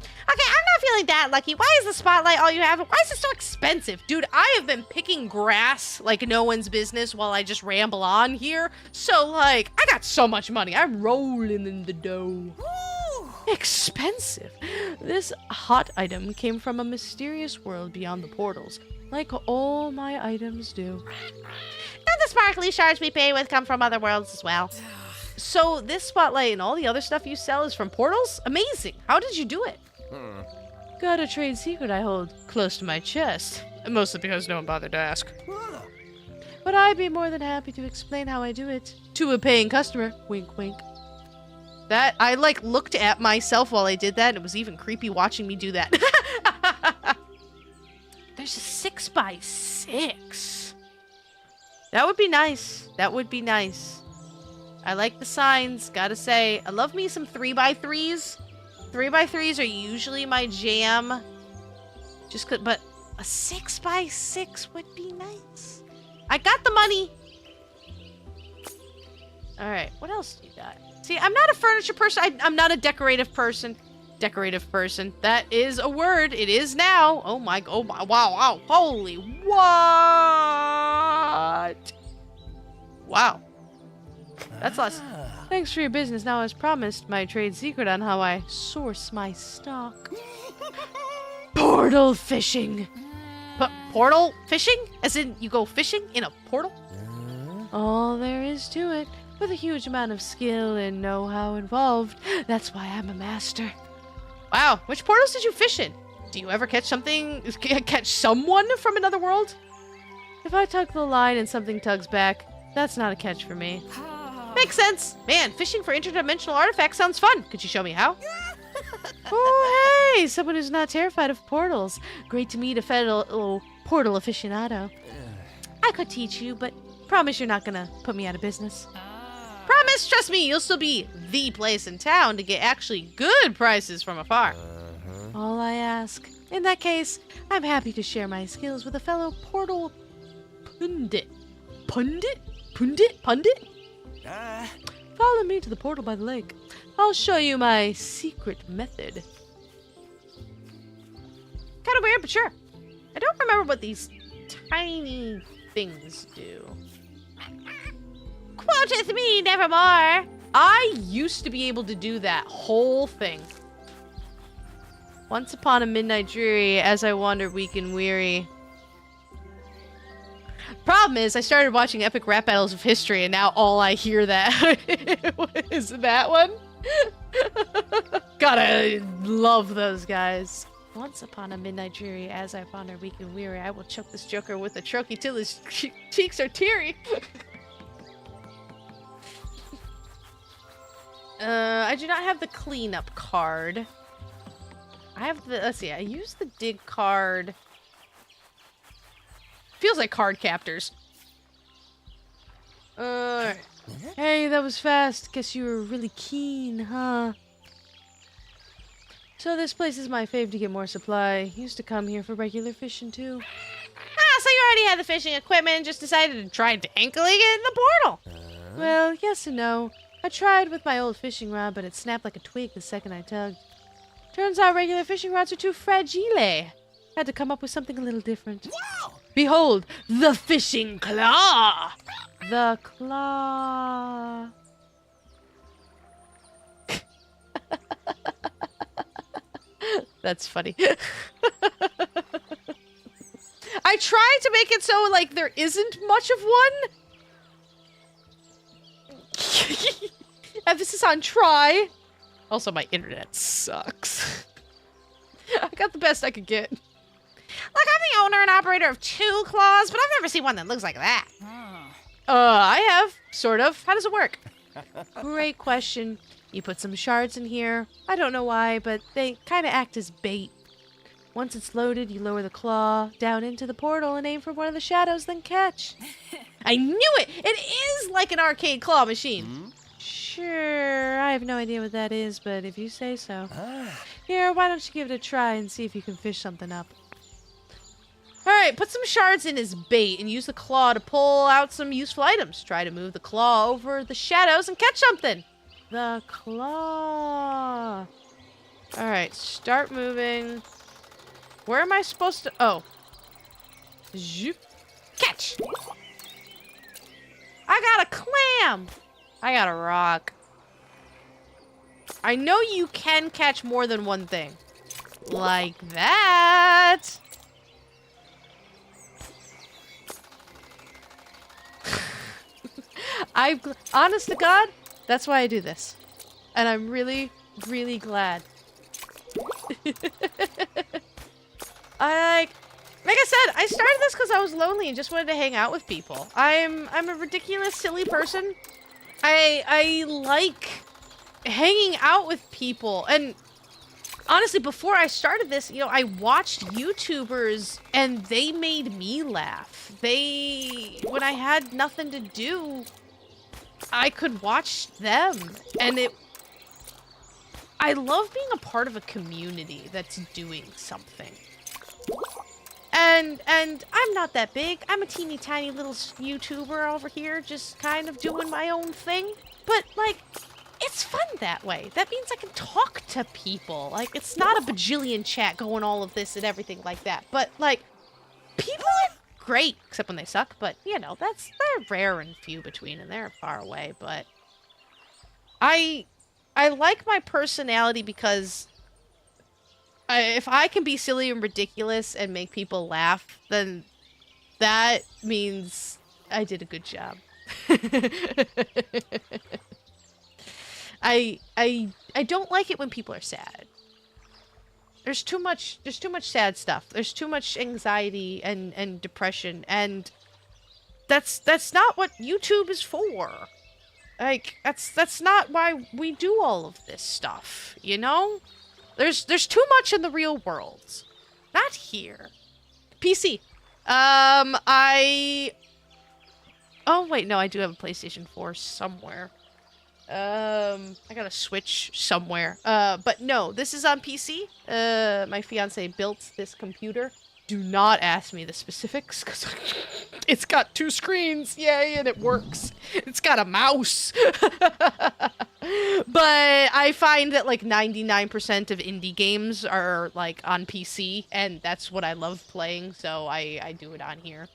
Okay, I'm not feeling that lucky. Why is the spotlight all you have? Why is it so expensive? Dude, I have been picking grass like no one's business while I just ramble on here. So, like, I got so much money. I'm rolling in the dough. Woo! Expensive. This hot item came from a mysterious world beyond the portals, like all my items do. And the sparkly shards we pay with come from other worlds as well. So this spotlight and all the other stuff you sell is from portals? Amazing. How did you do it? Got a trade secret I hold close to my chest. Mostly because no one bothered to ask. But I'd be more than happy to explain how I do it to a paying customer. Wink, wink. That, I like looked at myself while I did that, and it was even creepy watching me do that. There's a 6x6. That would be nice. That would be nice. I like the signs, gotta say. I love me some 3x3s. 3x3s are usually my jam. But a 6x6 would be nice. I got the money. Alright, what else do you got? See, I'm not a furniture person. I'm not a decorative person. Decorative person. That is a word. It is now. Oh my, wow. Holy, what? Wow. That's less. Thanks for your business. Now, as promised, my trade secret on how I source my stock. Portal fishing. Portal fishing? As in, you go fishing in a portal? All there is to it, with a huge amount of skill and know-how involved. That's why I'm a master. Wow, which portals did you fish in? Do you ever catch someone from another world? If I tug the line and something tugs back, that's not a catch for me. Makes sense. Man, fishing for interdimensional artifacts sounds fun. Could you show me how? Oh, hey, someone who's not terrified of portals. Great to meet a fellow portal aficionado. I could teach you, but promise you're not gonna put me out of business. Promise, trust me, you'll still be the place in town to get actually good prices from afar. All I ask. In that case, I'm happy to share my skills with a fellow portal pundit. Pundit? Follow me to the portal by the lake. I'll show you my secret method. Kind of weird, but sure. I don't remember what these tiny things do. Quoteth me nevermore. I used to be able to do that whole thing. Once upon a midnight dreary, as I wander weak and weary. Problem is, I started watching epic rap battles of history, and now all I hear that is that one. God, I love those guys. Once upon a midnight dreary, as I wander weak and weary, I will choke this joker with a trochee till his cheeks are teary. I do not have the cleanup card. I have the, let's see, I use the dig card. Feels like card captors. Hey, that was fast. Guess you were really keen, huh? So this place is my fave to get more supply. Used to come here for regular fishing, too. Ah, so you already had the fishing equipment and just decided to try dangling it in the portal. Well, yes and no. I tried with my old fishing rod, but it snapped like a twig the second I tugged. Turns out regular fishing rods are too fragile. Had to come up with something a little different. Wow! Behold, the fishing claw! The claw. That's funny. I tried to make it so, like, there isn't much of one. Emphasis on try. Also, my internet sucks. I got the best I could get. Look, I'm the owner and operator of 2 claws, but I've never seen one that looks like that. I have, sort of. How does it work? Great question. You put some shards in here. I don't know why, but they kind of act as bait. Once it's loaded, you lower the claw down into the portal and aim for one of the shadows, then catch. I knew it! It is like an arcade claw machine. Shh. Sure, I have no idea what that is, but if you say so. Here, why don't you give it a try and see if you can fish something up. Alright, put some shards in his bait and use the claw to pull out some useful items. Try to move the claw over the shadows and catch something. The claw. Alright, start moving. Where am I supposed to... Oh. Zoop. Catch! I got a clam! I got a rock. I know you can catch more than one thing. Like that. Honest to God, that's why I do this. And I'm really, really glad. Like I said, I started this because I was lonely and just wanted to hang out with people. I'm a ridiculous, silly person. I like hanging out with people. And honestly, before I started this, you know, I watched YouTubers and they made me laugh. When I had nothing to do, I could watch them. And I love being a part of a community that's doing something. And I'm not that big. I'm a teeny tiny little YouTuber over here, just kind of doing my own thing. But, like, it's fun that way. That means I can talk to people. Like, it's not a bajillion chat going all of this and everything like that. But, like, people are great, except when they suck. But, you know, they're rare and few between, and they're far away. But I like my personality because... if I can be silly and ridiculous and make people laugh, then that means I did a good job. I don't like it when people are sad. There's too much sad stuff. There's too much anxiety and depression, and that's not what YouTube is for. Like, that's not why we do all of this stuff, you know? There's too much in the real world. Not here. PC. Oh, wait, no, I do have a PlayStation 4 somewhere. I got a Switch somewhere. But no, this is on PC. My fiance built this computer. Do not ask me the specifics, because it's got 2 screens, yay, and it works. It's got a mouse. But I find that, like, 99% of indie games are, like, on PC, and that's what I love playing, so I do it on here.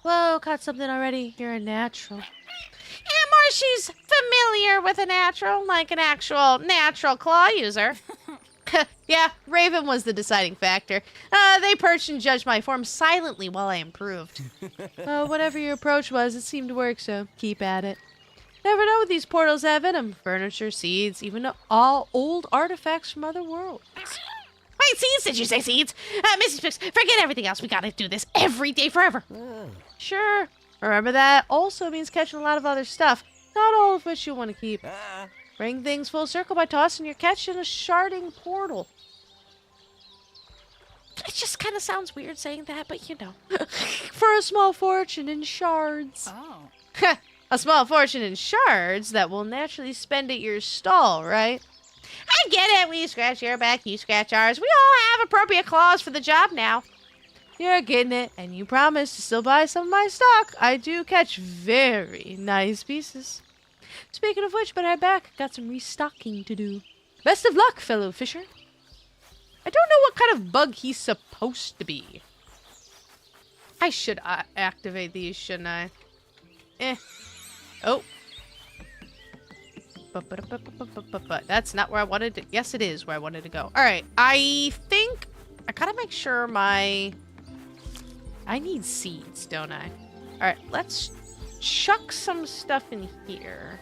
Whoa, caught something already. You're a natural. And Marshy's familiar with a natural, like an actual natural claw user. Yeah, Raven was the deciding factor. They perched and judged my form silently while I improved. Whatever your approach was, it seemed to work, so keep at it. Never know what these portals have in them. Furniture, seeds, even all old artifacts from other worlds. Wait, seeds? Did you say seeds? Mrs. Fix, forget everything else. We gotta do this every day forever. Sure. Remember that also means catching a lot of other stuff, not all of which you'll want to keep. Bring things full circle by tossing your catch in a sharding portal. It just kind of sounds weird saying that, but you know. For a small fortune in shards. Oh. A small fortune in shards that will naturally spend at your stall, right? I get it. We scratch your back, you scratch ours. We all have appropriate claws for the job now. You're getting it, and you promise to still buy some of my stock. I do catch very nice pieces. Speaking of which, better head back. Got some restocking to do. Best of luck, fellow fisher. I don't know what kind of bug he's supposed to be. I should activate these, shouldn't I? Oh. But that's not where I wanted to... Yes, it is where I wanted to go. Alright, I think... I gotta make sure my... I need seeds, don't I? Alright, let's chuck some stuff in here.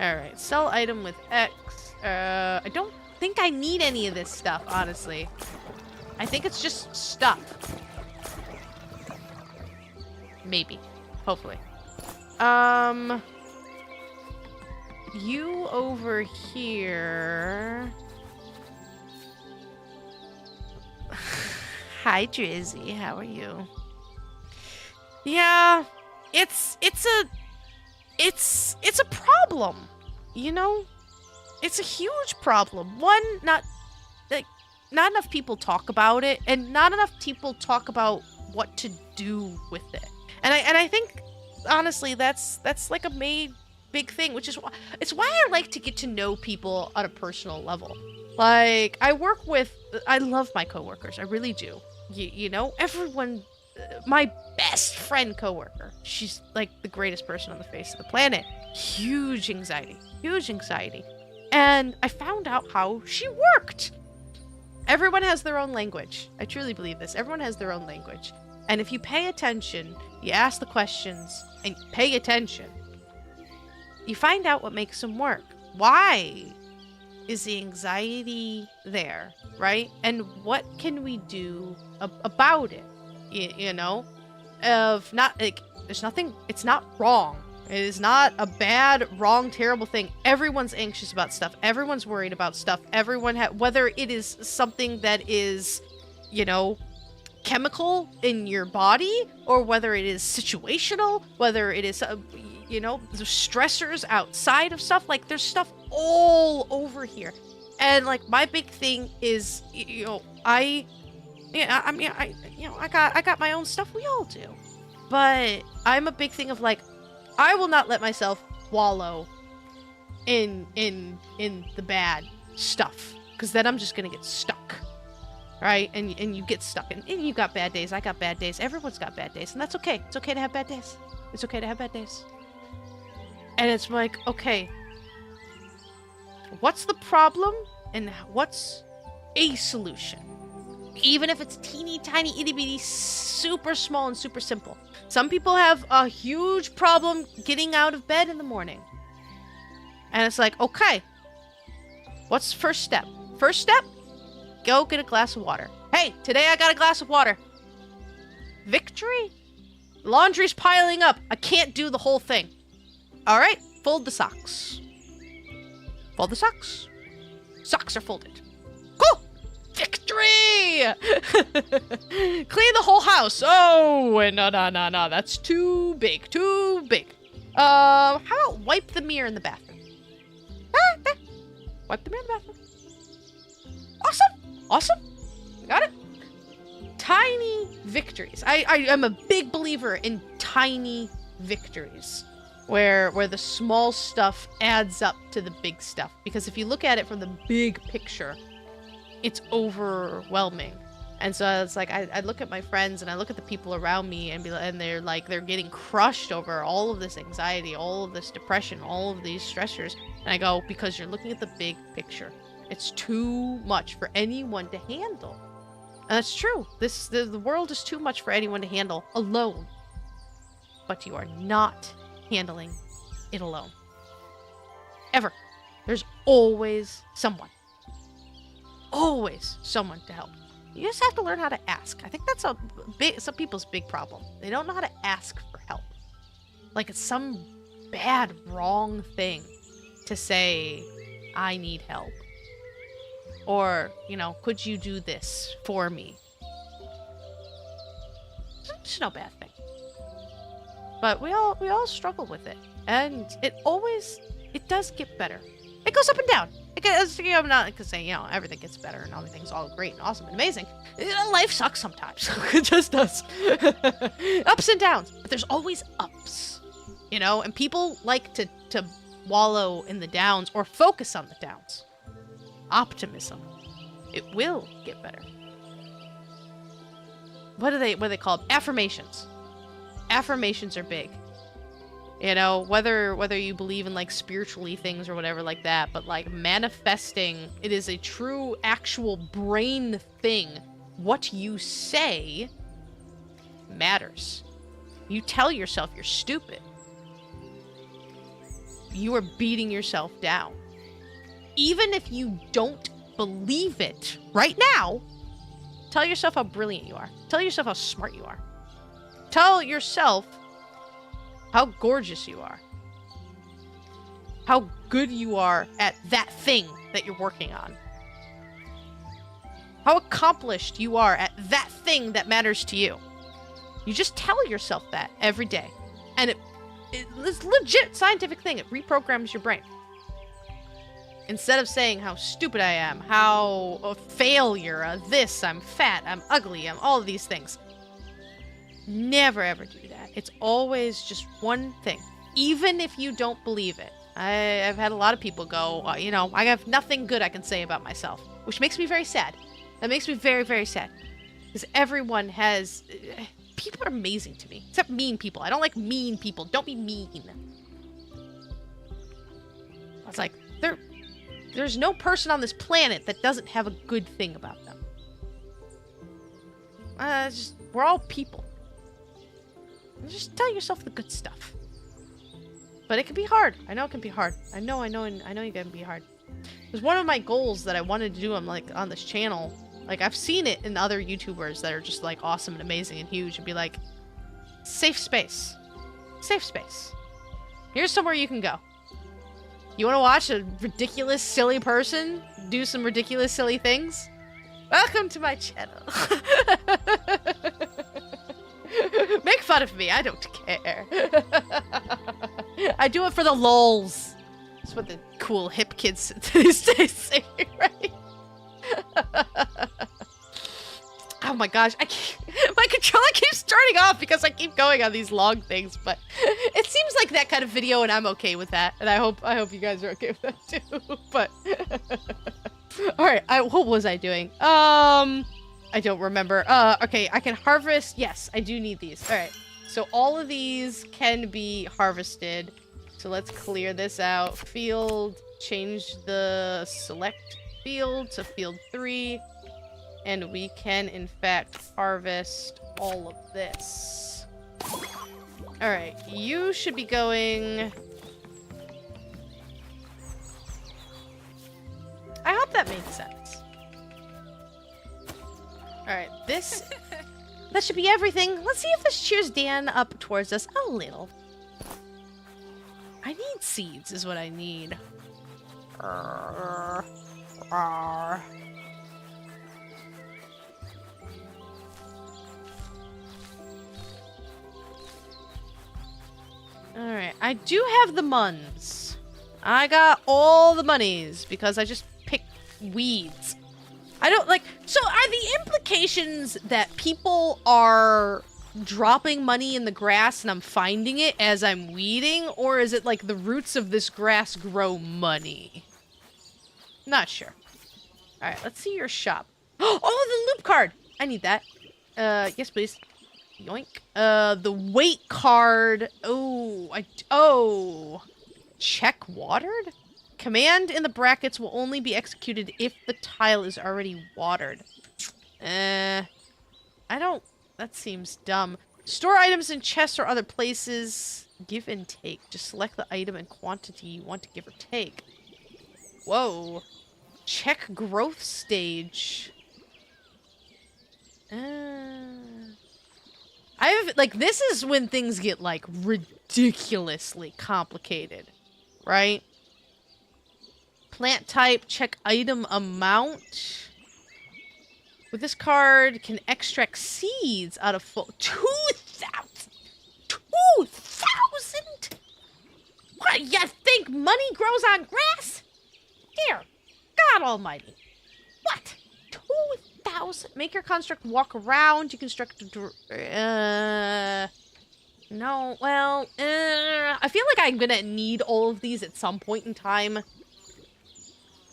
Alright, sell item with X. I don't think I need any of this stuff, honestly. I think it's just stuff. Maybe. Hopefully. You over here... Hi, Drizzy. How are you? Yeah, it's it's a problem, you know? It's a huge problem. One, not enough people talk about it, and not enough people talk about what to do with it. And I think honestly that's like a big thing, which is why I like to get to know people on a personal level. Like, I love my coworkers, I really do. You know, everyone, my best friend coworker, she's like the greatest person on the face of the planet. Huge anxiety. And I found out how she worked. Everyone has their own language. I truly believe this. Everyone has their own language. And if you pay attention, you ask the questions, and you pay attention, you find out what makes them work. Why is the anxiety there, right? And what can we do about it? You know? Of not, like, there's nothing, it's not wrong. It is not a bad, wrong, terrible thing. Everyone's anxious about stuff. Everyone's worried about stuff. Everyone whether it is something that is, you know, chemical in your body, or whether it is situational, whether it is, you know, the stressors outside of stuff. Like, there's stuff all over here. And, like, my big thing is, you know, I got my own stuff. We all do. But I'm a big thing of, like, I will not let myself wallow in the bad stuff, because then I'm just gonna get stuck, right? And you get stuck, and you got bad days. I got bad days. Everyone's got bad days, and that's okay. It's okay to have bad days. It's okay to have bad days. And it's like, okay, what's the problem, and what's a solution? Even if it's teeny tiny, itty bitty, super small and super simple. Some people have a huge problem getting out of bed in the morning. And it's like, okay, what's the first step? First step, go get a glass of water. Hey, today I got a glass of water. Victory? Laundry's piling up. I can't do the whole thing. All right, fold the socks. Fold the socks. Socks are folded. Cool. Victory! Clean the whole house. Oh, no, that's too big. How about wipe the mirror in the bathroom? Wipe the mirror in the bathroom. Awesome. Got it. Tiny victories. I am a big believer in tiny victories, where the small stuff adds up to the big stuff. Because if you look at it from the big picture, it's overwhelming. And so it's like, I look at my friends and I look at the people around me, and they're getting crushed over all of this anxiety, all of this depression, all of these stressors. And I go, because you're looking at the big picture. It's too much for anyone to handle. And that's true. The world is too much for anyone to handle alone. But you are not handling it alone. Ever. There's always someone. Always someone to help. You just have to learn how to ask. I think that's some people's big problem. They don't know how to ask for help. Like, it's some bad, wrong thing to say, I need help. Or, you know, could you do this for me? It's no bad thing. But we all struggle with it. And it does get better. It goes up and down. I'm not saying, you know, everything gets better and everything's all great and awesome and amazing. Life sucks sometimes. It just does. Ups and downs. But there's always ups. You know, and people like to wallow in the downs or focus on the downs. Optimism. It will get better. What are they called? Affirmations. Affirmations are big. You know, whether you believe in, like, spiritually things or whatever like that, but, like, manifesting, it is a true, actual brain thing. What you say matters. You tell yourself you're stupid. You are beating yourself down. Even if you don't believe it right now, tell yourself how brilliant you are. Tell yourself how smart you are. Tell yourself how gorgeous you are. How good you are at that thing that you're working on. How accomplished you are at that thing that matters to you. You just tell yourself that every day. And it It's legit scientific thing. It reprograms your brain. Instead of saying how stupid I am, how a failure, this, I'm fat, I'm ugly, I'm all of these things. Never ever do that. It's always just one thing. Even if you don't believe it. I've had a lot of people go, you know, I have nothing good I can say about myself. Which makes me very sad. That makes me very, very sad. Because everyone has... people are amazing to me. Except mean people. I don't like mean people. Don't be mean. It's like, there's no person on this planet that doesn't have a good thing about them. We're all people. Just tell yourself the good stuff. But it can be hard. I know it can be hard. I know it can be hard. Because one of my goals that I wanted to do on this channel, like I've seen it in other YouTubers that are just like awesome and amazing and huge, and be like, safe space. Safe space. Here's somewhere you can go. You want to watch a ridiculous, silly person do some ridiculous, silly things? Welcome to my channel. Make fun of me. I don't care. I do it for the lols. That's what the cool hip kids these days say, right? Oh my gosh, my controller keeps turning off because I keep going on these long things, but it seems like that kind of video, and I'm okay with that. And I hope you guys are okay with that too. But all right, what was I doing? I don't remember. Okay, I can harvest. Yes, I do need these. All right, so all of these can be harvested. So let's clear this out. Field, change the select field to field 3. And we can, in fact, harvest all of this. Alright, you should be going... I hope that made sense. Alright, this... that should be everything. Let's see if this cheers Dan up towards us a little. I need seeds, is what I need. Alright, I do have the muns. I got all the monies because I just picked weeds. I don't like... So are the implications that people are dropping money in the grass and I'm finding it as I'm weeding? Or is it like the roots of this grass grow money? Not sure. Alright, let's see your shop. Oh, the loop card! I need that. Yes, please. Yoink. The weight card. Oh. Check watered? Command in the brackets will only be executed if the tile is already watered. I don't... That seems dumb. Store items in chests or other places. Give and take. Just select the item and quantity you want to give or take. Whoa. Check growth stage. This is when things get, like, ridiculously complicated, right? Plant type, check item amount. With this card, can extract seeds out of full... 2,000? 2,000? What, you think money grows on grass? Dear God almighty. What? 2,000? Make your construct walk around. You construct... No, well... I feel like I'm gonna need all of these at some point in time.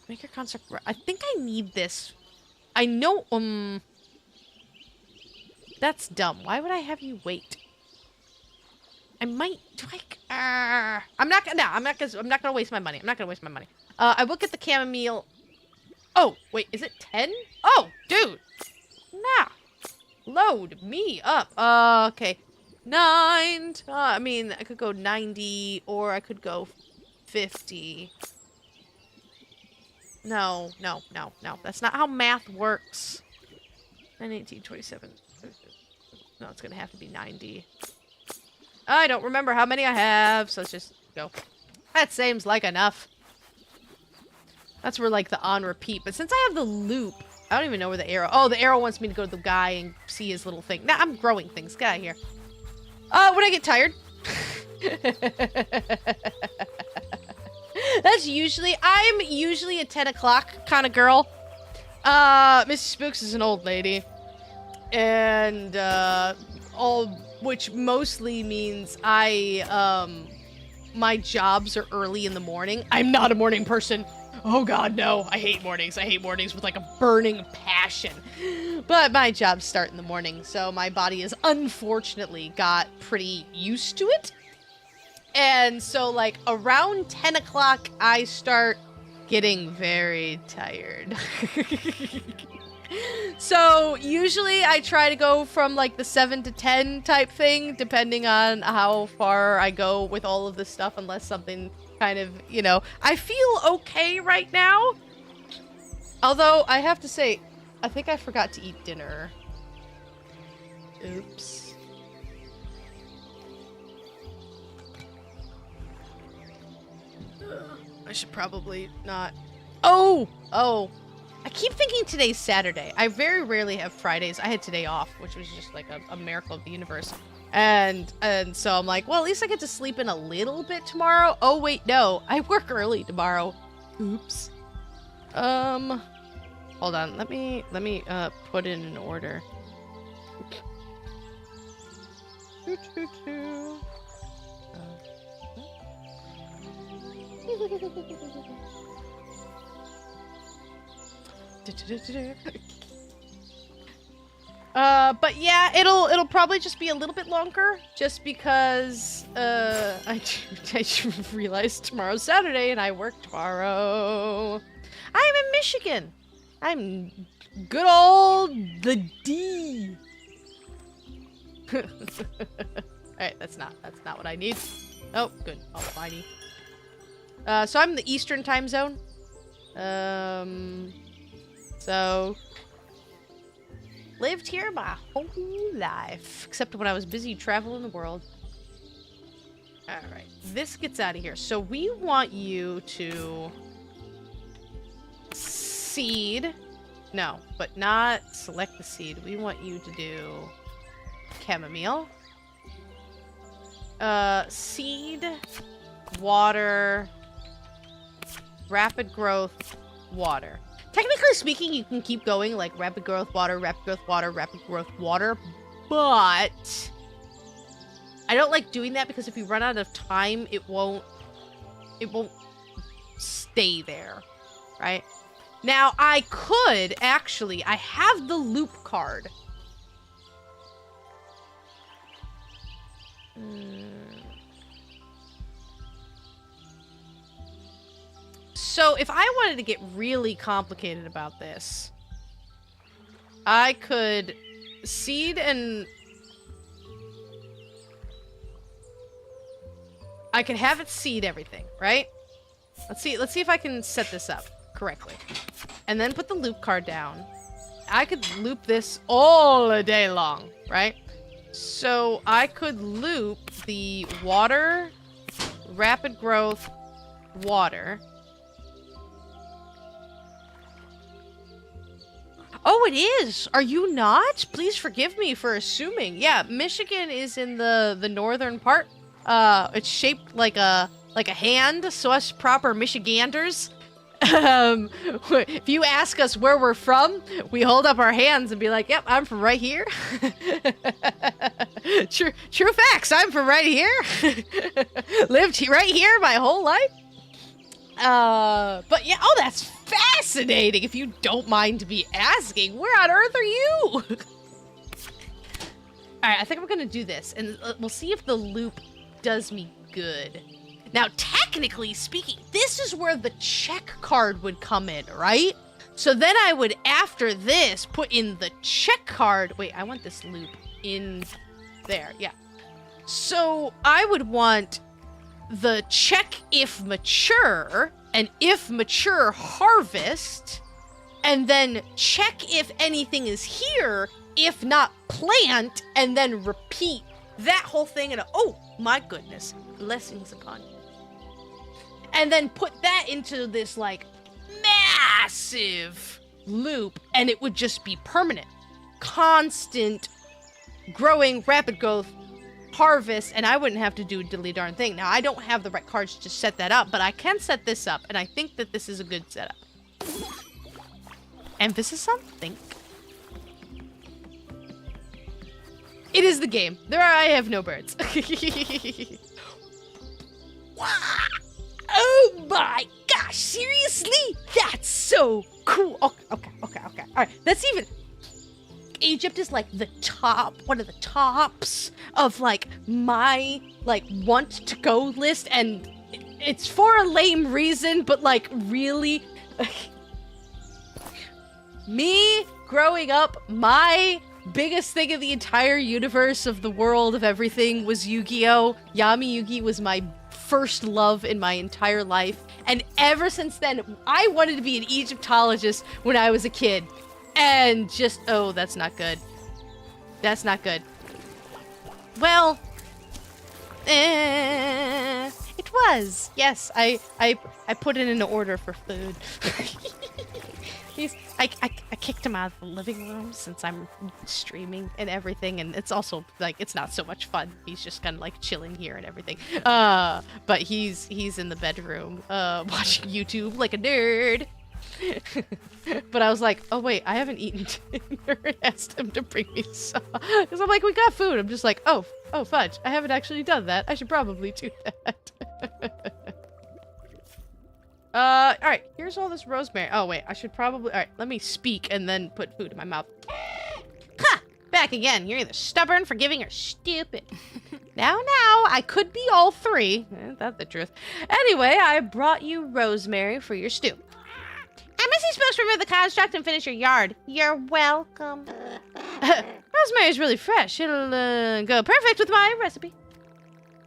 Make your construct... I think I need this. I know... That's dumb. Why would I have you wait? I might... Do I... I'm not gonna waste my money. I'm not gonna waste my money. I will get the chamomile... Oh, wait, is it 10? Oh, dude! Nah. Load me up. Okay. 9. I mean, I could go 90, or I could go 50. No. That's not how math works. 9, 18, 27. No, it's gonna have to be 90. I don't remember how many I have, so let's just go. That seems like enough. That's where, like, the on repeat. But since I have the loop, I don't even know where the arrow... Oh, the arrow wants me to go to the guy and see his little thing. Nah, I'm growing things. Get out of here. When I get tired. I'm usually a 10 o'clock kind of girl. Mrs. Spooks is an old lady. And, which mostly means my jobs are early in the morning. I'm not a morning person. Oh god, no. I hate mornings. I hate mornings with like a burning passion. But my jobs start in the morning, so my body has unfortunately got pretty used to it. And so like around 10 o'clock, I start getting very tired. So usually I try to go from like the 7 to 10 type thing, depending on how far I go with all of this stuff, unless something kind of, you know, I feel okay right now. Although I have to say, I think I forgot to eat dinner. Oops. I should probably not. Oh! I keep thinking today's Saturday. I very rarely have Fridays. I had today off, which was just like a miracle of the universe. And so I'm like, well, at least I get to sleep in a little bit tomorrow. Oh, wait, no. I work early tomorrow. Oops. Hold on. Let me put in an order. But yeah, it'll probably just be a little bit longer, just because I realized tomorrow's Saturday and I work tomorrow. I'm in Michigan. I'm good old the D. Alright, that's not what I need. Oh, good. Almighty. So I'm in the Eastern time zone. So lived here my whole life, except when I was busy traveling the world. Alright, this gets out of here. So we want you to seed. No, but not select the seed. We want you to do chamomile. Seed, water, rapid growth, water. Technically speaking, you can keep going like rapid growth water, rapid growth water, rapid growth water, but I don't like doing that because if you run out of time, it won't stay there, right? Now, I could actually, I have the loop card. So if I wanted to get really complicated about this, I could seed and I could have it seed everything, right? Let's see if I can set this up correctly. And then put the loop card down. I could loop this all day long, right? So I could loop the water, rapid growth, water. Oh, it is! Are you not? Please forgive me for assuming. Yeah, Michigan is in the northern part. It's shaped like a hand, so us proper Michiganders. If you ask us where we're from, we hold up our hands and be like, yep, I'm from right here. True facts, I'm from right here. Lived right here my whole life. But yeah, oh, that's fascinating. If you don't mind me asking, where on earth are you? All right, I think we're gonna do this, and we'll see if the loop does me good. Now, technically speaking, this is where the check card would come in, right? So then I would, after this, put in the check card. Wait, I want this loop in there. Yeah. So I would want the check if mature, and if mature harvest, and then check if anything is here, if not plant, and then repeat that whole thing. And oh my goodness, blessings upon you. And then put that into this like massive loop, and it would just be permanent, constant, growing, rapid growth, harvest, and I wouldn't have to do a diddly darn thing. Now, I don't have the right cards to set that up, but I can set this up, and I think that this is a good setup. Emphasis on think. It is the game. I have no birds. Oh my gosh, seriously? That's so cool. Okay. All right, that's even... Egypt is like the top, one of the tops of like my like want to go list, and it's for a lame reason, but like really... Me growing up, my biggest thing in the entire universe of the world of everything was Yu-Gi-Oh! Yami Yugi was my first love in my entire life, and ever since then, I wanted to be an Egyptologist when I was a kid, and just, oh, that's not good. That's not good. Well, it was. Yes, I put it in an order for food. I kicked him out of the living room since I'm streaming and everything, and it's also like it's not so much fun. He's just kind of like chilling here and everything. But he's in the bedroom watching YouTube like a nerd. But I was like, oh wait, I haven't eaten dinner, and asked him to bring me some because I'm like, we got food. I'm just like, oh fudge, I haven't actually done that. I should probably do that. All right, here's all this rosemary. Oh, wait, I should probably... All right, let me speak and then put food in my mouth. Ha! Back again. You're either stubborn, forgiving, or stupid. Now, I could be all three. That's the truth. Anyway, I brought you rosemary for your stew. I'm missing supposed to remove the construct and finish your yard. You're welcome. Rosemary is really fresh. It'll go perfect with my recipe.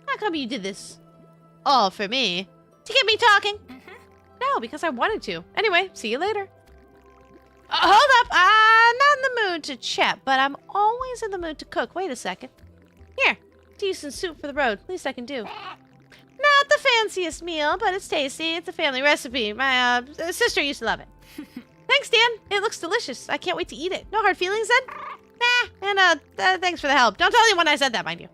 How come you did this all for me? To get me talking? No, because I wanted to. Anyway, see you later. Hold up! I'm not in the mood to chat, but I'm always in the mood to cook. Wait a second. Here, decent soup for the road. Least I can do. Not the fanciest meal, but it's tasty. It's a family recipe. My sister used to love it. Thanks, Dan. It looks delicious. I can't wait to eat it. No hard feelings, then? Nah, and thanks for the help. Don't tell anyone I said that, mind you.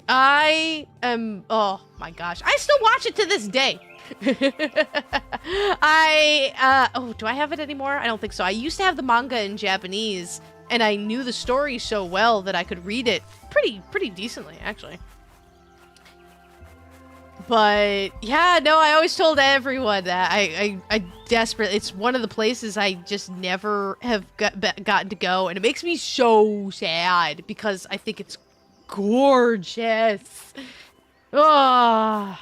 I am, oh my gosh. I still watch it to this day. Do I have it anymore? I don't think so. I used to have the manga in Japanese, and I knew the story so well that I could read it pretty decently, actually. But yeah, no, I always told everyone that I desperately, it's one of the places I just never have gotten to go, and it makes me so sad because I think it's gorgeous. Oh,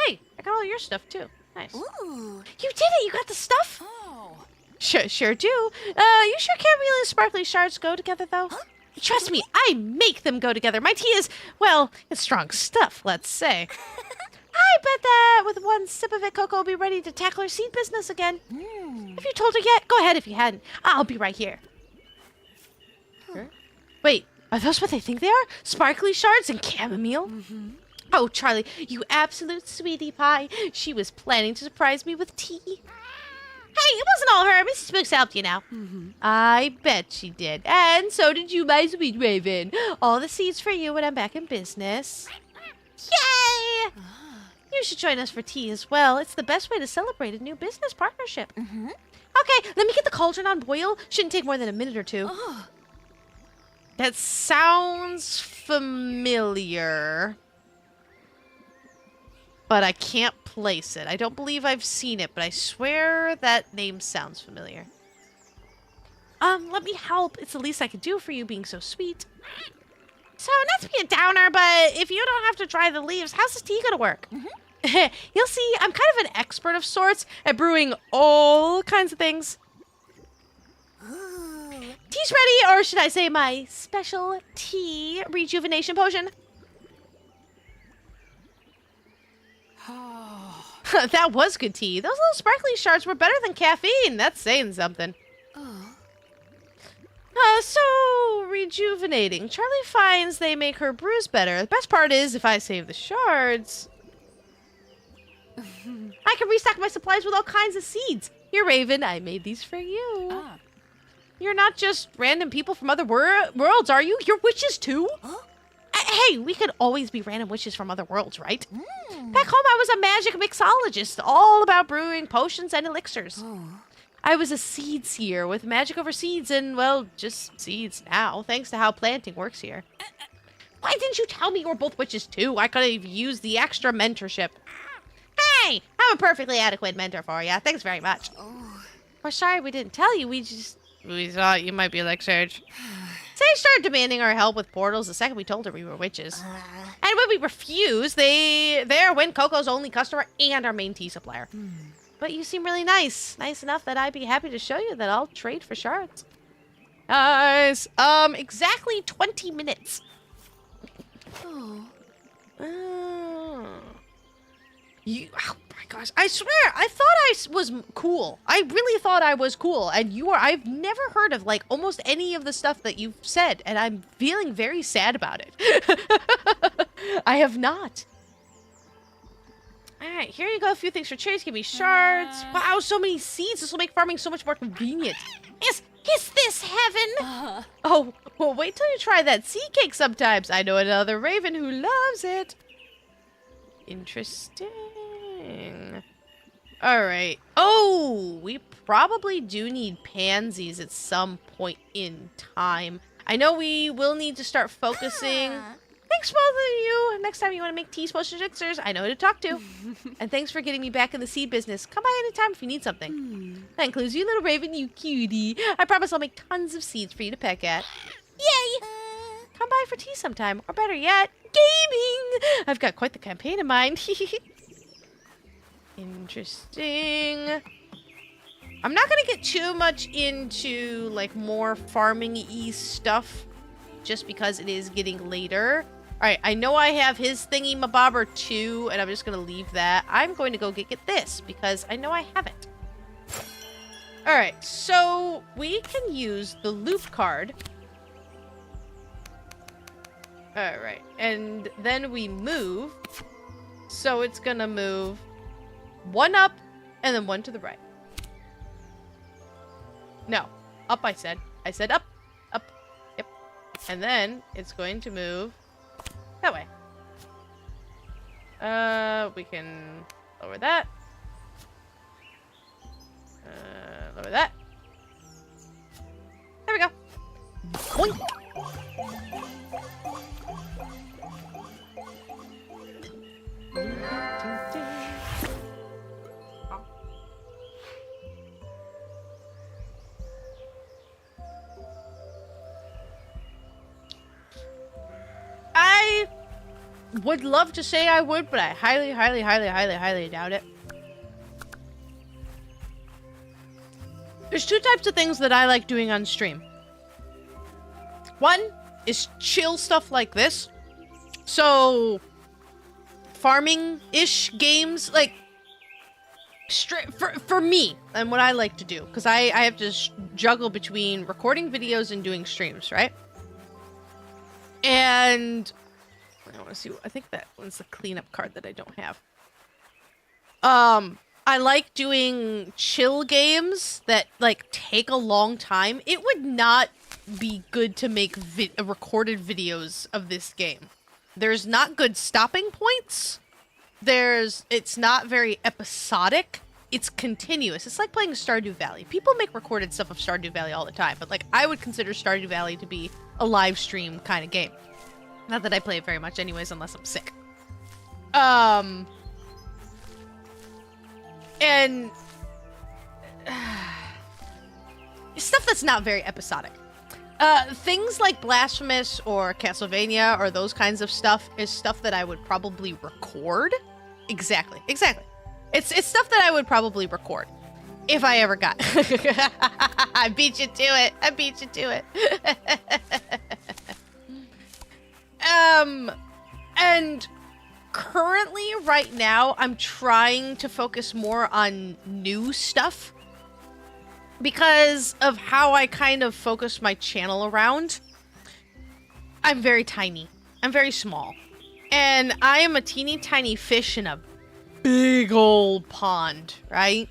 hey, I got all your stuff too. Nice. Ooh. You did it. You got the stuff. Oh. Sure do. You sure Caramel and Sparkly Shards go together though? Huh? Trust me, I make them go together. My tea is, well, it's strong stuff, let's say. I bet that with one sip of it, Coco will be ready to tackle her seed business again. Have you told her yet? Go ahead if you hadn't. I'll be right here. Wait, are those what they think they are? Sparkly Shards and chamomile? Oh, Charlie, you absolute sweetie pie. She was planning to surprise me with tea. Hey, it wasn't all her. Mrs. Spooks helped you now. I bet she did. And so did you, my sweet Raven. All the seeds for you when I'm back in business. Yay! You should join us for tea as well. It's the best way to celebrate a new business partnership. Okay, let me get the cauldron on boil. Shouldn't take more than a minute or two. That sounds familiar. But I can't place it. I don't believe I've seen it, but I swear that name sounds familiar. Let me help. It's the least I could do for you being so sweet. So, not to be a downer, but if you don't have to dry the leaves, how's this tea gonna work? You'll see, I'm kind of an expert of sorts at brewing all kinds of things. Tea's ready, or should I say my special tea rejuvenation potion? That was good tea. Those little sparkly shards were better than caffeine. That's saying something. So rejuvenating. Charlie finds they make her brews better. The best part is, if I save the shards, I can restock my supplies with all kinds of seeds. Here, Raven, I made these for you. You're not just random people from other worlds, are you? You're witches too? Huh? Hey, we could always be random witches from other worlds, right? Back home, I was a magic mixologist, all about brewing potions and elixirs. I was a seed seer with magic over seeds and, well, just seeds now, thanks to how planting works here. Why didn't you tell me you were both witches too? I could have used the extra mentorship. Hey, I'm a perfectly adequate mentor for you. Thanks very much. We're sorry we didn't tell you. We thought you might be like Sage. Sage started demanding our help with portals the second we told her we were witches. And when we refused, there went Coco's only customer and our main tea supplier. But you seem really nice. Nice enough that I'd be happy to show you that I'll trade for shards. Nice. Exactly 20 minutes. Oh, my gosh. I swear, I thought I was cool. I really thought I was cool. And I've never heard of, like, almost any of the stuff that you've said. And I'm feeling very sad about it. I have not. Alright, here you go. A few things for trades. Give me shards. Wow, so many seeds. This will make farming so much more convenient. Is this heaven? Oh, well, wait till you try that seed cake sometimes. I know another raven who loves it. Interesting. Alright. Oh, we probably do need pansies at some point in time. I know we will need to start focusing. Thanks, both of you. Next time you want to make tea, potions, elixirs, I know who to talk to. And thanks for getting me back in the seed business. Come by anytime if you need something. That includes you, little raven, you cutie. I promise I'll make tons of seeds for you to peck at. Yay! Come by for tea sometime, or better yet, gaming! I've got quite the campaign in mind. Interesting. I'm not gonna get too much into, like, more farming-y stuff, just because it is getting later. Alright, I know I have his thingy-mabobber too, and I'm just gonna leave that. I'm going to go get this, because I know I have it. Alright, so we can use the loop card. Alright, and then we move. So it's gonna move one up, and then one to the right. No, up I said. I said up. Up. Yep. And then it's going to move that way. We can lower that. Lower that. There we go. Boink. I would love to say I would, but I highly, highly, highly, highly, highly doubt it. There's two types of things that I like doing on stream. One is chill stuff like this. So, farming-ish games, like, for me, and what I like to do, because I have to juggle between recording videos and doing streams, right? And I want to see. I think that one's the cleanup card that I don't have. I like doing chill games that like take a long time. It would not be good to make recorded videos of this game. There's not good stopping points. It's not very episodic. It's continuous. It's like playing Stardew Valley. People make recorded stuff of Stardew Valley all the time, but like I would consider Stardew Valley to be a live stream kind of game. Not that I play it very much anyways, unless I'm sick. And stuff that's not very episodic. Things like Blasphemous or Castlevania or those kinds of stuff is stuff that I would probably record. Exactly. It's stuff that I would probably record. If I ever got. I beat you to it. And currently, right now, I'm trying to focus more on new stuff because of how I kind of focus my channel around. I'm very tiny. I'm very small. And I am a teeny tiny fish in a big old pond, right?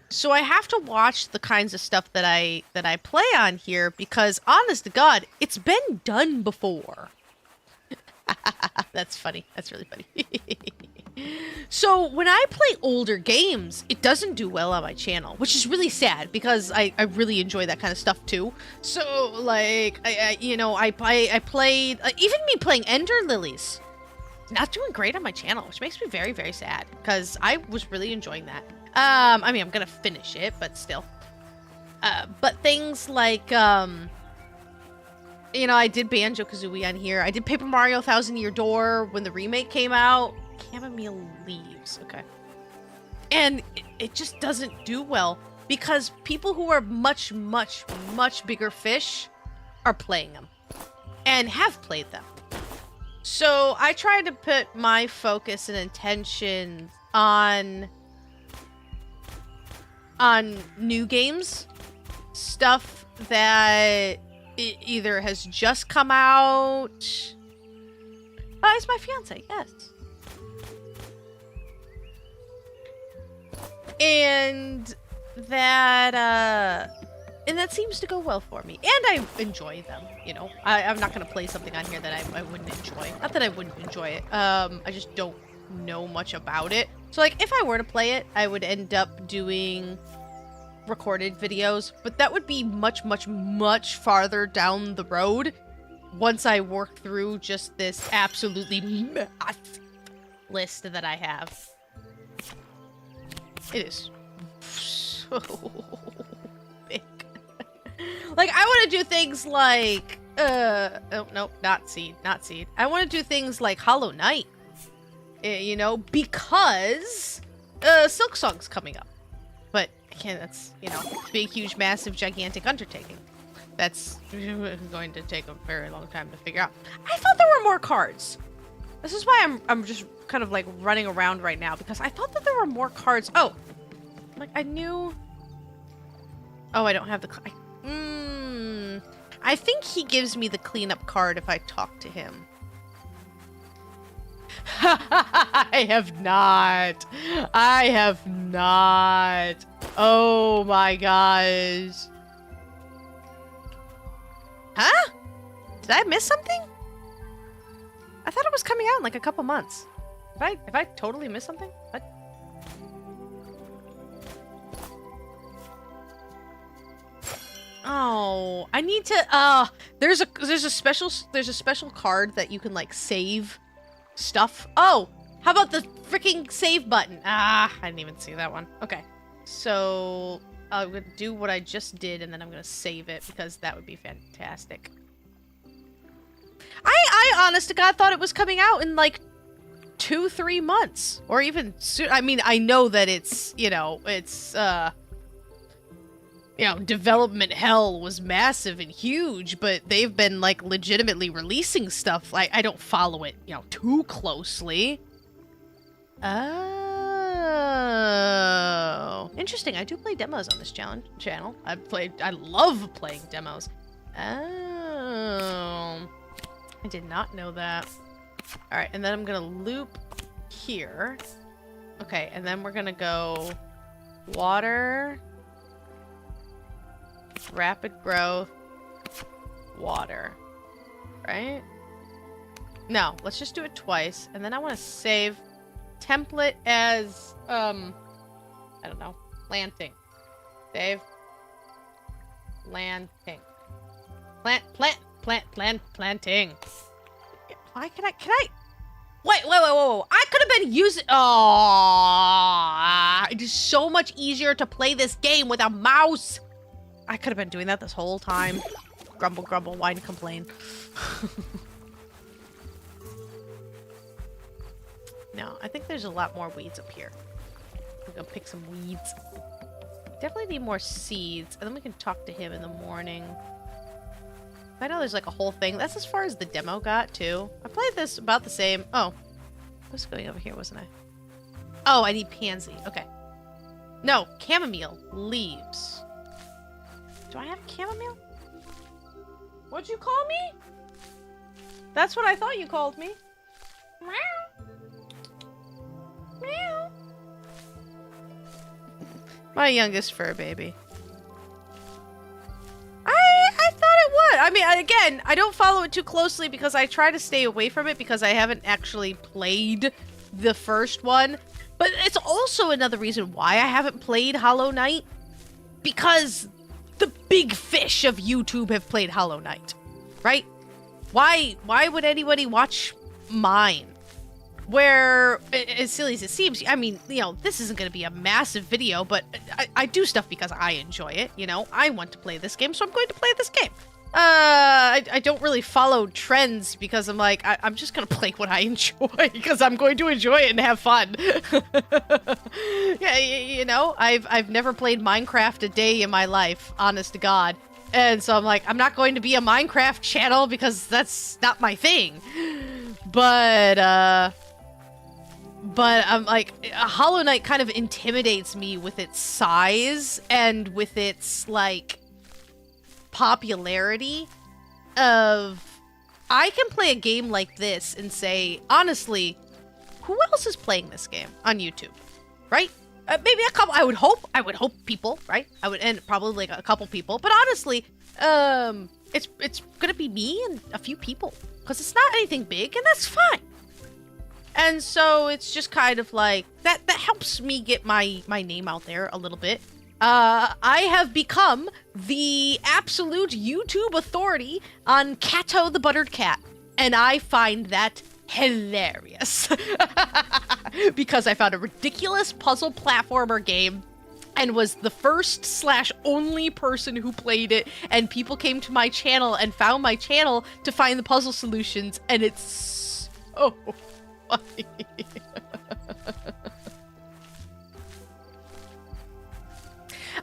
So I have to watch the kinds of stuff that I play on here because, honest to God, it's been done before. That's funny. That's really funny. So when I play older games, it doesn't do well on my channel, which is really sad because I really enjoy that kind of stuff too. So like I played even me playing Ender Lilies, not doing great on my channel, which makes me very, very sad because I was really enjoying that. I mean, I'm gonna finish it, but still. But things like I did Banjo-Kazooie on here. I did Paper Mario 1000 Year Door when the remake came out. Chamomile Leaves, okay. And it just doesn't do well because people who are much, much, much bigger fish are playing them and have played them. So I try to put my focus and intention on new games, stuff that it either has just come out. Oh, it's my fiance, yes. And that seems to go well for me. And I enjoy them, I'm not gonna play something on here that I wouldn't enjoy. Not that I wouldn't enjoy it. I just don't know much about it. So like if I were to play it, I would end up doing recorded videos, but that would be much, much, much farther down the road once I work through just this absolutely massive list that I have. It is so big. Like, I want to do things like, oh, no, not Seed. I want to do things like Hollow Knight, because Silk Song's coming up. But, again, that's, big, huge, massive, gigantic undertaking. That's going to take a very long time to figure out. I thought there were more cards. This is why I'm just kind of like running around right now because I thought that there were more cards. Oh, like I knew. Oh, I don't have the. I think he gives me the cleanup card if I talk to him. I have not. Oh my gosh. Huh? Did I miss something? I thought it was coming out in like a couple months. Have I totally missed something? What? Oh, I need to there's a special card that you can like save stuff. Oh, how about the freaking save button? I didn't even see that one. Okay. So, I'm going to do what I just did and then I'm going to save it because that would be fantastic. I honest to God thought it was coming out in like 2-3 months or even soon. I mean, I know that it's, development hell was massive and huge, but they've been like legitimately releasing stuff. I don't follow it, too closely. Oh, interesting. I do play demos on this channel. I love playing demos. Oh, I did not know that. All right, and then I'm gonna loop here. Okay, and then we're gonna go water, rapid growth, water, right? No, let's just do it twice, and then I want to save template as I don't know, planting. Save planting. Planting. Why can I wait, whoa. I could have been using it is so much easier to play this game with a mouse. I could have been doing that this whole time. Grumble, grumble, whine, complain. No, I think there's a lot more weeds up here. I'm gonna pick some weeds. Definitely need more seeds, and then we can talk to him in the morning. I know there's like a whole thing. That's as far as the demo got, too. I played this about the same. Oh. I was going over here, wasn't I? Oh, I need pansy. Okay. No, chamomile leaves. Do I have chamomile? What'd you call me? That's what I thought you called me. Meow. Meow. My youngest fur baby. I thought it would. I mean, again, I don't follow it too closely because I try to stay away from it because I haven't actually played the first one. But it's also another reason why I haven't played Hollow Knight. Because the big fish of YouTube have played Hollow Knight, right? Why would anybody watch mine? Where, as silly as it seems, I mean, you know, this isn't going to be a massive video, but I do stuff because I enjoy it, you know? I want to play this game, so I'm going to play this game. I don't really follow trends because I'm like, I'm just going to play what I enjoy because I'm going to enjoy it and have fun. Yeah, you know, I've never played Minecraft a day in my life, honest to God. And so I'm like, I'm not going to be a Minecraft channel because that's not my thing. But I'm like, Hollow Knight kind of intimidates me with its size and with its, like, popularity of... I can play a game like this and say, honestly, who else is playing this game on YouTube, right? Maybe a couple, I would hope people, right? And probably like a couple people, but honestly, it's gonna be me and a few people, because it's not anything big, and that's fine. And so it's just kind of like, that helps me get my name out there a little bit. I have become the absolute YouTube authority on Cato the Buttered Cat, and I find that hilarious. Because I found a ridiculous puzzle platformer game and was the first/only person who played it, and people came to my channel and found my channel to find the puzzle solutions, and it's so funny.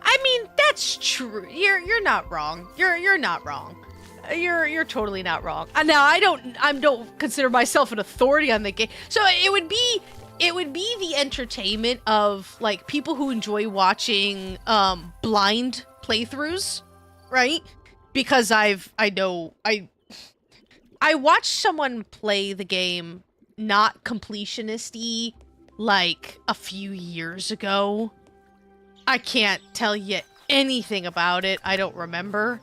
I mean, that's true. You're not wrong. You're not wrong. You're totally not wrong. Now I don't consider myself an authority on the game. So it would be the entertainment of like people who enjoy watching blind playthroughs, right? Because I watched someone play the game not completionist-y like a few years ago. I can't tell you anything about it. I don't remember.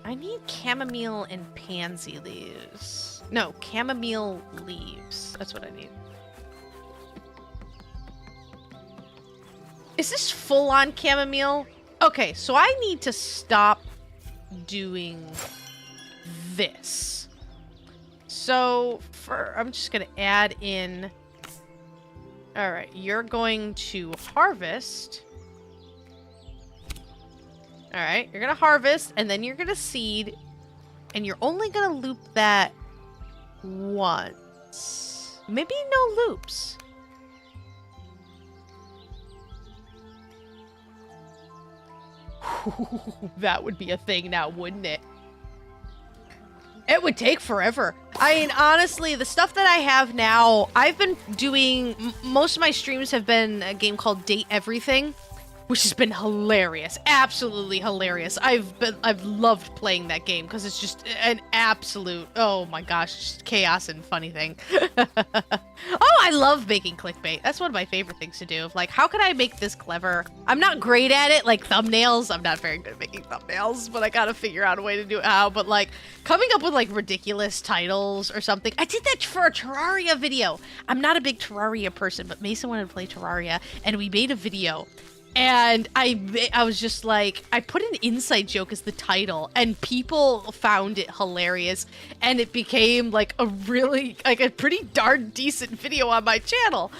I need chamomile and pansy leaves. No, chamomile leaves. That's what I need. Is this full-on chamomile? Okay, so I need to stop doing this. So, I'm just going to add in... Alright, you're going to harvest... Alright, you're gonna harvest, and then you're gonna seed, and you're only gonna loop that once. Maybe no loops. That would be a thing now, wouldn't it? It would take forever. I mean, honestly, the stuff that I have now, I've been doing... Most of my streams have been a game called Date Everything, which has been hilarious. Absolutely hilarious. I've loved playing that game because it's just an absolute, oh my gosh, just chaos and funny thing. Oh, I love making clickbait. That's one of my favorite things to do. Like, how can I make this clever? I'm not great at it, like thumbnails. I'm not very good at making thumbnails, but I gotta figure out a way to do it how. But like, coming up with like ridiculous titles or something. I did that for a Terraria video. I'm not a big Terraria person, but Mason wanted to play Terraria, and we made a video. And I was just like, I put an inside joke as the title, and people found it hilarious, and it became like a really, like a pretty darn decent video on my channel.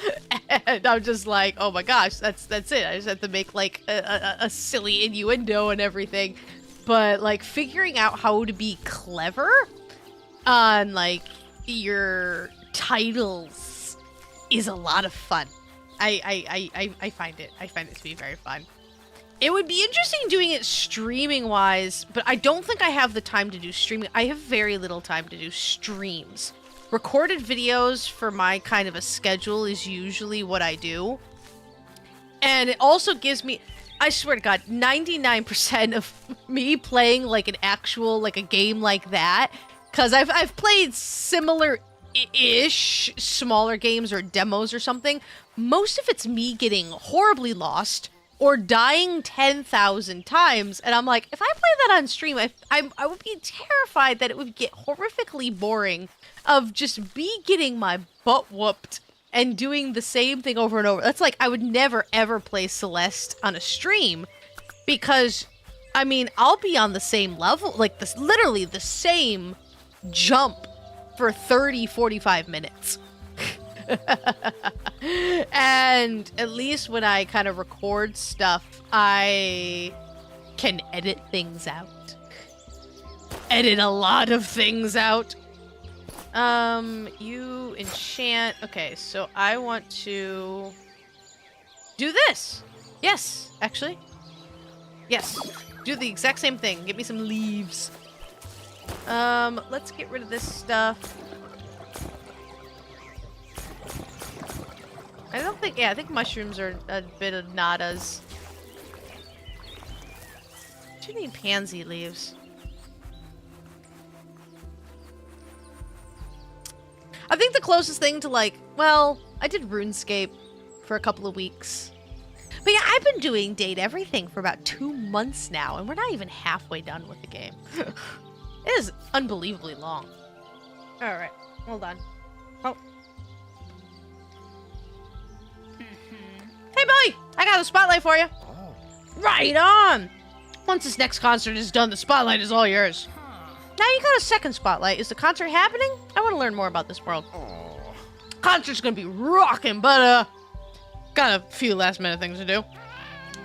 And I'm just like, oh my gosh, that's it. I just had to make like a silly innuendo and everything. But like figuring out how to be clever on like your titles is a lot of fun. I find it to be very fun. It would be interesting doing it streaming wise, but I don't think I have the time to do streaming. I have very little time to do streams. Recorded videos for my kind of a schedule is usually what I do. And it also gives me, I swear to God, 99% of me playing like an actual, like a game like that, because I've played similar ish smaller games or demos or something, most of it's me getting horribly lost or dying 10,000 times. And I'm like, if I play that on stream, I would be terrified that it would get horrifically boring of just me getting my butt whooped and doing the same thing over and over. That's like, I would never ever play Celeste on a stream because, I mean, I'll be on the same level, like this, literally the same jump for 30, 45 minutes. And at least when I kind of record stuff, I can edit things out. Edit a lot of things out. You enchant. Okay, so I want to do this. Yes, actually. Yes. Do the exact same thing. Get me some leaves. Let's get rid of this stuff. I think mushrooms are a bit of nadas. Too many pansy leaves. I think the closest thing to like, well, I did RuneScape for a couple of weeks. But yeah, I've been doing Date Everything for about 2 months now, and we're not even halfway done with the game. It is unbelievably long. Alright, hold on. Oh. Hey, Billy! I got a spotlight for you. Right on! Once this next concert is done, the spotlight is all yours. Now you got a second spotlight. Is the concert happening? I want to learn more about this world. Concert's gonna be rocking, but, got a few last minute things to do.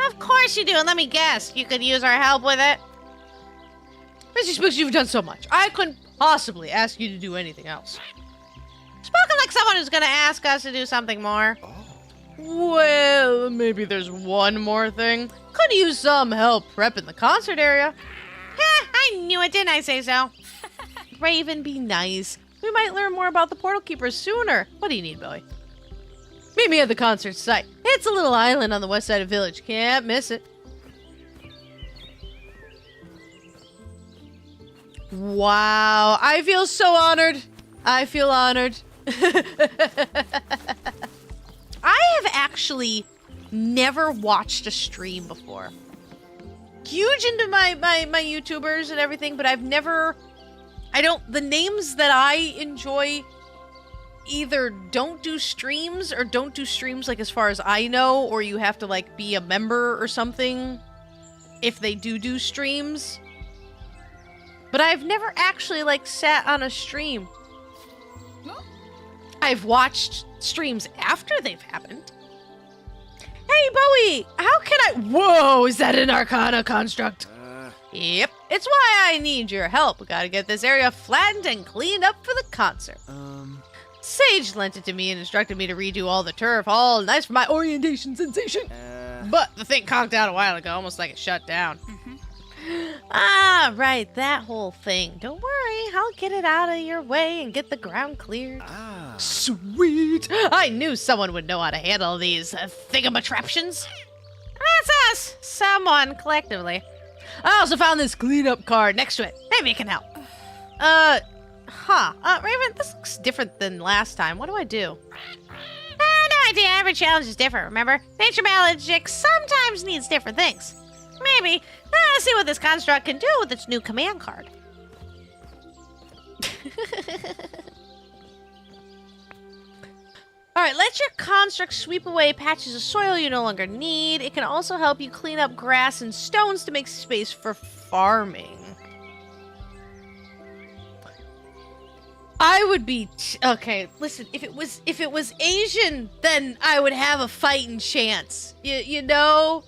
Of course you do, and let me guess. You could use our help with it? Missy Spooks, you've done so much. I couldn't possibly ask you to do anything else. Spoken like someone who's gonna ask us to do something more. Well, maybe there's one more thing. Could use some help prepping the concert area. I knew it, didn't I say so? Raven, be nice. We might learn more about the Portal Keepers sooner. What do you need, Billy? Meet me at the concert site. It's a little island on the west side of village. Can't miss it. Wow, I feel so honored. I feel honored. I have actually never watched a stream before. Huge into my YouTubers and everything, but I've never... the names that I enjoy either don't do streams or don't do streams, like, as far as I know, or you have to, like, be a member or something if they do streams. But I've never actually, like, sat on a stream. I've watched streams after they've happened. Hey, Bowie! How can I... Whoa, is that an Arcana construct? Yep. It's why I need your help. Gotta get this area flattened and cleaned up for the concert. Sage lent it to me and instructed me to redo all the turf. All nice for my orientation sensation. But the thing conked out a while ago, almost like it shut down. Ah, right, that whole thing. Don't worry, I'll get it out of your way and get the ground cleared. Sweet! I knew someone would know how to handle these thingamatraptions. That's us! Someone, collectively. I also found this cleanup card next to it. Maybe it can help. Raven, this looks different than last time. What do I do? No idea. Every challenge is different, remember? Nature Magic sometimes needs different things. Maybe. Let's see what this construct can do with its new command card. Alright, let your construct sweep away patches of soil you no longer need. It can also help you clean up grass and stones to make space for farming. I would be... okay, listen, if it was Asian, then I would have a fighting chance. You know?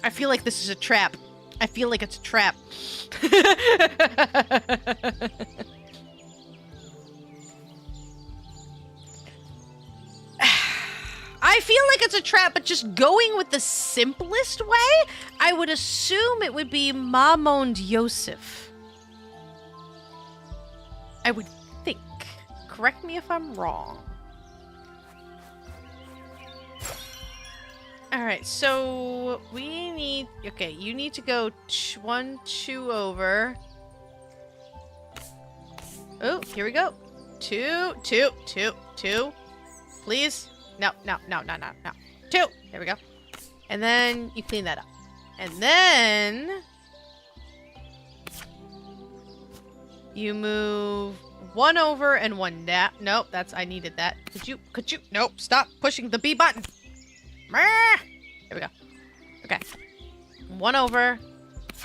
I feel like this is a trap. I feel like it's a trap. I feel like it's a trap, but just going with the simplest way, I would assume it would be Mahmoud Yosef. I would think. Correct me if I'm wrong. All right, so we need... Okay, you need to go 1, 2 over. Oh, here we go. 2, 2, 2, 2. Please. No. 2. There we go. And then you clean that up. And then... you move 1 over and 1 down. Nope, I needed that. Could you? Nope, stop pushing the B button. There we go. Okay. 1 over,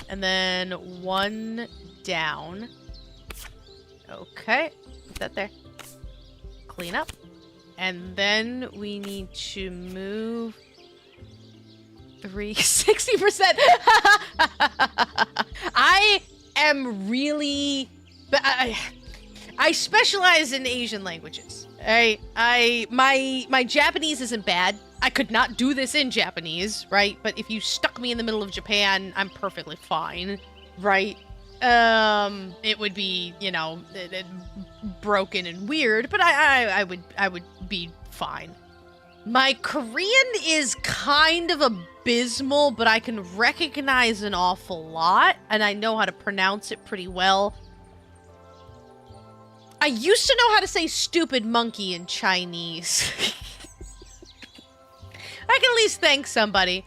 and then 1 down. Okay, put that there. Clean up. And then we need to move 60%. I am really... I specialize in Asian languages. My Japanese isn't bad. I could not do this in Japanese, right? But if you stuck me in the middle of Japan, I'm perfectly fine, right? It would be, you know, broken and weird, but I would be fine. My Korean is kind of abysmal, but I can recognize an awful lot, and I know how to pronounce it pretty well. I used to know how to say stupid monkey in Chinese. I can at least thank somebody.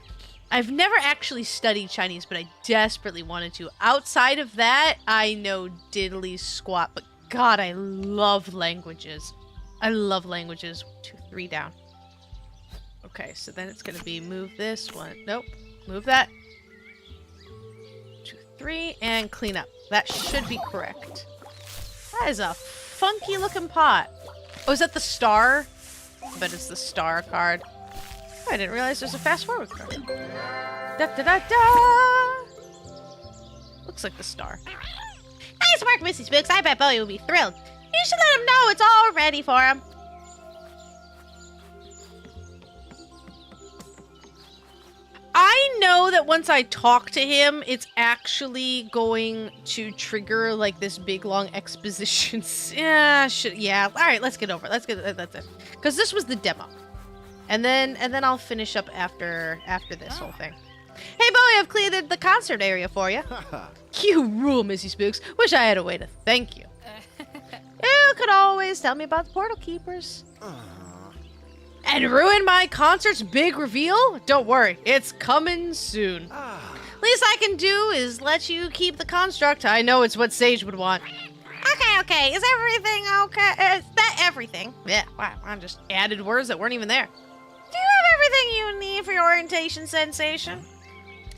I've never actually studied Chinese, but I desperately wanted to. Outside of that, I know diddly squat, but God, I love languages. I love languages. 2, 3 down. Okay, so then it's gonna be move this one. Nope. Move that. 2, 3, and clean up. That should be correct. That is a funky looking pot. Oh, is that the star? I bet it's the star card. Oh, I didn't realize there's a fast forward card. Da da da da! Looks like the star. Nice work, Missy Spooks. I bet Bowie will be thrilled. You should let him know it's all ready for him. I know that once I talk to him, it's actually going to trigger like this big long exposition. Yeah. All right, let's get over it. That's it. Because this was the demo, and then I'll finish up after this whole thing. Hey, Bowie, I've cleared the concert area for you. You rule, Missy Spooks. Wish I had a way to thank you. You could always tell me about the portal keepers. And ruin my concert's big reveal? Don't worry, it's coming soon. Least I can do is let you keep the construct. I know it's what Sage would want. Okay. Is everything okay? Is that everything? Yeah, wow, I just added words that weren't even there. Do you have everything you need for your orientation sensation?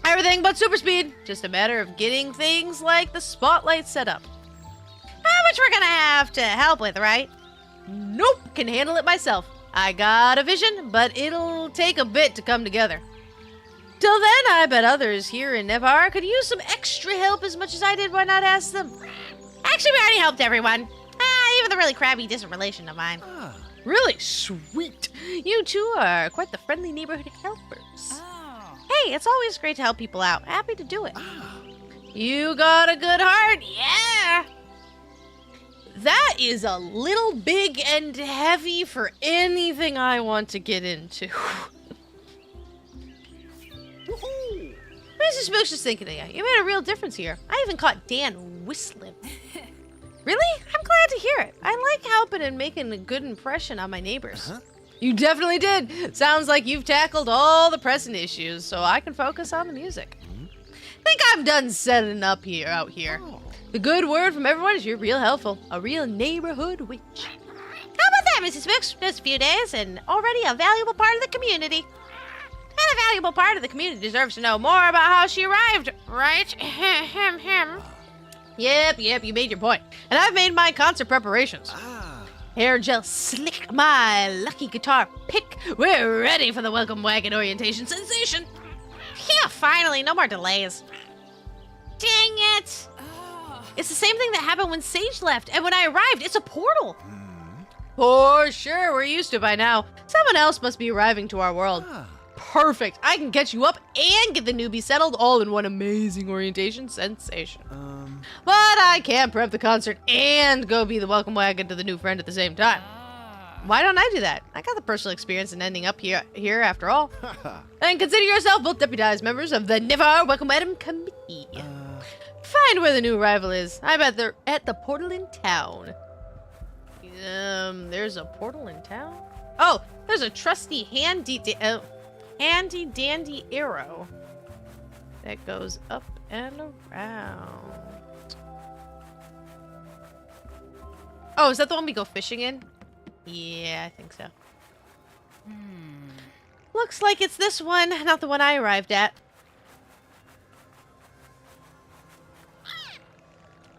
Everything but super speed. Just a matter of getting things like the spotlight set up. Which we're gonna have to help with, right? Nope, can handle it myself. I got a vision, but it'll take a bit to come together. Till then, I bet others here in Nevar could use some extra help as much as I did. Why not ask them? Actually, we already helped everyone. Even the really crabby distant relation of mine. Really sweet. You two are quite the friendly neighborhood helpers. Hey, it's always great to help people out. Happy to do it. You got a good heart, yeah. That is a little big and heavy for anything I want to get into. Mrs. Spooks is thinking of you. You made a real difference here. I even caught Dan whistling. Really? I'm glad to hear it. I like helping and making a good impression on my neighbors. You definitely did. Sounds like you've tackled all the pressing issues, so I can focus on the music. Think I'm done setting up out here. The good word from everyone is you're real helpful. A real neighborhood witch. How about that, Mrs. Spooks? Just a few days and already a valuable part of the community. And a valuable part of the community deserves to know more about how she arrived, right? Yep, you made your point. And I've made my concert preparations. Hair gel slick, my lucky guitar pick. We're ready for the welcome wagon orientation sensation. Yeah, finally, no more delays. Dang it! It's the same thing that happened when Sage left, and when I arrived, it's a portal. For sure, we're used to it by now. Someone else must be arriving to our world. Perfect. I can get you up and get the newbie settled all in one amazing orientation sensation. But I can't prep the concert and go be the welcome wagon to the new friend at the same time. Why don't I do that? I got the personal experience in ending up here after all. And consider yourself both deputized members of the Never Welcome Item Committee. Find where the new arrival is. I bet they're at the portal in town. There's a portal in town? Oh, there's a trusty handy dandy arrow that goes up and around. Oh, is that the one we go fishing in? Yeah, I think so. Looks like it's this one, not the one I arrived at.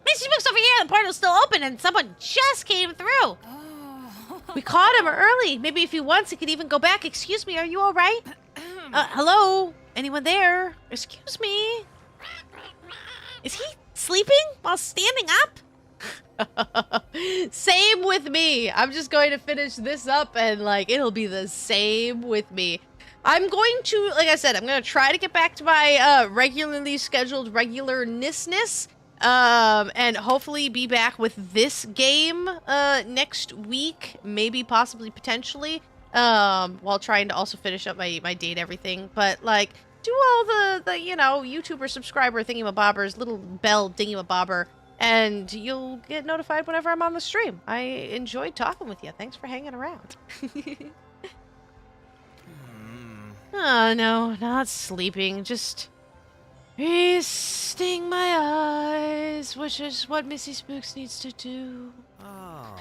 Missy Book's over here. The portal's still open and someone just came through. Oh. We caught him early. Maybe if he wants, he could even go back. Excuse me, are you all right? Hello? Anyone there? Excuse me? Is he sleeping while standing up? Same with me. I'm just going to finish this up and like it'll be the same with me. I'm going to, like I said, I'm going to try to get back to my regularly scheduled regularness. And hopefully be back with this game next week, maybe possibly potentially, while trying to also finish up my date everything. But like do all the you know, YouTuber subscriber thingamabobbers, little bell dingamabobber, and you'll get notified whenever I'm on the stream. I enjoyed talking with you. Thanks for hanging around. Oh no, not sleeping, just resting my eyes, which is what Missy Spooks needs to do. Oh.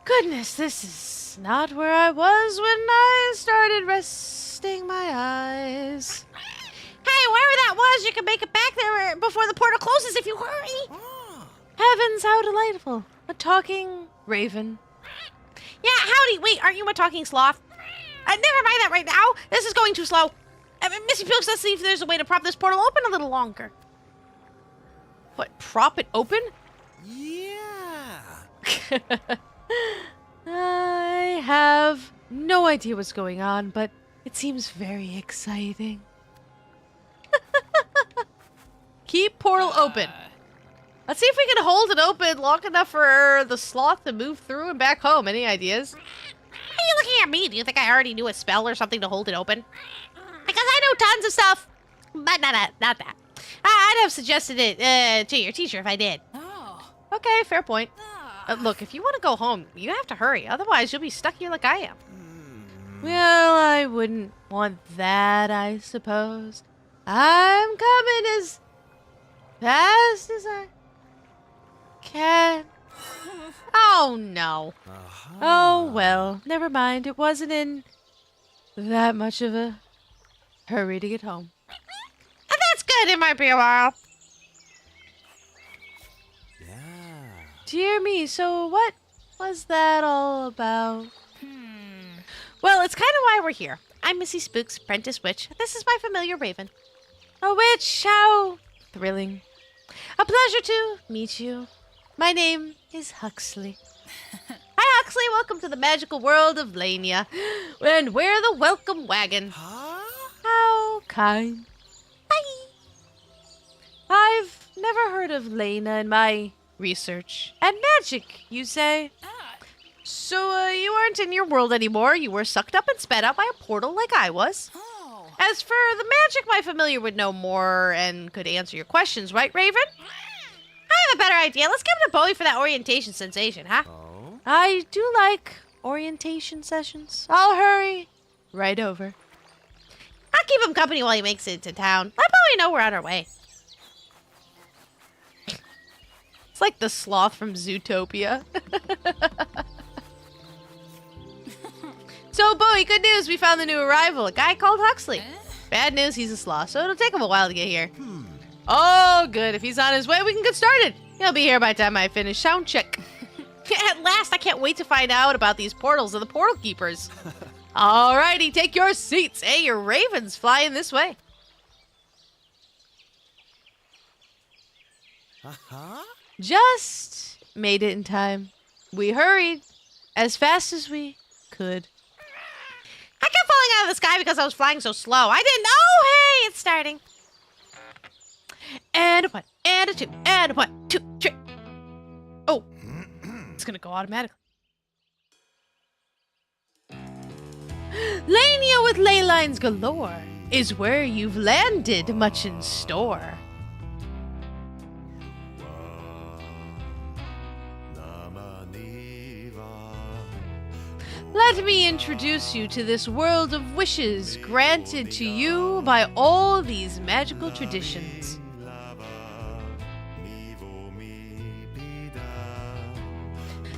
Goodness, this is not where I was when I started resting my eyes. Hey, wherever that was, you can make it back there before the portal closes if you hurry. Oh. Heavens, how delightful. A talking raven. Yeah, howdy. Wait, aren't you a talking sloth? Never mind that right now. This is going too slow. Missy Pokes, let's see if there's a way to prop this portal open a little longer. What, prop it open? Yeah. I have no idea what's going on, but it seems very exciting. Keep portal open. Let's see if we can hold it open long enough for the sloth to move through and back home. Any ideas? Are you looking at me? Do you think I already knew a spell or something to hold it open? Because I know tons of stuff, but not that. I'd have suggested it to your teacher if I did. Oh. Okay, fair point. Ah. Look, if you want to go home, you have to hurry. Otherwise, you'll be stuck here like I am. Well, I wouldn't want that, I suppose. I'm coming as fast as I can. Oh, no. Uh-huh. Oh, well, never mind. It wasn't in that much of a hurry to get home. And that's good. It might be a while. Yeah. Dear me, so what was that all about? Well, it's kind of why we're here. I'm Missy Spook's apprentice witch. This is my familiar raven. A witch, how thrilling. A pleasure to meet you. My name is Huxley. Hi, Huxley. Welcome to the magical world of Lania. And we're the welcome wagon. Huh? How kind. Bye. I've never heard of Lena in my research. And magic, you say? Ah. So, you aren't in your world anymore. You were sucked up and spat out by a portal like I was. Oh. As for the magic, my familiar would know more and could answer your questions, right, Raven? I have a better idea. Let's give it a Bowie for that orientation sensation, huh? Oh. I do like orientation sessions. I'll hurry right over. I'll keep him company while he makes it to town. Let Bowie know we're on our way. It's like the sloth from Zootopia. So, Bowie, good news. We found the new arrival, a guy called Huxley. Bad news, he's a sloth, so it'll take him a while to get here. Oh, good. If he's on his way, we can get started. He'll be here by the time I finish sound check. At last, I can't wait to find out about these portals and the portal keepers. Alrighty, take your seats. Hey, your raven's flying this way. Uh-huh. Just made it in time. We hurried as fast as we could. I kept falling out of the sky because I was flying so slow. I didn't. Oh, hey, it's starting. And a 1, and a 2, and a 1, 2, 3. Oh, it's gonna go automatically. Lania with ley lines galore is where you've landed, much in store. Let me introduce you to this world of wishes granted to you by all these magical traditions.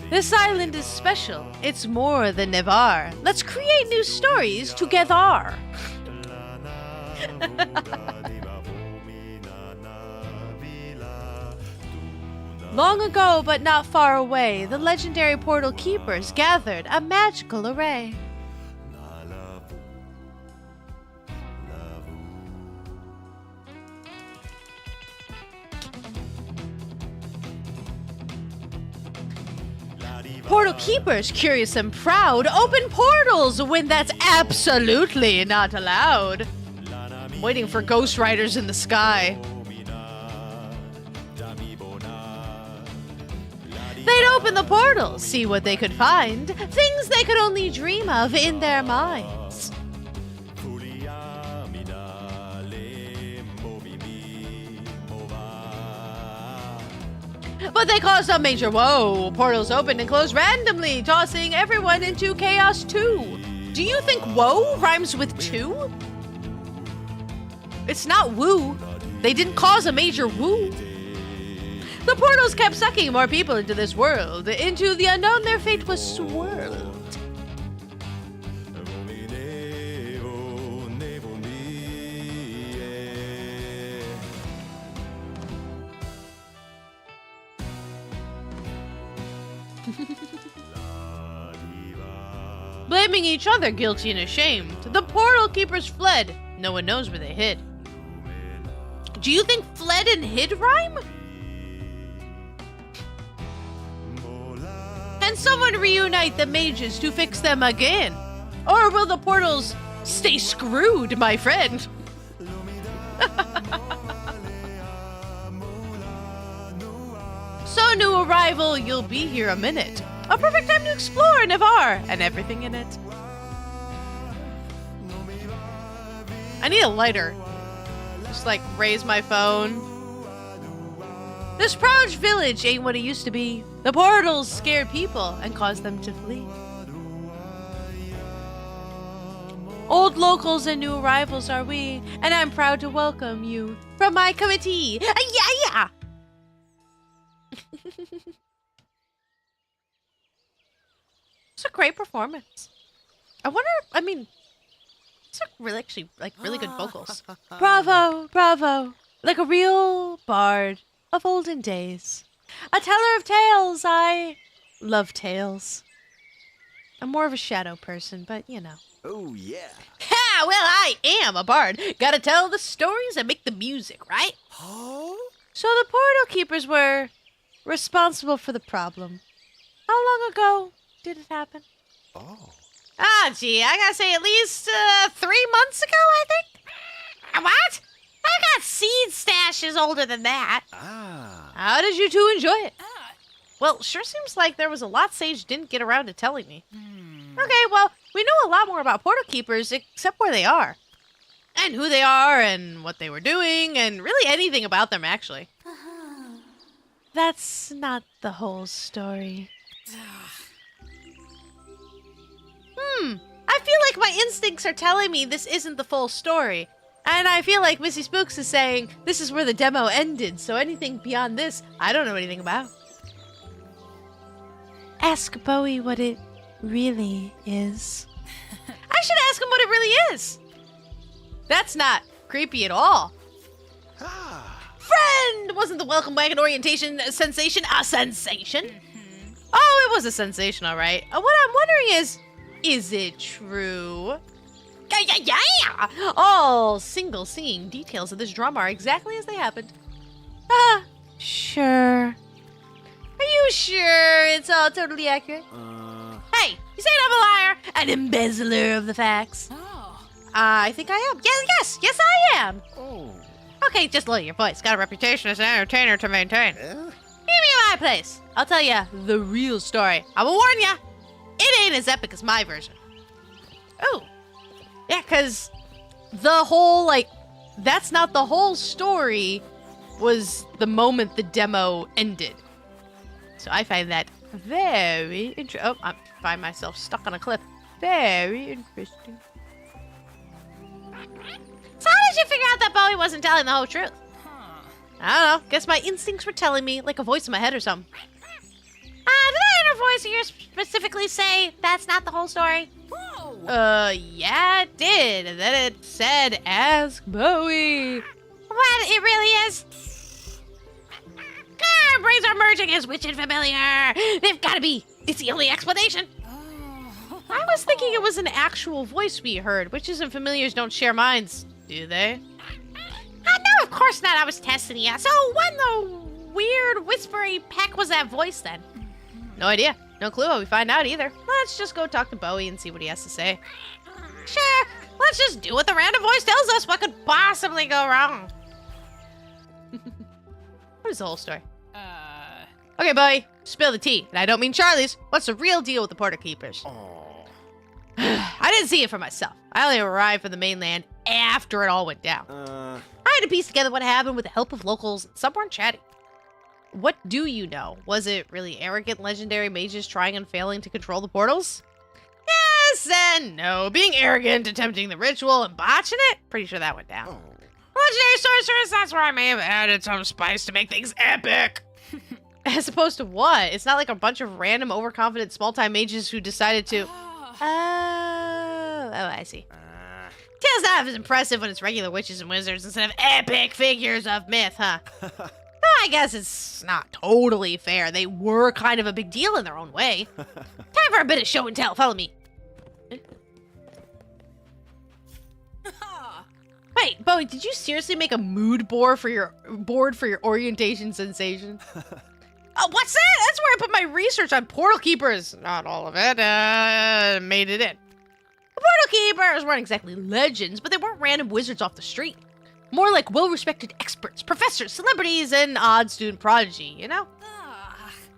This island is special. It's more than Nevar. Let's create new stories together. Long ago, but not far away, the legendary portal keepers gathered a magical array. Portal keepers, curious and proud, open portals when that's absolutely not allowed. I'm waiting for ghost riders in the sky. They'd open the portals, see what they could find, things they could only dream of in their minds. But they caused a major woe. Portals opened and closed randomly, tossing everyone into chaos too. Do you think woe rhymes with two? It's not woo. They didn't cause a major woo. The portals kept sucking more people into this world. Into the unknown, their fate was swirled. Blaming each other, guilty and ashamed, the portal keepers fled. No one knows where they hid. Do you think fled and hid rhyme? Can someone reunite the mages to fix them again? Or will the portals stay screwed, my friend? So, new arrival, you'll be here a minute. A perfect time to explore Navarre and everything in it. I need a lighter. Just like raise my phone. This proud village ain't what it used to be. The portals scare people and cause them to flee. Old locals and new arrivals are we, and I'm proud to welcome you from my committee. Yeah! It's a great performance. It's really good vocals. Bravo, bravo. Like a real bard of olden days. A teller of tales. I love tales. I'm more of a shadow person, but you know. Oh, yeah. Ha! Well, I am a bard. Gotta tell the stories and make the music, right? Oh? So the portal keepers were responsible for the problem. How long ago did it happen? Oh. Gee, I gotta say at least 3 months ago, I think. What? I got seed stashes older than that. Ah. How did you two enjoy it? Ah. Well, sure seems like there was a lot Sage didn't get around to telling me. Okay, well, we know a lot more about portal keepers except where they are. And who they are and what they were doing and really anything about them, actually. That's not the whole story. I feel like my instincts are telling me this isn't the full story. And I feel like Missy Spooks is saying this is where the demo ended, so anything beyond this, I don't know anything about. Ask Bowie what it really is. I should ask him what it really is. That's not creepy at all. Ah. Friend! Wasn't the welcome wagon orientation sensation a sensation? Oh, it was a sensation, all right. What I'm wondering is it true? Yeah! All single singing details of this drama are exactly as they happened. Sure. Are you sure it's all totally accurate? Hey, you saying I'm a liar? An embezzler of the facts? Oh. I think I am. Yes, I am. Oh. Okay, just lower your voice. Got a reputation as an entertainer to maintain. Yeah? Give me my place. I'll tell you the real story. I will warn ya. It ain't as epic as my version. Oh. Yeah, because the whole, like, that's not the whole story was the moment the demo ended. So I find that very interesting. Oh, I find myself stuck on a cliff. Very interesting. So how did you figure out that Bowie wasn't telling the whole truth? I don't know. Guess my instincts were telling me, like a voice in my head or something. Did that inner voice of yours specifically say that's not the whole story? Whoa. Yeah, it did. And then it said, ask Bowie. What? It really is? Our brains are merging as witch and familiar. They've got to be. It's the only explanation. I was thinking it was an actual voice we heard. Witches and familiars don't share minds, do they? No, of course not. I was testing you. So when the weird whispery peck was that voice then? No idea. No clue how we find out either. Let's just go talk to Bowie and see what he has to say. Sure. Let's just do what the random voice tells us. What could possibly go wrong? What is the whole story? Okay, Bowie. Spill the tea. And I don't mean Charlie's. What's the real deal with the Porter Keepers? I didn't see it for myself. I only arrived from the mainland after it all went down. I had to piece together what happened with the help of locals. Some weren't chatty. What do you know? Was it really arrogant legendary mages trying and failing to control the portals? Yes and no. Being arrogant, attempting the ritual, and botching it? Pretty sure that went down. Legendary sorcerers, that's where I may have added some spice to make things epic. As opposed to what? It's not like a bunch of random overconfident small-time mages who decided to... Oh, I see. Tales not as impressive when it's regular witches and wizards instead of epic figures of myth, huh? I guess it's not totally fair. They were kind of a big deal in their own way. Time for a bit of show and tell. Follow me. Wait, Bowie, did you seriously make a mood board for your orientation sensation? Oh, what's that? That's where I put my research on portal keepers. Not all of it. Made it in. The portal keepers weren't exactly legends, but they weren't random wizards off the street. More like well-respected experts, professors, celebrities, and odd student prodigy, you know?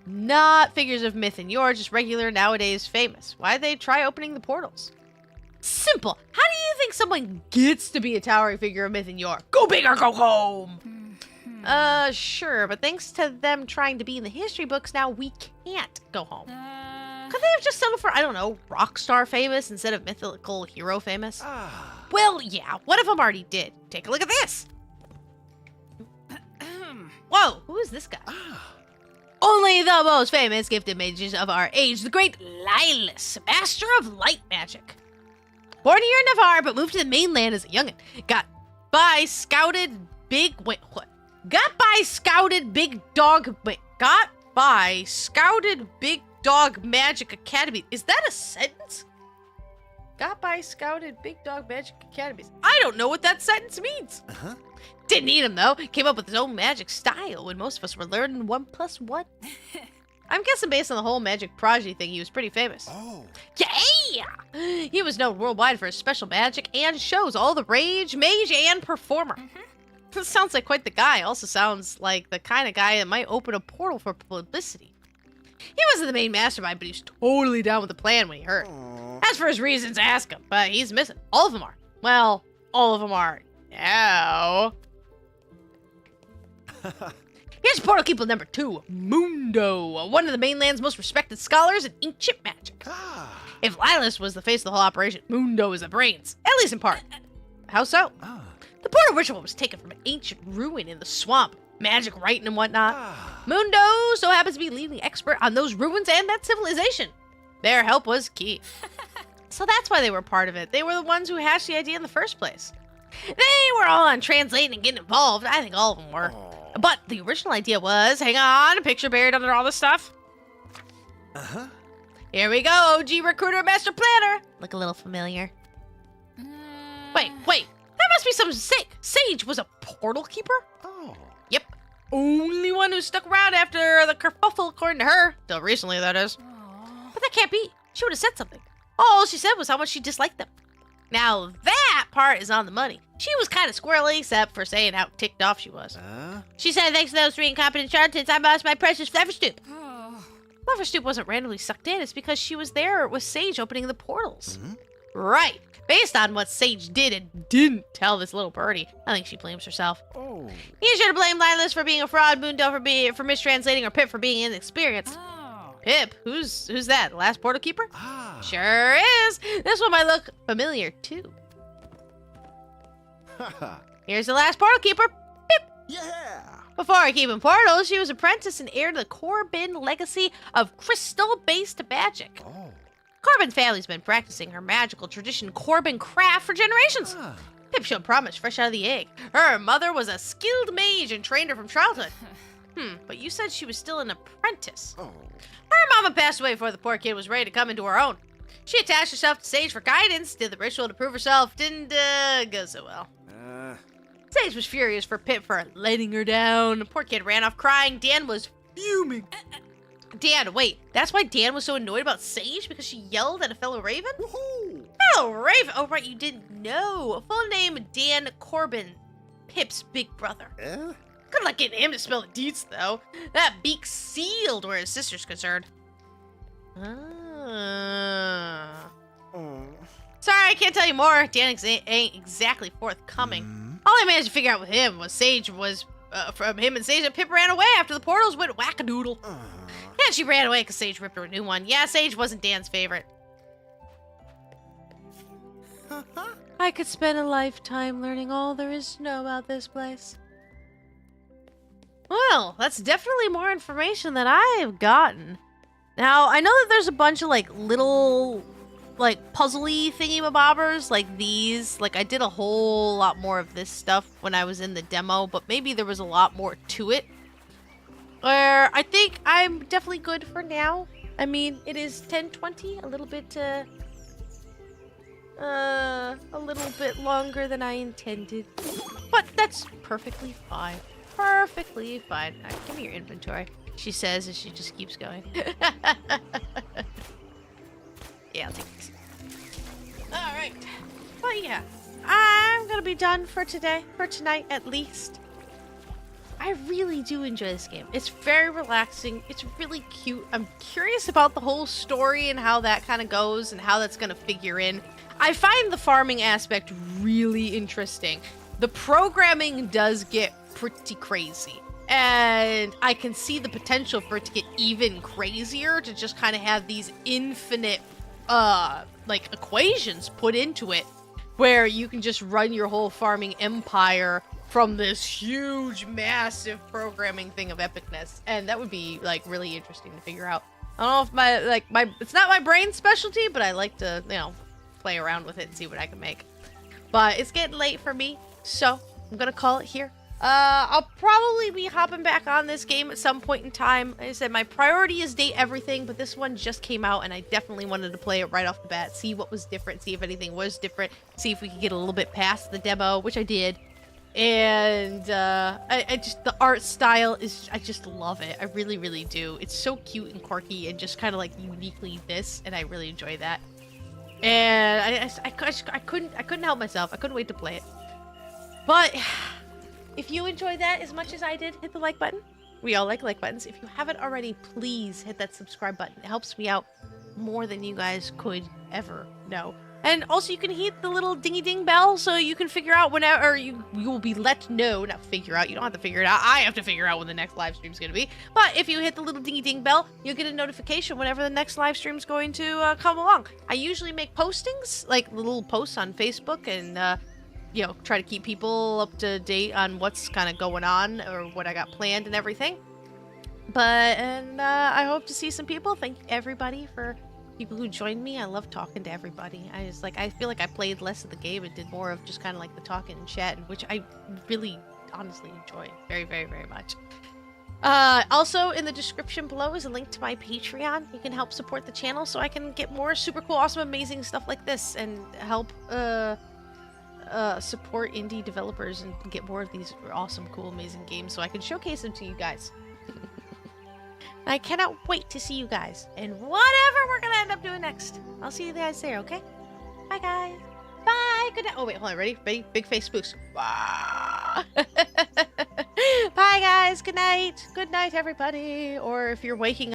Not figures of myth and yore, just regular, nowadays famous. Why'd they try opening the portals? Simple. How do you think someone gets to be a towering figure of myth and yore? Go big or go home! Sure, but thanks to them trying to be in the history books now, we can't go home. Could they have just settled for, I don't know, rock star famous instead of mythical hero famous? Well, yeah, one of them already did. Take a look at this. Whoa, who is this guy? Only the most famous gifted mages of our age, the great Lilus, master of light magic. Born here in Navarre, but moved to the mainland as a youngin'. Got by scouted big dog magic academy. Is that a sentence? Got by scouted big dog magic academies. I don't know what that sentence means. Didn't need him though. Came up with his own magic style when most of us were learning 1 + 1. I'm guessing based on the whole magic prodigy thing, he was pretty famous. Yeah! He was known worldwide for his special magic and shows, all the rage, mage, and performer. This sounds like quite the guy. Also sounds like the kind of guy that might open a portal for publicity. He wasn't the main mastermind, but he was totally down with the plan when he heard. As for his reasons, ask him, but he's missing. All of them are. Well, all of them are now. Here's portal keeper number 2, Mundo, one of the mainland's most respected scholars in ancient magic. If Lilus was the face of the whole operation, Mundo is the brains, at least in part. How so? The portal ritual was taken from an ancient ruin in the swamp, magic writing and whatnot. Mundo so happens to be leading expert on those ruins and that civilization. Their help was key. So that's why they were part of it. They were the ones who hatched the idea in the first place. They were all on translating and getting involved. I think all of them were. But the original idea was, hang on, a picture buried under all this stuff. Here we go, OG recruiter, master planner. Look a little familiar. Wait. That must be some sage was a portal keeper? Yep. Only one who stuck around after the kerfuffle, according to her. Till recently, that is. But that can't be. She would have said something. All she said was how much she disliked them. Now that part is on the money. She was kind of squirrely, except for saying how ticked off she was. She said, thanks to those 3 incompetent charlatans, I lost my precious Flufferstoop. Flufferstoop wasn't randomly sucked in. It's because she was there with Sage opening the portals. Right. Based on what Sage did and didn't tell this little birdie, I think she blames herself. Oh. You should have blamed Linus for being a fraud, Mundo for mistranslating, or Pip for being inexperienced. Oh. Pip? Who's that? The last portal keeper? Ah. Sure is. This one might look familiar, too. Ha. Here's the last portal keeper. Yeah. Before keeping portals, she was apprentice and heir to the Corbin legacy of crystal-based magic. Oh. Corbin's family's been practicing her magical tradition Corbin craft for generations. Ah. Pip showed promise fresh out of the egg. Her mother was a skilled mage and trained her from childhood. But you said she was still an apprentice. Oh. Her mama passed away before the poor kid was ready to come into her own. She attached herself to Sage for guidance, did the ritual to prove herself, didn't go so well. Sage was furious for Pip for letting her down. The poor kid ran off crying. Dan was fuming. Dan, wait, that's why Dan was so annoyed about Sage? Because she yelled at a fellow Raven? Woohoo. Fellow Raven? Oh, right, you didn't know. Full name, Dan Corbin, Pip's big brother. Eh? Good luck getting him to spell the deets, though. That beak's sealed where his sister's concerned. Ah. Oh. Sorry, I can't tell you more. Dan ain't exactly forthcoming. All I managed to figure out with him was Sage was, from him and Sage, that Pip ran away after the portals went whack-a-doodle. And she ran away because Sage ripped her a new one. Yeah, Sage wasn't Dan's favorite. I could spend a lifetime learning all there is to know about this place. Well, that's definitely more information than I have gotten. Now, I know that there's a bunch of, like, little, like, puzzly thingy-mabobbers like these. Like, I did a whole lot more of this stuff when I was in the demo, but maybe there was a lot more to it. Where I think I'm definitely good for now. I mean, it is 10:20, a little bit longer than I intended. But that's perfectly fine. Perfectly fine. All right, give me your inventory, she says as she just keeps going. Yeah, I'll take this. Alright. But yeah, I'm gonna be done for today, for tonight at least. I really do enjoy this game. It's very relaxing. It's really cute. I'm curious about the whole story and how that kind of goes and how that's gonna figure in. I find the farming aspect really interesting. The programming does get pretty crazy. And I can see the potential for it to get even crazier, to just kind of have these infinite, like, equations put into it, where you can just run your whole farming empire from this huge, massive programming thing of epicness. And that would be, like, really interesting to figure out. I don't know if it's not my brain specialty, but I like to, you know, play around with it and see what I can make. But it's getting late for me, so I'm gonna call it here. I'll probably be hopping back on this game at some point in time. Like I said, my priority is date everything, but this one just came out and I definitely wanted to play it right off the bat, see what was different, see if anything was different, see if we could get a little bit past the demo, which I did. And I just, the art style is, I just love it. I really, really do. It's so cute and quirky and just kind of like uniquely this, and I really enjoy that. And I couldn't help myself. I couldn't wait to play it. But if you enjoyed that as much as I did, hit the like button. We all like buttons. If you haven't already, please hit that subscribe button. It helps me out more than you guys could ever know. And also, you can hit the little dingy-ding bell so you can figure out whenever you will be let know. Not figure out. You don't have to figure it out. I have to figure out when the next live stream is going to be. But if you hit the little dingy-ding bell, you'll get a notification whenever the next live stream is going to come along. I usually make postings, like little posts on Facebook, and you know, try to keep people up to date on what's kind of going on or what I got planned and everything. But I hope to see some people. Thank everybody for people who joined me. I love talking to everybody. I feel like I played less of the game and did more of just kind of like the talking and chatting, which I really honestly enjoy very, very, very much. Also in the description below is a link to my Patreon. You can help support the channel so I can get more super cool, awesome, amazing stuff like this and help support indie developers and get more of these awesome, cool, amazing games so I can showcase them to you guys. I cannot wait to see you guys and whatever we're gonna end up doing next. I'll see you guys there, okay? Bye, guys. Bye. Good night. Oh, wait, hold on. Ready? Ready? Big face spooks. Bye, guys. Good night. Good night, everybody. Or if you're waking up.